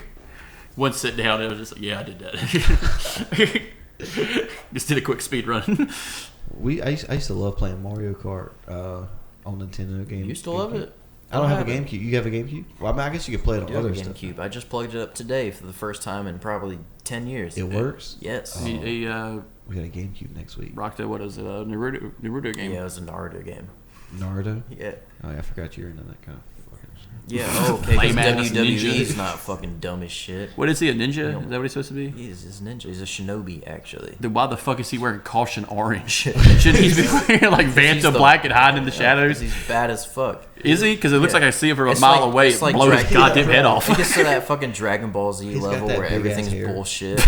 Once sit down, it was just like, "Yeah, I did that." Just did a quick speed run. I used to love playing Mario Kart on Nintendo games. You still love it? I don't have a GameCube. You have a GameCube? Well, I mean, I guess you could play it on I do have other a stuff. GameCube. I just plugged it up today for the first time in probably 10 years. It works. Yes. He We got a GameCube next week. rocked a what is it? A Naruto game. Yeah, it was a Naruto game. Naruto. Yeah. Oh yeah, I forgot you were into that kind of. Yeah. Oh, okay. 'cause Lame ass WWE ninja. is not fucking dumb as shit. What is he? A ninja? Is that what he's supposed to be? He's a ninja. He's a shinobi, actually. Then why the fuck is he wearing caution orange? Shouldn't he be wearing like Vanta black and hiding in the shadows? He's bad as fuck. Is he? Because it looks Yeah. like I see him from a It's mile like- away. it's like Blow his Dragon- goddamn head off. He gets to that fucking Dragon Ball Z got level that where big-ass everything's hair. bullshit.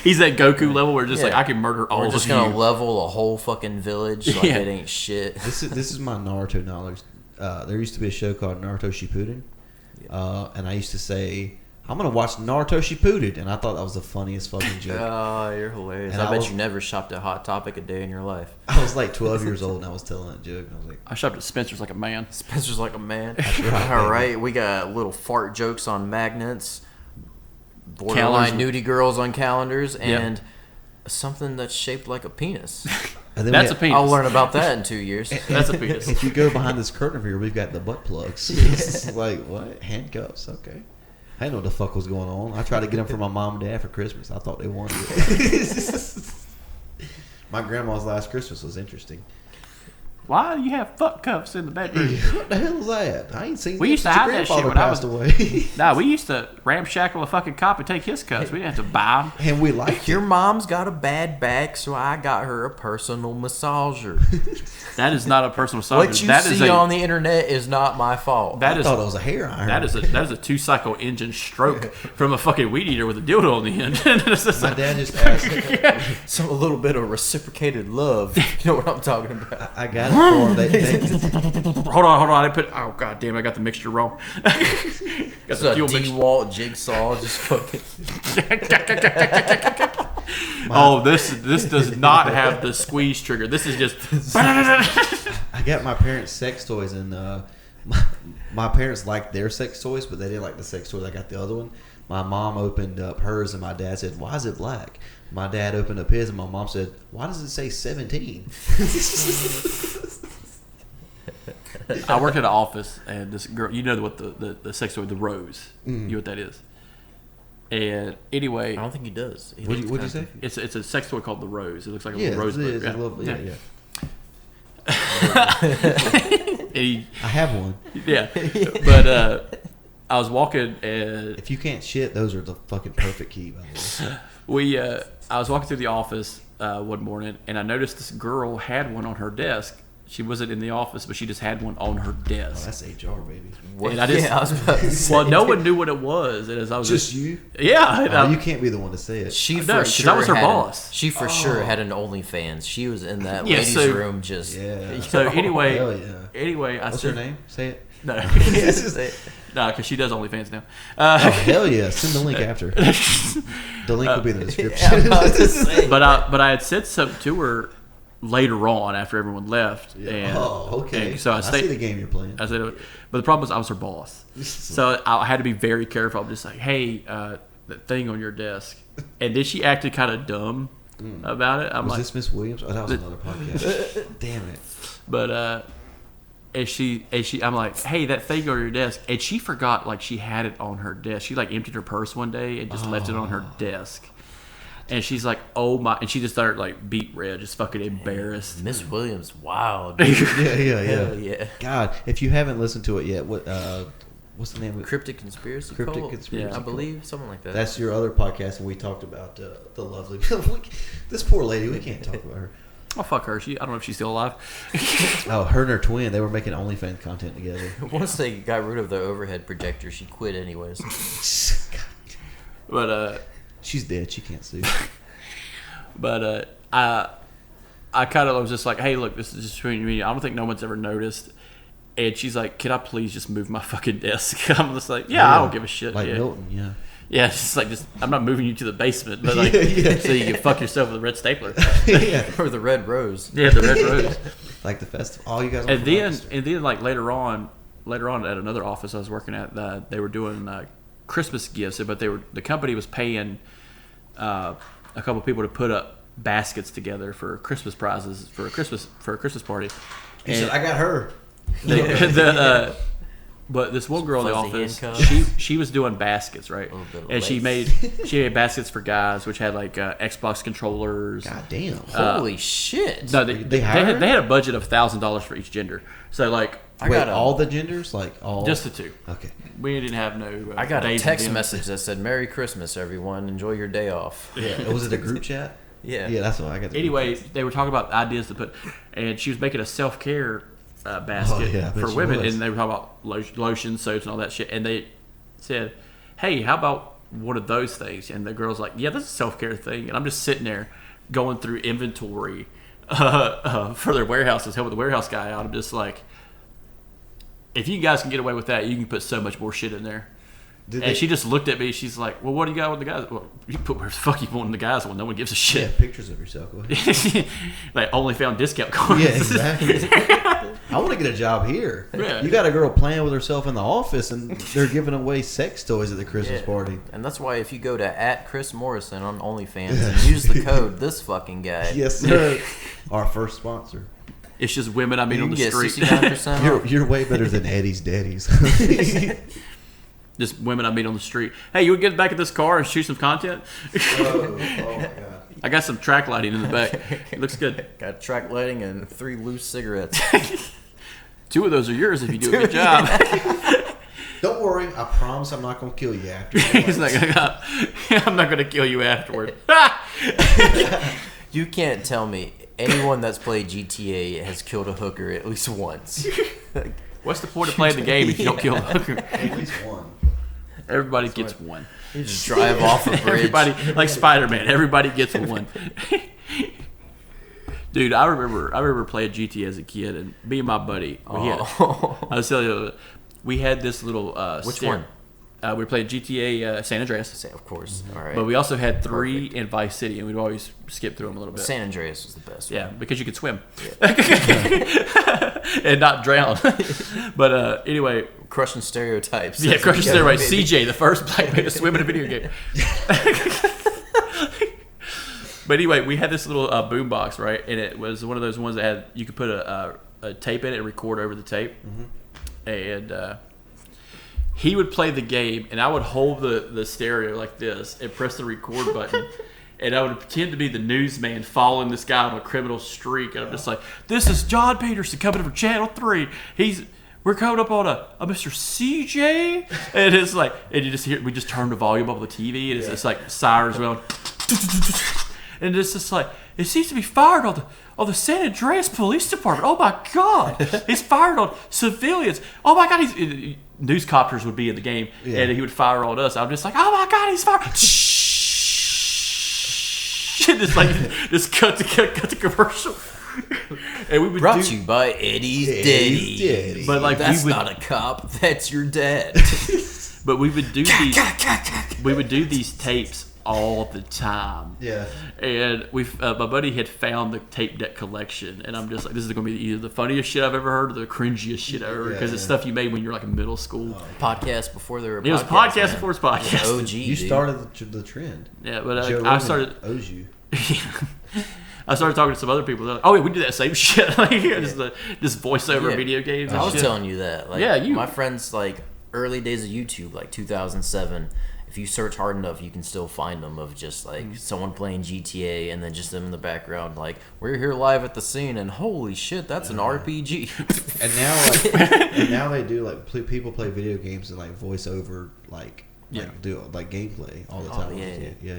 He's that Goku level where just like Yeah. I can murder all We're of just you. gonna level a whole fucking village like Yeah. it ain't shit. This is my Naruto knowledge. There used to be a show called Naruto Shippuden, and I used to say, "I'm gonna watch Naruto Shippuden," and I thought that was the funniest fucking joke. Oh, you're hilarious. And I I bet was- you never shopped at Hot Topic a day in your life. I was like 12 years old and I was telling that joke, and I was like, I shopped at Spencer's like a man. Spencer's like a man. right, All baby. right, we got little fart jokes on magnets, borderline Calendars. nudie girls on calendars, and something that's shaped like a penis. and then That's a we penis. I'll learn about that in 2 years. That's a penis. If you go behind this curtain over here, we've got the butt plugs. It's like, what? Handcuffs? Okay. I didn't know what the fuck was going on. I tried to get them for my mom and dad for Christmas. I thought they wanted it. My grandma's last Christmas was interesting. Why do you have fuck cuffs in the bedroom? What the hell is that? I ain't seen We that used to since your have that shit grandfather when I passed was- away. Nah, we used to ramshackle a fucking cop and take his cuffs. We didn't have to buy them. And we liked Your it. mom's got a bad back, so I got her a personal massager. That is not a personal massager. What you That is see a on the internet is not my fault. that I is thought it was a hair iron. that is a 2-cycle engine stroke from a fucking weed eater with a dildo on the end. It's just My like- dad just asked. So a little bit of reciprocated love. You know what I'm talking about? I got it for him. They, Hold on. I didn't put. Oh god damn! I got the mixture wrong. Got It's the a fuel mixture. DeWalt jigsaw, just fucking. Oh, this does not have the squeeze trigger. This is just. I got my parents' sex toys, and my parents liked their sex toys, but they didn't like the sex toys. I got the other one. My mom opened up hers, and my dad said, "Why is it black?" My dad opened up his, and my mom said, "Why does it say 17?" I worked at an office, and this girl, you know what the sex toy, the rose, you know what that is. And anyway, I don't think he does. He What'd looks you say? it's a sex toy called the rose. It looks like a Yeah, little rose. it is. bud. Yeah. And he- I have one. yeah, but I was walking and If you can't shit, those are the fucking perfect key, by the way. I was walking through the office one morning, and I noticed this girl had one on her desk. She wasn't in the office, but she just had one on her desk. That's HR, baby. And I just, I was about to say, well, no one knew what it was, and as I was Just you? yeah, and Oh, I- you can't be the one to say it. She No, for 'cause sure I was her had boss. She for sure had an OnlyFans. She was in that Yeah, ladies' so- room just. Yeah. So anyway, Hell yeah. I What's said her name? Say it. no, Yes. no, because she does OnlyFans now. Oh, hell yeah. Send the link after. The link will be in the description. I'm about to say. but I had said something to her later on after everyone left. And, Oh, okay. and so I see stayed. the game you're playing. I said, but the problem was I was her boss, so I had to be very careful. I'm just like, hey, that thing on your desk, and then she acted kind of dumb about it. I'm Was like, this Miss Williams? Oh, that was another podcast. Damn it. but I'm like, hey, that thing on your desk, and she forgot like she had it on her desk. She like emptied her purse one day and just left it on her desk. And she's like, oh my, and she just started like beat red, just fucking embarrassed. Miss Williams, wow. Dude. Yeah. Hell yeah. God, if you haven't listened to it yet, what's the name of it? Cryptic Conspiracy Cryptic Cult? Conspiracy I Cult. believe, something like that. That's your other podcast, and we talked about the lovely. This poor lady, we can't talk about her. Oh fuck her. I don't know if she's still alive. Oh, her and her twin, they were making OnlyFans content together. Once they got rid of the overhead projector, she quit anyways. But She's dead. She can't sue. I kind of was just like, hey, look, this is just between me. I don't think no one's ever noticed. And she's like, can I please just move my fucking desk? I'm just like, yeah, I don't give a shit. Like yeah. Milton, yeah. Yeah, it's just like, I'm not moving you to the basement, but like, Yeah. so you can fuck yourself with a red stapler. Yeah. Or the Red Rose. Yeah, the red rose. Like the festival. Oh, you guys. And then like later on at another office I was working at, they were doing Christmas gifts, but the company was paying a couple people to put up baskets together for Christmas prizes for a Christmas party. He said, I got her. But this one girl in the Fuzzy office, handcuffs. she was doing baskets, right? little bit of And she lace. made baskets for guys, which had like Xbox controllers. God damn. Holy shit. No, They hired? they had a budget of $1,000 for each gender. So like I Wait, got all the genders? Like all? just the two. Okay. We didn't have no. I got a days text with them. message that said, Merry Christmas, everyone. Enjoy your day off. Yeah. Was it a group chat? Yeah. Yeah, that's what I got. The Anyway, they were talking about ideas to put, and she was making a self-care basket Oh, yeah, I bet for she women, was. and they were talking about lotion, soaps, and all that shit. And they said, "Hey, how about one of those things?" And the girl's like, "Yeah, this is a self-care thing." And I'm just sitting there going through inventory for their warehouses, helping the warehouse guy out. I'm just like, if you guys can get away with that, you can put so much more shit in there. And she just looked at me. She's like, "Well, what do you got with the guys?" Well, you put where the fuck you want in the guys one. No one gives a Yeah, shit. pictures of yourself. Go ahead. Like only found discount codes. Yeah, exactly. I want to get a job here. Yeah. You got a girl playing with herself in the office, and they're giving away sex toys at the Christmas Yeah. party. And that's why if you go to @Chris Morrison on OnlyFans and use the code this fucking guy, Yes, sir. Our first sponsor. It's just women I meet you on can the get street. 69% off. You're way better than Eddie's daddies. Just women I meet on the street. Hey, you would get back at this car and shoot some content? oh my god. I got some track lighting in the back. It looks good. Got track lighting and 3 loose cigarettes. 2 of those are yours if you do a good job. Don't worry, I promise I'm not going to kill you after. He's like, I'm not going to kill you afterward. You can't tell me anyone that's played GTA has killed a hooker at least once. What's the point of playing the game if you don't kill a hooker? At least one. Everybody gets one. You just drive off a bridge. Everybody, like Spider-Man, everybody gets one. Dude, I remember playing GTA as a kid, and me and my buddy, I was telling you, we had this little. Which one? We were playing GTA San Andreas, Of course. All right. but we also had 3 in Vice City, and we'd always skip through them a little bit. San Andreas was the best one. Yeah, because you could swim and not drown. But anyway, Crushing stereotypes. yeah, That's Crush what Stairway, baby. CJ, the first black man to swim in a video game. But anyway, we had this little boom box, right? And it was one of those ones that had you could put a tape in it and record over the tape. And he would play the game, and I would hold the stereo like this and press the record button. And I would pretend to be the newsman following this guy on a criminal streak. And I'm just like, this is John Peterson coming from Channel 3. we're coming up on a Mr. CJ, and it's like, and you just hear, we just turn the volume up on the TV, and it's like sirens going, and it's just like, it seems to be fired on the San Andreas Police Department. Oh my God, he's fired on civilians. Oh my God, newscopters would be in the game, and he would fire on us. I'm just like, oh my God, he's fired. And it's like, just cut the commercial. And we would brought to you by Eddie's Daddy. But like, that's not a cop. That's your dad. But we would do these. We would do these tapes all the time. Yeah. And my buddy had found the tape deck collection, and I'm just like, this is going to be either the funniest shit I've ever heard or the cringiest shit I've ever heard, because it's stuff you made when you're like in middle school. Podcast before there were podcasts. It was podcast before it's podcast. OG. You started the trend. Yeah, but I started. Owes you. I started talking to some other people. They're like, oh yeah, we do that same shit. Like, just voiceover video games. I And was shit. telling you that. Like, my friends, like early days of YouTube, like 2007. If you search hard enough, you can still find them of just like someone playing GTA and then just them in the background, like, we're here live at the scene, and holy shit, that's an RPG. And now they do like people play video games and like voice over do like gameplay all the time. Yeah.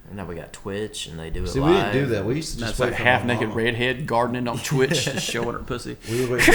And now we got Twitch, and they do it See, live. we didn't do that. We used to just That's wait like for half my naked mom. redhead gardening on Twitch, just showing her pussy. We would wait for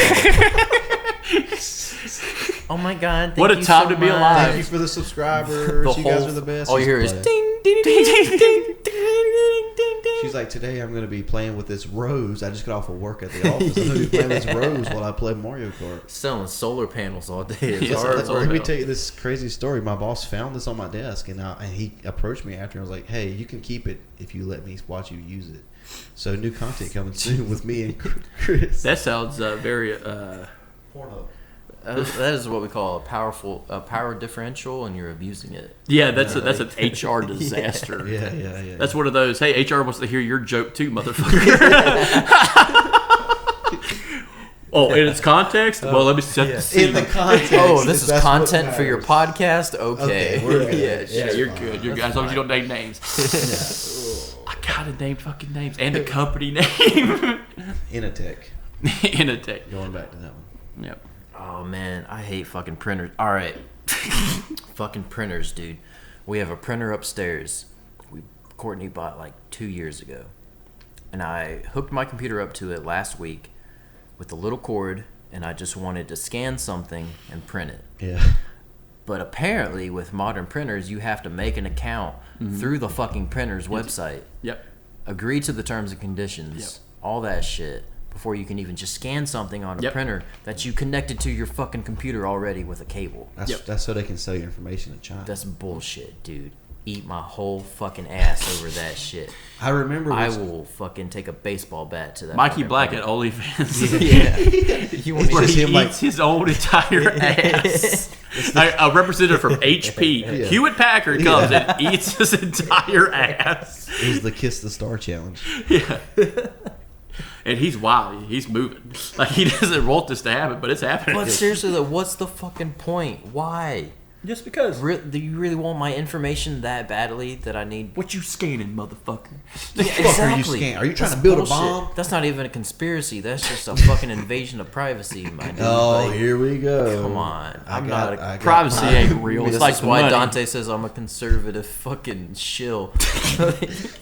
Oh my God! What a thank you time so to be much. alive. Thank you for the subscribers. You guys are the best. All you hear is Play. ding, ding, ding, ding, ding, ding, ding, ding. She's like, today I'm going to be playing with this rose. I just got off of work at the office. I'm going to be playing this rose while I play Mario Kart. Selling solar panels all day. It's Yes, hard that's work. Let me tell you this crazy story. My boss found this on my desk, and he approached me after. And was like, "Hey, you can keep it if you let me watch you use it." So new content coming soon with me and Chris. That sounds very. Porno. That is what we call a power differential, and you're abusing it. Yeah, that's an HR disaster. Yeah. That's one of those. Hey, HR wants to hear your joke too, motherfucker. Oh, in its context? Well, let me set the scene. In the context. Oh, this is that's what content for your matters. podcast? Okay. we're good. Yeah, It's you're fine. good. You're good. As long as you don't name names. I gotta name fucking names and a company name. Inatech. Inatech. Going back to that one. Yep. Oh man, I hate fucking printers. All right, fucking printers, dude. We have a printer upstairs. Courtney bought like 2 years ago, and I hooked my computer up to it last week with a little cord, and I just wanted to scan something and print it. Yeah. But apparently, with modern printers, you have to make an account through the fucking printer's website. Yep. Agree to the terms and conditions. All that shit. Before you can even just scan something on a printer that you connected to your fucking computer already with a cable. That's so they can sell your information to China. That's bullshit, dude. Eat my whole fucking ass over that shit. I remember. I will fucking take a baseball bat to that. Mikey fucking Black printer. at OnlyFans. Yeah. You want Where to just he him, eats his own entire ass. A representative from HP, Hewlett Packard, comes and eats his entire ass. It was the Kiss the Star challenge. Yeah. And he's wild. He's moving. Like, he doesn't want this to happen, but it's happening. But seriously though, what's the fucking point? Why? Just because. Do you really want my information that badly that I need? What you scanning, motherfucker? Yeah, exactly. Are you trying to build bullshit. a bomb? That's not even a conspiracy. That's just a fucking invasion of privacy, my dude. Oh, Like, here we go. come on. Privacy ain't real. This It's like is why money. Dante says I'm a conservative fucking shill.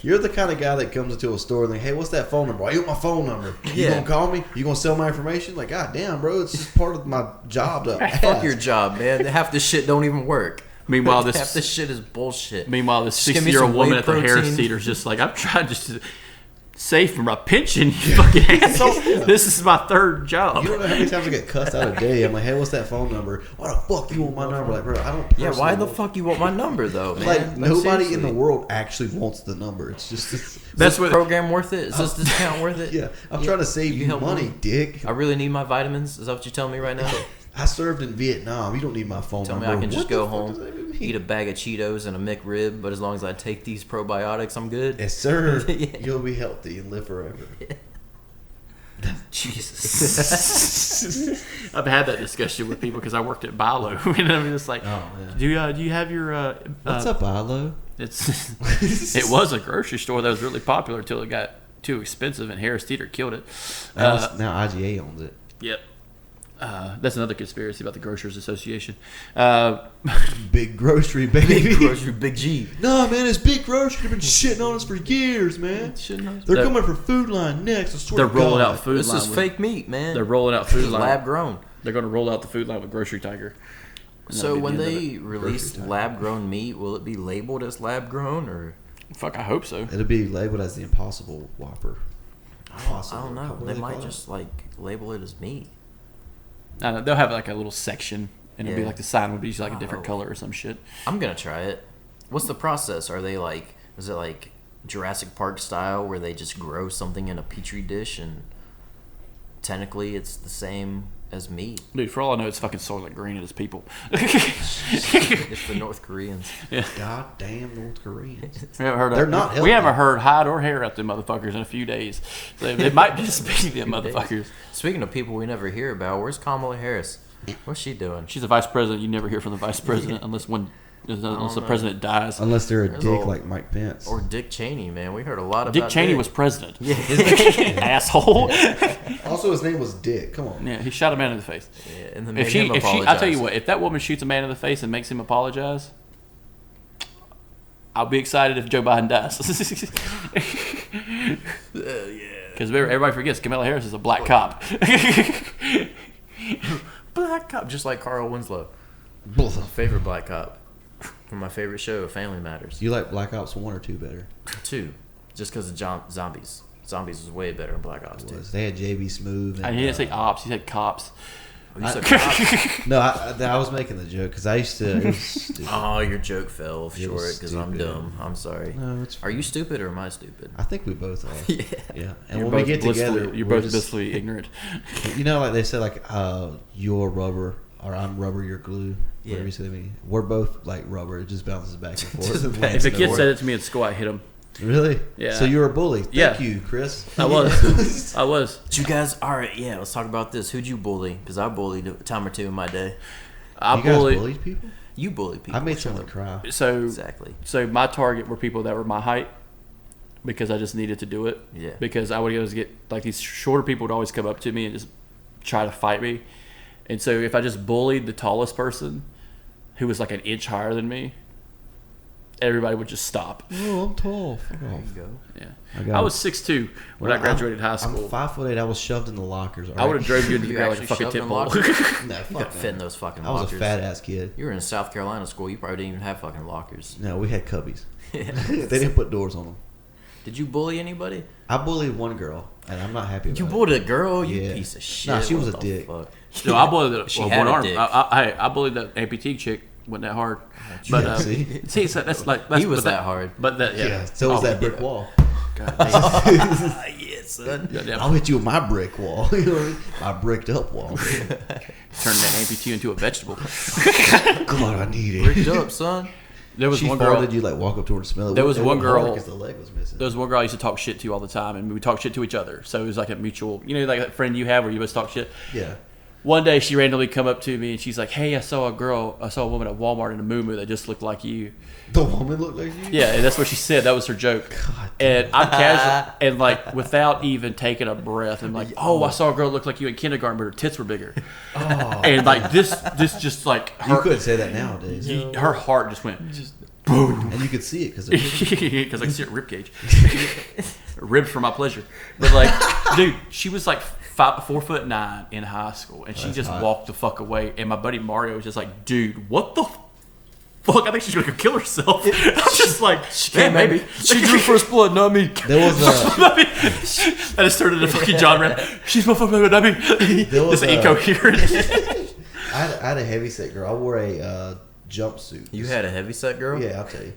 You're the kind of guy that comes into a store and like, hey, what's that phone number? I want my phone number. You Yeah. gonna call me? You gonna sell my information? Like, god damn, bro, it's just part of my job to Fuck ask. your job, man. Half this shit don't even work. Meanwhile, Half this shit is bullshit. Meanwhile, this Just give me 60-year-old some woman whey at the hair protein. theater's just like, I'm trying just to save for my pension, you fucking asshole. This is my third job. You don't know how many times I get cussed out a day. I'm like, hey, what's that phone number? Why the fuck you want my number? Like, bro, I don't. Yeah, why the personally- fuck you want my number though, man? Like, nobody in the seriously. world actually wants the number. It's just. Is That's this what. program worth it? Is this discount worth it? Yeah, I'm trying to save you help money, me? dick. I really need my vitamins. Is that what you're telling me right now? I served in Vietnam. You don't need my phone Tell me number. I can just What the go fuck does that home, even mean? eat a bag of Cheetos and a McRib, but as long as I take these probiotics, I'm good. Yes, sir. Yeah. You'll be healthy and live forever. Jesus. I've had that discussion with people because I worked at Bilo, and I'm just like, Oh, yeah. do you have your? What's up, Ilo? It's it was a grocery store that was really popular until it got too expensive, and Harris Teeter killed it. Now IGA owns it. Yep. That's another conspiracy about the Grocers Association. Big grocery, baby. Big grocery, big G. No, man, it's big grocery. They've been shitting on us for years, man. They're coming for Food Line next. I swear They're to God. rolling out Food This Line. is fake meat, man. They're rolling out Food Line. Lab grown. They're going to roll out the Food Line with Grocery Tiger. And So that'll be when the end of they release lab grown meat, will it be labeled as lab grown or? Fuck, I hope so. It'll be labeled as the Impossible Whopper. I don't know. They might just like label it as meat. I don't know, they'll have like a little section, and it'll be Yeah. like the sign would be like a different color or some shit. I'm gonna try it. What's the process? Are they like? Is it like Jurassic Park style where they just grow something in a petri dish and technically it's the same as meat? Dude, for all I know, it's fucking Soylent Green and it's people. It's the North Koreans. Goddamn North Koreans. We haven't heard They're not we healthy. haven't heard hide or hair out them motherfuckers in a few days. So it might just be them motherfuckers. Speaking of people we never hear about, where's Kamala Harris? What's she doing? She's the vice president. You never hear from the vice president unless the president dies. Unless they're a There's dick old- like Mike Pence. Or Dick Cheney, man. We heard a lot about Dick Cheney Dick. was president. Yeah. Asshole. Also, his name was Dick. Come on. Yeah, he shot a man in the face. Yeah, and then If made him I apologize. tell you what, if that woman shoots a man in the face and makes him apologize, I'll be excited if Joe Biden dies. Because everybody forgets Kamala Harris is a black cop. Black cop, just like Carl Winslow. My favorite black cop from my favorite show, Family Matters. You like Black Ops 1 or 2 better? 2, just because of zombies. Zombies was way better than Black Ops 2. They had JB Smooth. And, He didn't say ops, he said cops. You said cop? No, I was making the joke because I used to. It was stupid. Oh, your joke fell It short was because I'm stupid. dumb. I'm sorry. No, it's Are you stupid or am I stupid? I think we both are. Yeah. Yeah. And You're when we both get together, you're we're both just- blissfully ignorant. You know, like they said, like you're rubber or I'm rubber, you're glue. Yeah. Whatever you say to me. We're both like rubber. It just bounces back and forth. Just back If a and kid forth. said it to me at school, I hit him. Really? Yeah. So you're a bully. Thank Yeah. you, Chris. I was. I was. Did you guys, all right, yeah, let's talk about this. Who'd you bully? Because I bullied a time or two in my day. I You guys bullied. bullied people? You bullied people. I made someone cry. So Exactly. So my target were people that were my height because I just needed to do it. Yeah. Because I would always get like these shorter people would always come up to me and just try to fight me, and so if I just bullied the tallest person, who was like an inch higher than me, everybody would just stop. Oh, I'm tall. Fuck There off. you go. Yeah. I was 6'2" when I graduated high school. I'm 5'8". I was shoved in the lockers. I would have drove you into the You ground like a actually fucking shoved tit in bull. lockers? No, You fuck got fit in no. those fucking I was lockers. a fat ass kid. You were in South Carolina school. You probably didn't even have fucking lockers. No, we had cubbies. They didn't put doors on them. Did you bully anybody? I bullied one girl, and I'm not happy about You it. bullied a girl? You Yeah. piece of shit. Nah, she was What a the dick. fuck? No, I bullied She the had one a arm. dick. I bullied that amputee chick. Wasn't that hard? But Yeah, see? so that's like that's, He was but that hard. But that yeah. Yeah, so was Oh, that brick wall. God, Yeah, son. goddamn. I'll hit you with my brick wall. You know what I mean? My bricked up wall. Turn that amputee into a vegetable. God, I need it. Bricked up, son. There was She one girl. farted, you like walk up to her and smell it. There was It one wasn't hard girl- 'cause the leg was missing. There was one girl I used to talk shit to all the time, and we would talk shit to each other. So it was like a mutual, you know, like that friend you have where you always talk shit. Yeah. One day she randomly come up to me and she's like, "Hey, I saw a woman at Walmart in a moo that just looked like you." The woman looked like you? Yeah, and that's what she said. That was her joke. God And I'm casual and like without even taking a breath, I'm like, "Oh, I saw a girl look like you in kindergarten, but her tits were bigger." Oh. And like this just like You her, couldn't say that nowadays. her heart just went And you could see it because because I can see her rib cage, ribs for my pleasure. But like, dude, she was like 4'9" in high school, and she That's just hot. walked the fuck away. And my buddy Mario was just like, "Dude, what the fuck? I think she's gonna go kill herself." I'm just like, "Man, maybe She drew first blood, not me. there was a I just started a fucking genre. She's my fucking not me. There was Just a- incoherent. I had a heavy set girl. I wore a jumpsuit. You had a heavyset girl? Yeah, I'll tell you.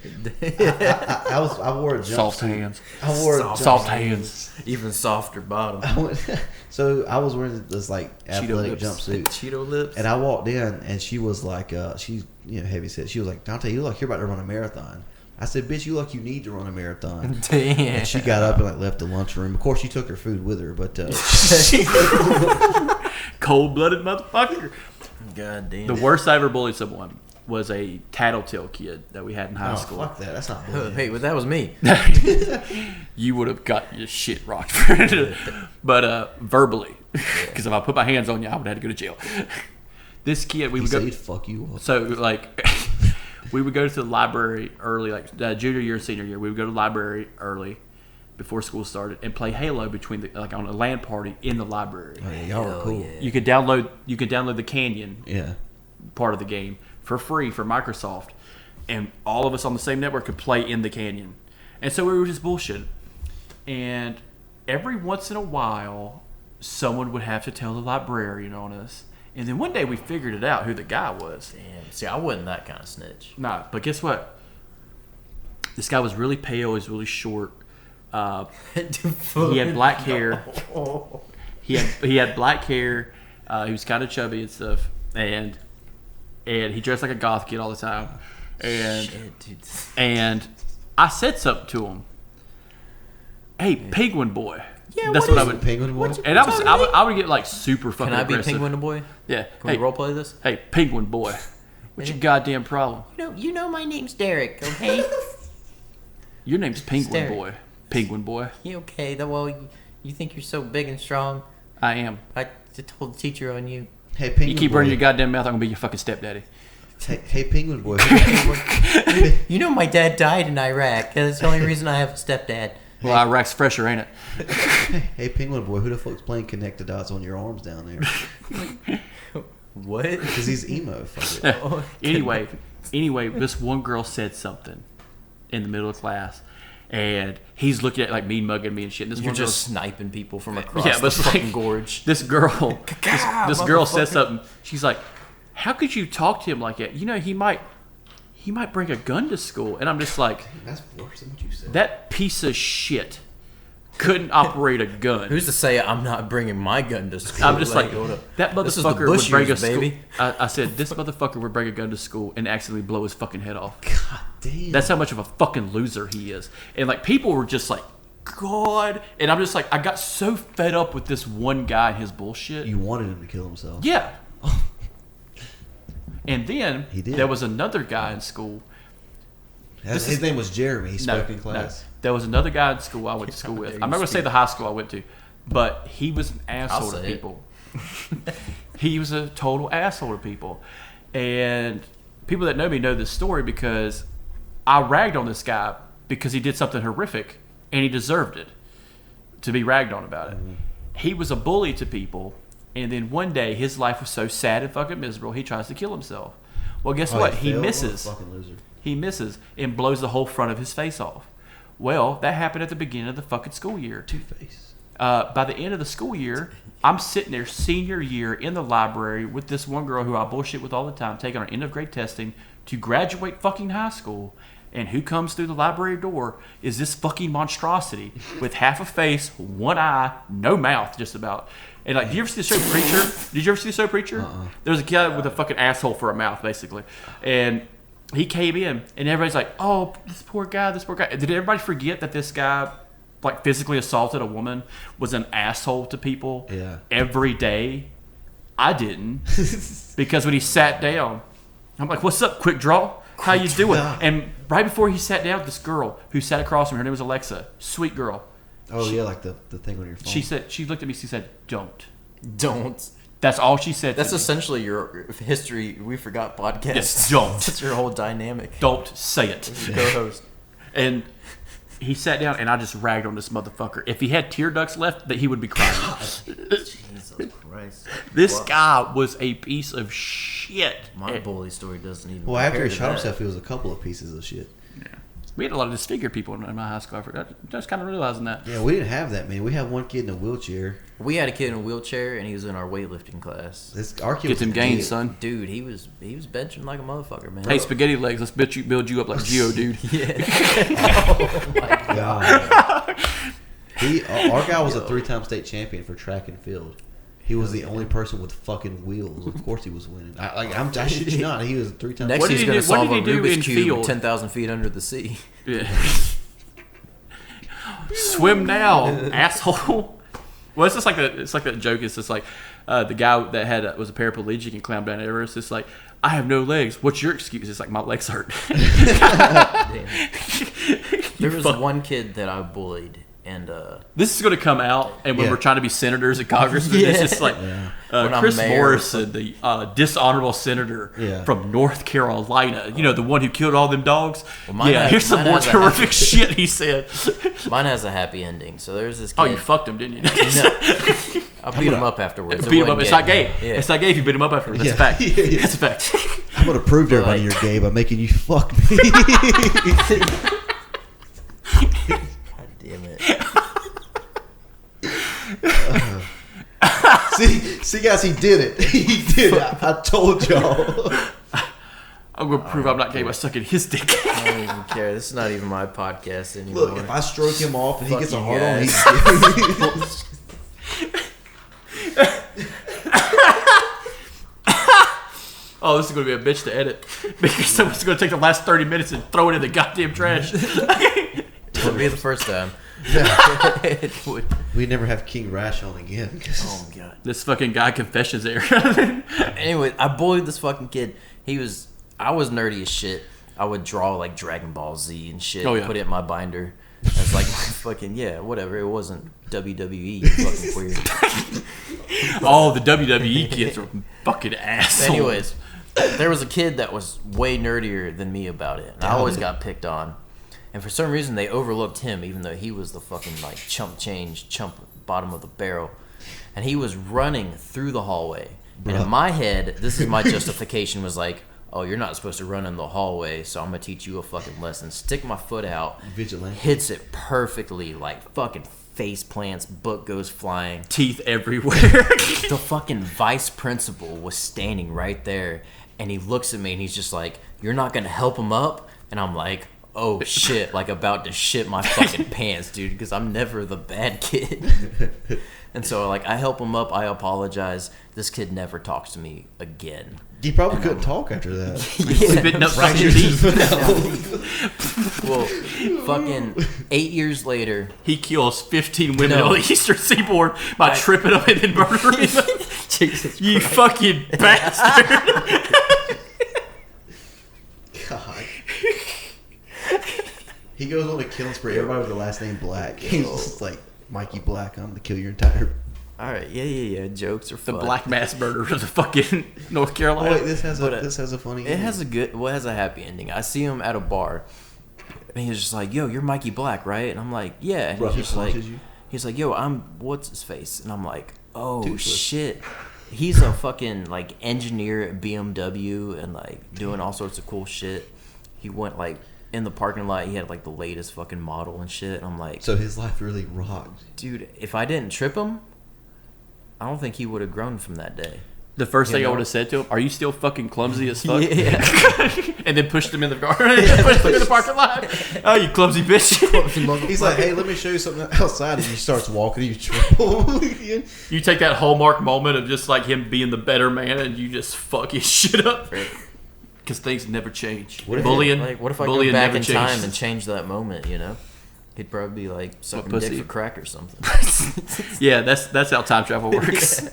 I wore a jumpsuit. Soft hands. I wore a Soft jumpsuit. hands. Even softer bottom. So I was wearing this like athletic lips. jumpsuit, Cheeto lips. and I walked in, and she was like, she's heavy set. She was like, Dante, you look like you're about to run a marathon. I said, bitch, you look like you need to run a marathon. Damn. And she got up and like left the lunchroom. Of course, she took her food with her, but Cold-blooded motherfucker. God damn. The worst I ever bullied someone was a tattletale kid that we had in high Oh, school. fuck that. That's not bullying. Hey, but that was me. You would have got your shit rocked. But verbally. Because if I put my hands on you, I would have had to go to jail. This kid, we He would said go. he'd fuck you up. So, like, we would go to the library early, like junior year, senior year. We would go to the library early before school started and play Halo between like on a LAN party in the library. Oh, yeah, y'all are cool. yeah. You could download the Canyon Yeah. part of the game for free for Microsoft, and all of us on the same network could play in the Canyon. And so we were just bullshitting. And every once in a while, someone would have to tell the librarian on us. And then one day we figured it out who the guy was. Damn. See, I wasn't that kind of snitch. Nah, but guess what? This guy was really pale. He was really short. He had black hair. He had black hair. He was kind of chubby and stuff. And he dressed like a goth kid all the time. And Shit, dude. and I said something to him. Hey, Penguin Boy. Yeah, That's what what I is would. Penguin boy? And I would get like super fucking Can I be aggressive. Penguin Boy? Yeah. Can we roleplay this? Hey, Penguin Boy. What's your goddamn problem? You know my name's Derek, okay? Your name's Penguin Stare. Boy. Penguin Boy. You okay? Well, you think you're so big and strong. I am. I told the teacher on you. Hey, Penguin You keep boy. running your goddamn mouth, I'm gonna be your fucking stepdaddy. Hey, Penguin boy. You know my dad died in Iraq. That's the only reason I have a stepdad. Well, Iraq's fresher, ain't it? Hey, Penguin boy. Who the fuck's playing Connect the Dots on your arms down there? What? Because he's emo. Fuck it. Anyway, this one girl said something in the middle of class, and he's looking at like mean mugging me and shit. And this You're one just girl, sniping people from across yeah, but the it's fucking like, gorge. This girl, this girl said motherfucker. something. She's like, "How could you talk to him like that? You know, he might bring a gun to school." And I'm just like, That's worse than what you said. that piece of shit couldn't operate a gun. Who's to say I'm not bringing my gun to school? I'm just like, hold up. that This is the motherfucker Bush would bring years, a school. baby. I said, this motherfucker would bring a gun to school and accidentally blow his fucking head off. God damn. That's how much of a fucking loser he is. And like people were just like, God. And I'm just like, I got so fed up with this one guy and his bullshit. You wanted him to kill himself. Yeah. And then He did. there was another guy in school. His name was Jeremy. He spoke in class. There was another guy in school I went to school with. I'm not going to say the high school I went to, but he was an asshole to say it. people. He was a total asshole to people. And people that know me know this story because I ragged on this guy because he did something horrific and he deserved it to be ragged on about it. He was a bully to people, and then one day his life was so sad and fucking miserable he tries to kill himself. Well, guess what? He failed? misses. What a fucking loser. He misses and blows the whole front of his face off. Well, that happened at the beginning of the fucking school year. Two-Face. By the end of the school year, I'm sitting there senior year in the library with this one girl who I bullshit with all the time, taking our end of grade testing to graduate fucking high school. And who comes through the library door is this fucking monstrosity with half a face, one eye, no mouth, just about. And like, did you ever see the show Preacher? Did you ever see the show Preacher? There's a guy with a fucking asshole for a mouth, basically. And he came in, and everybody's like, "Oh, this poor guy, this poor guy." Did everybody forget that this guy, like, physically assaulted a woman, was an asshole to people every day? I didn't, because when he sat down, I'm like, "What's up, Quick Draw? How you doing?" And right before he sat down, this girl who sat across from me, her name was Alexa, sweet girl. Oh, yeah, like the thing on your phone. She looked at me. She said, "Don't." Don't. That's all she said. That's to me. essentially your history we forgot podcast. Yes, don't. That's your whole dynamic. Don't say it. Co-host. And he sat down, and I just ragged on this motherfucker. If he had tear ducts left, that he would be crying. Jesus Christ. This guy was a piece of shit. My bully story doesn't even. Well, after compare he to shot that. himself, he was a couple of pieces of shit. We had a lot of disfigured people in my high school. I forgot. Just kind of realizing that. Yeah, we didn't have that, man. We had one kid in a wheelchair. We had a kid in a wheelchair, and he was in our weightlifting class. Our kid Get was them a gains, kid. son. Dude, he was benching like a motherfucker, man. Hey, spaghetti legs. Let's build you up like Geo, dude. God. Our guy was a 3-time state champion for track and field. He was the only person with fucking wheels. Of course, he was winning. I shit you not. He was a 3-time. Next, What he's did he going to do- what solve did a he do in Rubik's Cube field? 10,000 feet under the sea. Yeah. Swim now, asshole. Well, it's just like that joke. It's just like the guy that was a paraplegic and climbed down Everest. It's like, I have no legs. What's your excuse? It's like, my legs hurt. There was one kid that I bullied, and this is going to come out, and when we're trying to be senators and congressmen, it's just like Chris Morrison, the dishonorable senator from North Carolina. You know, the one who killed all them dogs. Well, here's some more terrific shit he said. Mine has a happy ending. So there's this kid. Oh, you fucked him, didn't you? No. I beat him up afterwards. Beat him up. It's not gay. Yeah. It's not gay if you beat him up afterwards. That's a fact. That's a fact. I'm gonna prove to everybody you're gay by making you fuck me. God damn it. See, guys, he did it. He did it. I told y'all. I'm gonna prove I'm not gay by sucking his dick. I don't even care. This is not even my podcast anymore. Look, if I stroke him off and he gets a hard on, he's Oh, this is going to be a bitch to edit because someone's going to take the last 30 minutes and throw it in the goddamn trash. It would be the first time. We never have King Rash on again. Oh, God. This fucking guy confessions there. Anyway, I bullied this fucking kid. I was nerdy as shit. I would draw like Dragon Ball Z and shit. Oh, yeah. Put it in my binder. I was like, fucking, whatever. It wasn't WWE, you fucking weird. Oh, the WWE kids are fucking assholes. Anyways, there was a kid that was way nerdier than me about it. And I always got picked on. And for some reason, they overlooked him, even though he was the fucking, like, chump bottom of the barrel. And he was running through the hallway. And in my head, this is my justification, was like, oh, you're not supposed to run in the hallway, so I'm going to teach you a fucking lesson. Stick my foot out. Vigilante. Hits it perfectly, like, fucking face plants, book goes flying. Teeth everywhere. The fucking vice principal was standing right there, and he looks at me, and he's just like, you're not going to help him up? And I'm like, oh, shit, like about to shit my fucking pants, dude, because I'm never the bad kid. And so, like, I help him up, I apologize. This kid never talks to me again. You probably couldn't talk after that. Spitting up fucking teeth. Well, fucking 8 years later, He kills 15 women on the Eastern Seaboard by tripping them and then murdering them. Jesus You Christ. fucking bastard. God. He goes on a killing spree. Everybody with the last name Black. He's just like, Mikey Black, I'm going to kill your entire... All right, yeah. Jokes are The fun. black mass murder of the fucking North Carolina. Oh, wait, this has a funny It has it has a happy ending. I see him at a bar, and he's just like, "Yo, you're Mikey Black, right?" And I'm like, "Yeah." And Bro, he's just like, you? "He's like, yo, I'm what's his face?" And I'm like, "Oh shit." He's a fucking like engineer at BMW and like doing all sorts of cool shit. He went like in the parking lot. He had like the latest fucking model and shit. And I'm like, So his life really rocked. dude, if I didn't trip him, I don't think he would have grown from that day. The first thing I know? would have said to him, are you still fucking clumsy as fuck? Yeah. And then pushed him in the car. Pushed him in the parking lot. Oh, you clumsy bitch. He's like, hey, let me show you something outside. And he starts walking and you triple. You take that hallmark moment of just like him being the better man and you just fuck his shit up. Because things never change. What if- Bullying. Like, what if I bullying go back never in changes. time and change that moment, you know? He'd probably be like sucking pussy? dick for crack or something. Yeah, that's how time travel works.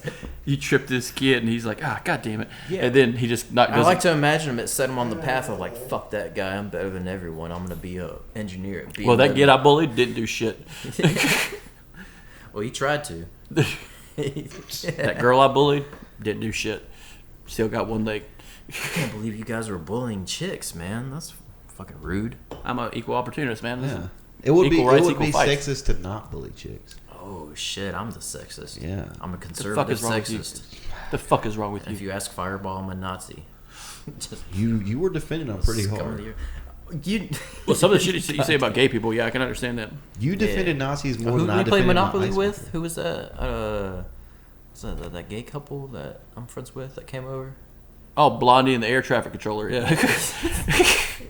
You trip this kid and he's like, god damn it. Yeah. And then he just I like to imagine him, it set him on the path of like, fuck that guy, I'm better than everyone. I'm going to be a engineer at BMW. Well, that kid I bullied didn't do shit. Well, he tried to. That girl I bullied didn't do shit. Still got one leg. I can't believe you guys were bullying chicks, man. That's fucking rude. I'm an equal opportunist, man. Yeah. It would Equal be rights, it would equal be fights. sexist to not bully chicks. Oh shit, I'm the sexist. Yeah. I'm a The fuck conservative is wrong with you? sexist. The fuck is wrong with And if you? you ask Fireball, I'm a Nazi. Just You were defending them pretty scum of hard. the earth. You Well, some of the shit you say about gay people, yeah, I can understand that. You defended Nazis more Who than did I we play defended Monopoly my with? Who was that? Was that gay couple that I'm friends with that came over? Oh, Blondie and the air traffic controller, yeah.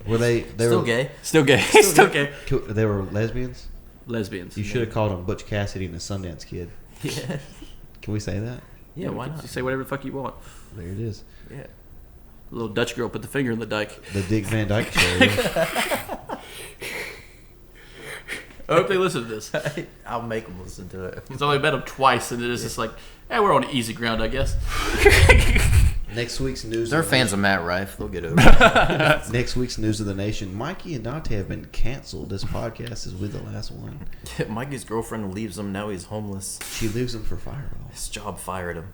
Were they Still were gay? Still gay. Still gay. They were lesbians. Lesbians. You should have called them Butch Cassidy and the Sundance Kid. Yeah. Can we say that? Yeah, why You not? say whatever the fuck you want. There it is. Yeah. Little Dutch girl put the finger in the dike. The Dick Van Dyke Show. I hope they listen to this. I'll make them listen to it. Because I only met them twice, and it's just like, hey, we're on easy ground, I guess. Next week's news. They're fans of Matt Rife. They'll get over it. Next week's news of the nation. Mikey and Dante have been canceled. This podcast is with the last one. Mikey's girlfriend leaves him. Now he's homeless. She leaves him for Fireball. His job fired him.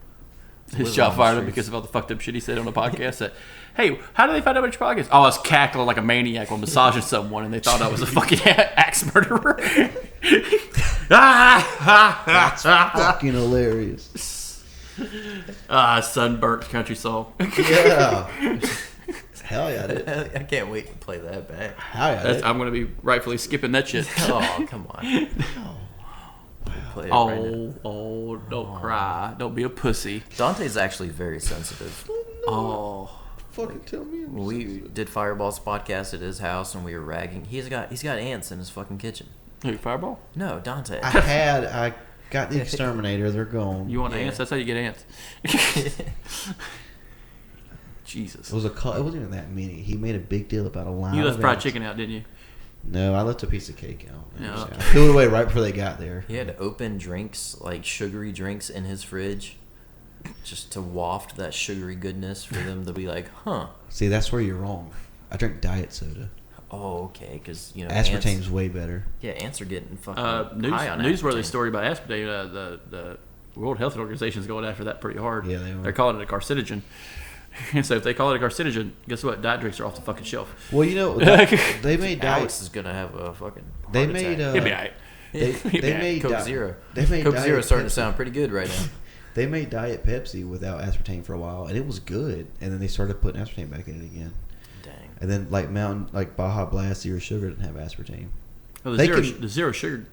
His job fired him because of all the fucked up shit he said on the podcast. That, hey, how do they find out about your podcast? Oh, I was cackling like a maniac while massaging someone, and they thought I was a fucking axe murderer. That's fucking hilarious. Sunburnt country song. Yeah. Hell yeah, dude. I can't wait to play that back. Hell yeah, dude. I'm going to be rightfully skipping that shit. Oh, come on. Play it right now. Don't cry. Don't be a pussy. Dante's actually very sensitive. Oh. Fucking tell me. We did Fireball's podcast at his house, and we were ragging. He's got ants in his fucking kitchen. Who, Fireball? No, Dante. I got the exterminator. They're gone. You want ants? That's how you get ants. Jesus. It wasn't even that many. He made a big deal about a line. You left of fried ants. chicken out, didn't you? No, I left a piece of cake out. Yeah. I threw it away right before they got there. He had open drinks, like sugary drinks, in his fridge, just to waft that sugary goodness for them to be like, huh. See, that's where you're wrong. I drink diet soda. Oh, okay, because aspartame's way better. Yeah, ants are getting fucking high on newsworthy aspartame. story about aspartame. The World Health Organization is going after that pretty hard. Yeah, they are. They're calling it a carcinogen. And so if they call it a carcinogen, guess what? Diet drinks are off the fucking shelf. Well, they made diet. Alex is gonna have a fucking. They heart made. attack. He'll be all right. They made Coke di- Zero. They made Coke Diet Zero starting to Pepsi. sound pretty good right now. They made Diet Pepsi without aspartame for a while, and it was good. And then they started putting aspartame back in it again. Dang. And then like Baja Blast Zero Sugar didn't have aspartame. Well, They the zero sugar,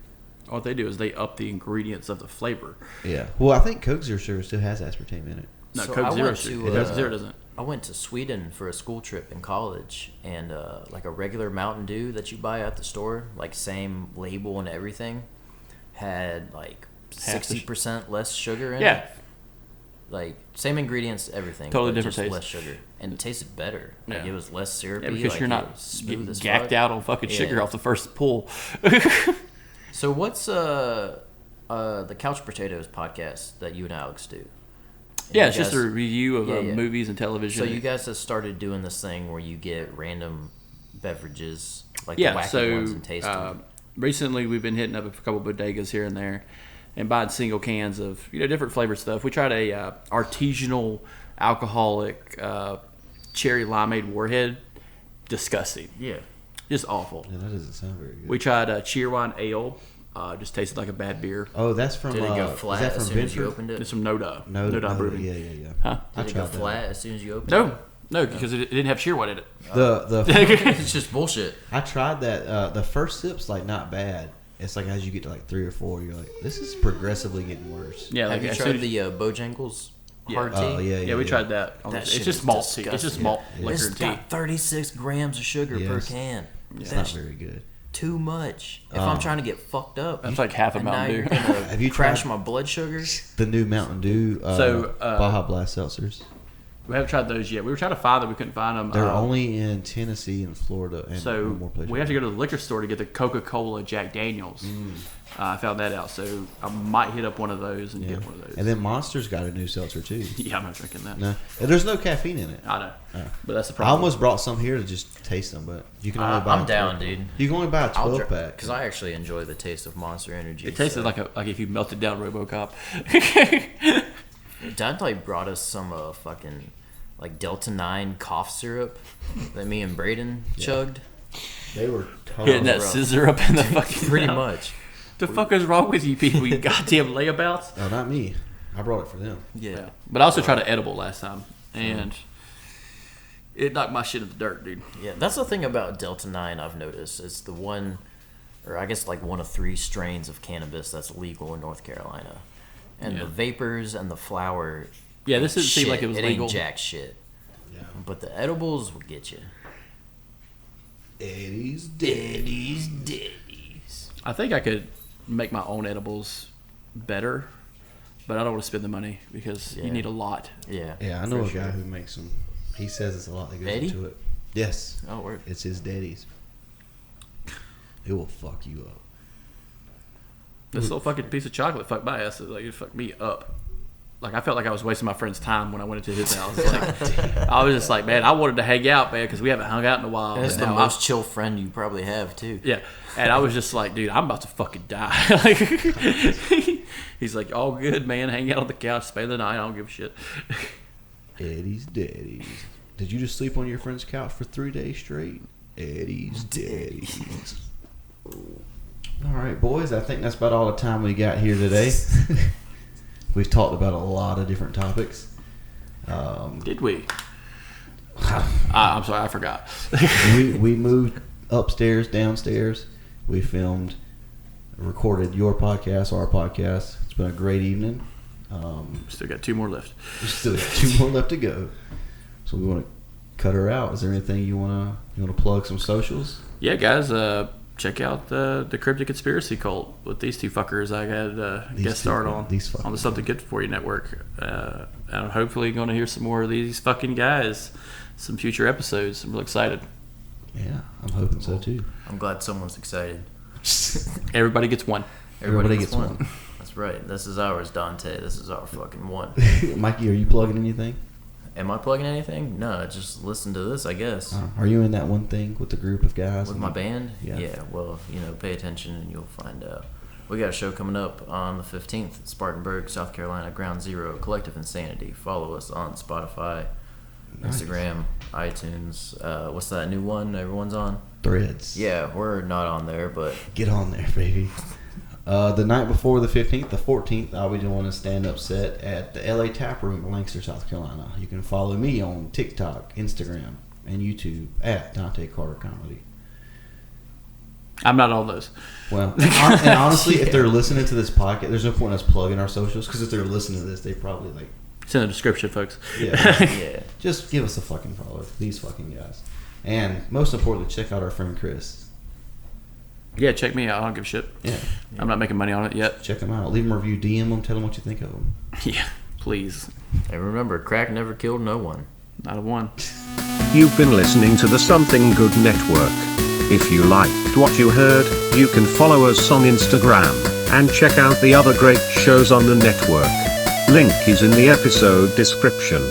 what they do is they up the ingredients of the flavor. Yeah. Well, I think Coke Zero Sugar still has aspartame in it. No, So Coke I Zero went sugar. to, Coke Zero doesn't. I went to Sweden for a school trip in college, and like a regular Mountain Dew that you buy at the store, like same label and everything, had like 60% less sugar in Yeah. it. Like same ingredients, everything. Totally but different just taste. less sugar, and it tasted better. Like Yeah. it was less syrupy. Yeah, because like, you're it not was smooth getting as gacked fuck. out on fucking sugar Yeah. off the first pull. So what's the Couch Potatoes podcast that you and Alex do? And Yeah, you it's just a guys- review of Yeah. movies and television. So you guys have started doing this thing where you get random beverages, like the yeah, wacky so ones, and taste them. recently we've been hitting up a couple bodegas here and there and buying single cans of different flavored stuff. We tried a artisanal alcoholic cherry limeade Warhead. Disgusting. Yeah. Just awful. Yeah, that doesn't sound very good. We tried a Cheerwine Ale. Just tasted like a bad beer. Oh, that's from. Did it go Is flat that as from soon as you Bedford? opened it? It's from Noda. No, Noda Brewing. Yeah. Huh? I Did it go tried that. flat as soon as you opened No, no, because it didn't have Cheerwine in it. The it? It's just bullshit. I tried that. The first sip's like not bad. It's like as you get to like 3 or 4, you're like, this is progressively getting worse. Yeah, like Have you as tried soon as- the Bojangles Yeah. hard tea? Oh yeah. Yeah, we tried that. That It's shit just is malt tea. It's just disgusting. malt Yeah. liquor It's and tea. got 36 grams of sugar per Yes. can. It's That's not very good. too much. If I'm trying to get fucked up, That's like half a and now Mountain you're Dew. gonna Have you crash tried- my blood sugars. The new Mountain Dew Baja Blast seltzers. We haven't tried those yet. We were trying to find them. We couldn't find them. They're only in Tennessee and Florida and So one more place. we have to go to the liquor store to get the Coca-Cola Jack Daniels. I found that out. So I might hit up one of those and Yeah. get one of those. And then Monster's got a new seltzer too. yeah, I'm not drinking that. No, and there's no caffeine in it. I know. But that's the I problem. almost brought some here to just taste them, but you can only buy. I'm a down, 12 dude. You can only buy a 12 pack. because I actually enjoy the taste of Monster Energy. It tasted so. like if you melted down RoboCop. Dante brought us some fucking like Delta 9 cough syrup that me and Braden chugged. They were Hitting that rough. scissor up in the fucking Pretty mouth. much. The fuck is wrong with you people? You goddamn layabouts. No, not me. I brought it for them. Yeah. But I also tried an edible last time, and it knocked my shit in the dirt, dude. Yeah, that's the thing about Delta 9 I've noticed. It's the one, or I guess like one of 3 strains of cannabis that's legal in North Carolina. And Yeah. the vapors and the flower. Yeah, this didn't seem like it was legal. Ain't jack shit. Yeah. But the edibles will get you. Eddie's Daddies. I think I could make my own edibles better, but I don't want to spend the money because Yeah. you need a lot. Yeah. Yeah, I know for a guy sure. who makes them. He says it's a lot that goes Eddie? into it. Yes. Oh, word. It's his daddy's. It will fuck you up. This little fucking piece of chocolate fucked my ass. Like, it fucked me up. Like, I felt like I was wasting my friend's time when I went into his house. Like, I was just like, man, I wanted to hang out, man, because we haven't hung out in a while. And it's the most chill friend you probably have, too. Yeah. And I was just like, dude, I'm about to fucking die. Like, he's like, all good, man. Hang out on the couch, spend the night. I don't give a shit. Eddie's Daddies. Did you just sleep on your friend's couch for 3 days straight? Eddie's Daddies. All right, boys. I think that's about all the time we got here today. We've talked about a lot of different topics. Did we? I'm sorry, I forgot. we moved upstairs, downstairs. We filmed, recorded your podcast, our podcast. It's been a great evening. Still got 2 more left. We still got 2 more left to go. So we want to cut her out. Is there anything you want to plug? Some socials? Yeah, guys. Check out the Cryptic Conspiracy Cult with these 2 fuckers I had guest starred on the Something Good For You network. And I'm hopefully going to hear some more of these fucking guys, some future episodes. I'm real excited. Yeah, I'm hoping so too. I'm glad someone's excited. Everybody gets one. Everybody gets one. That's right. This is ours, Dante. This is our fucking one. Mikey, are you plugging anything? Am I plugging anything? No, just listen to this, I guess. Are you in that one thing with the group of guys? With my band? Yeah. Well, pay attention and you'll find out. We got a show coming up on the 15th at Spartanburg, South Carolina, Ground Zero, Collective Insanity. Follow us on Spotify, Instagram, iTunes. What's that new one everyone's on? Threads. Yeah, we're not on there, but... Get on there, baby. The night before the 15th, the 14th, I'll be doing a stand-up set at the LA Tap Room in Lancaster, South Carolina. You can follow me on TikTok, Instagram, and YouTube at Dante Carter Comedy. I'm not on those. Well, and honestly, if they're listening to this podcast, there's no point in us plugging our socials, because if they're listening to this, they probably like... It's in the description, folks. Yeah. Yeah. Just give us a fucking follow. These fucking guys. And most importantly, check out our friend Chris. Yeah, check me out. I don't give a shit. Yeah. I'm not making money on it yet. Check them out. Leave them a review. DM them. Tell them what you think of them. Yeah, please. And remember, crack never killed no one. Not a one. You've been listening to the Something Good Network. If you liked what you heard, you can follow us on Instagram and check out the other great shows on the network. Link is in the episode description.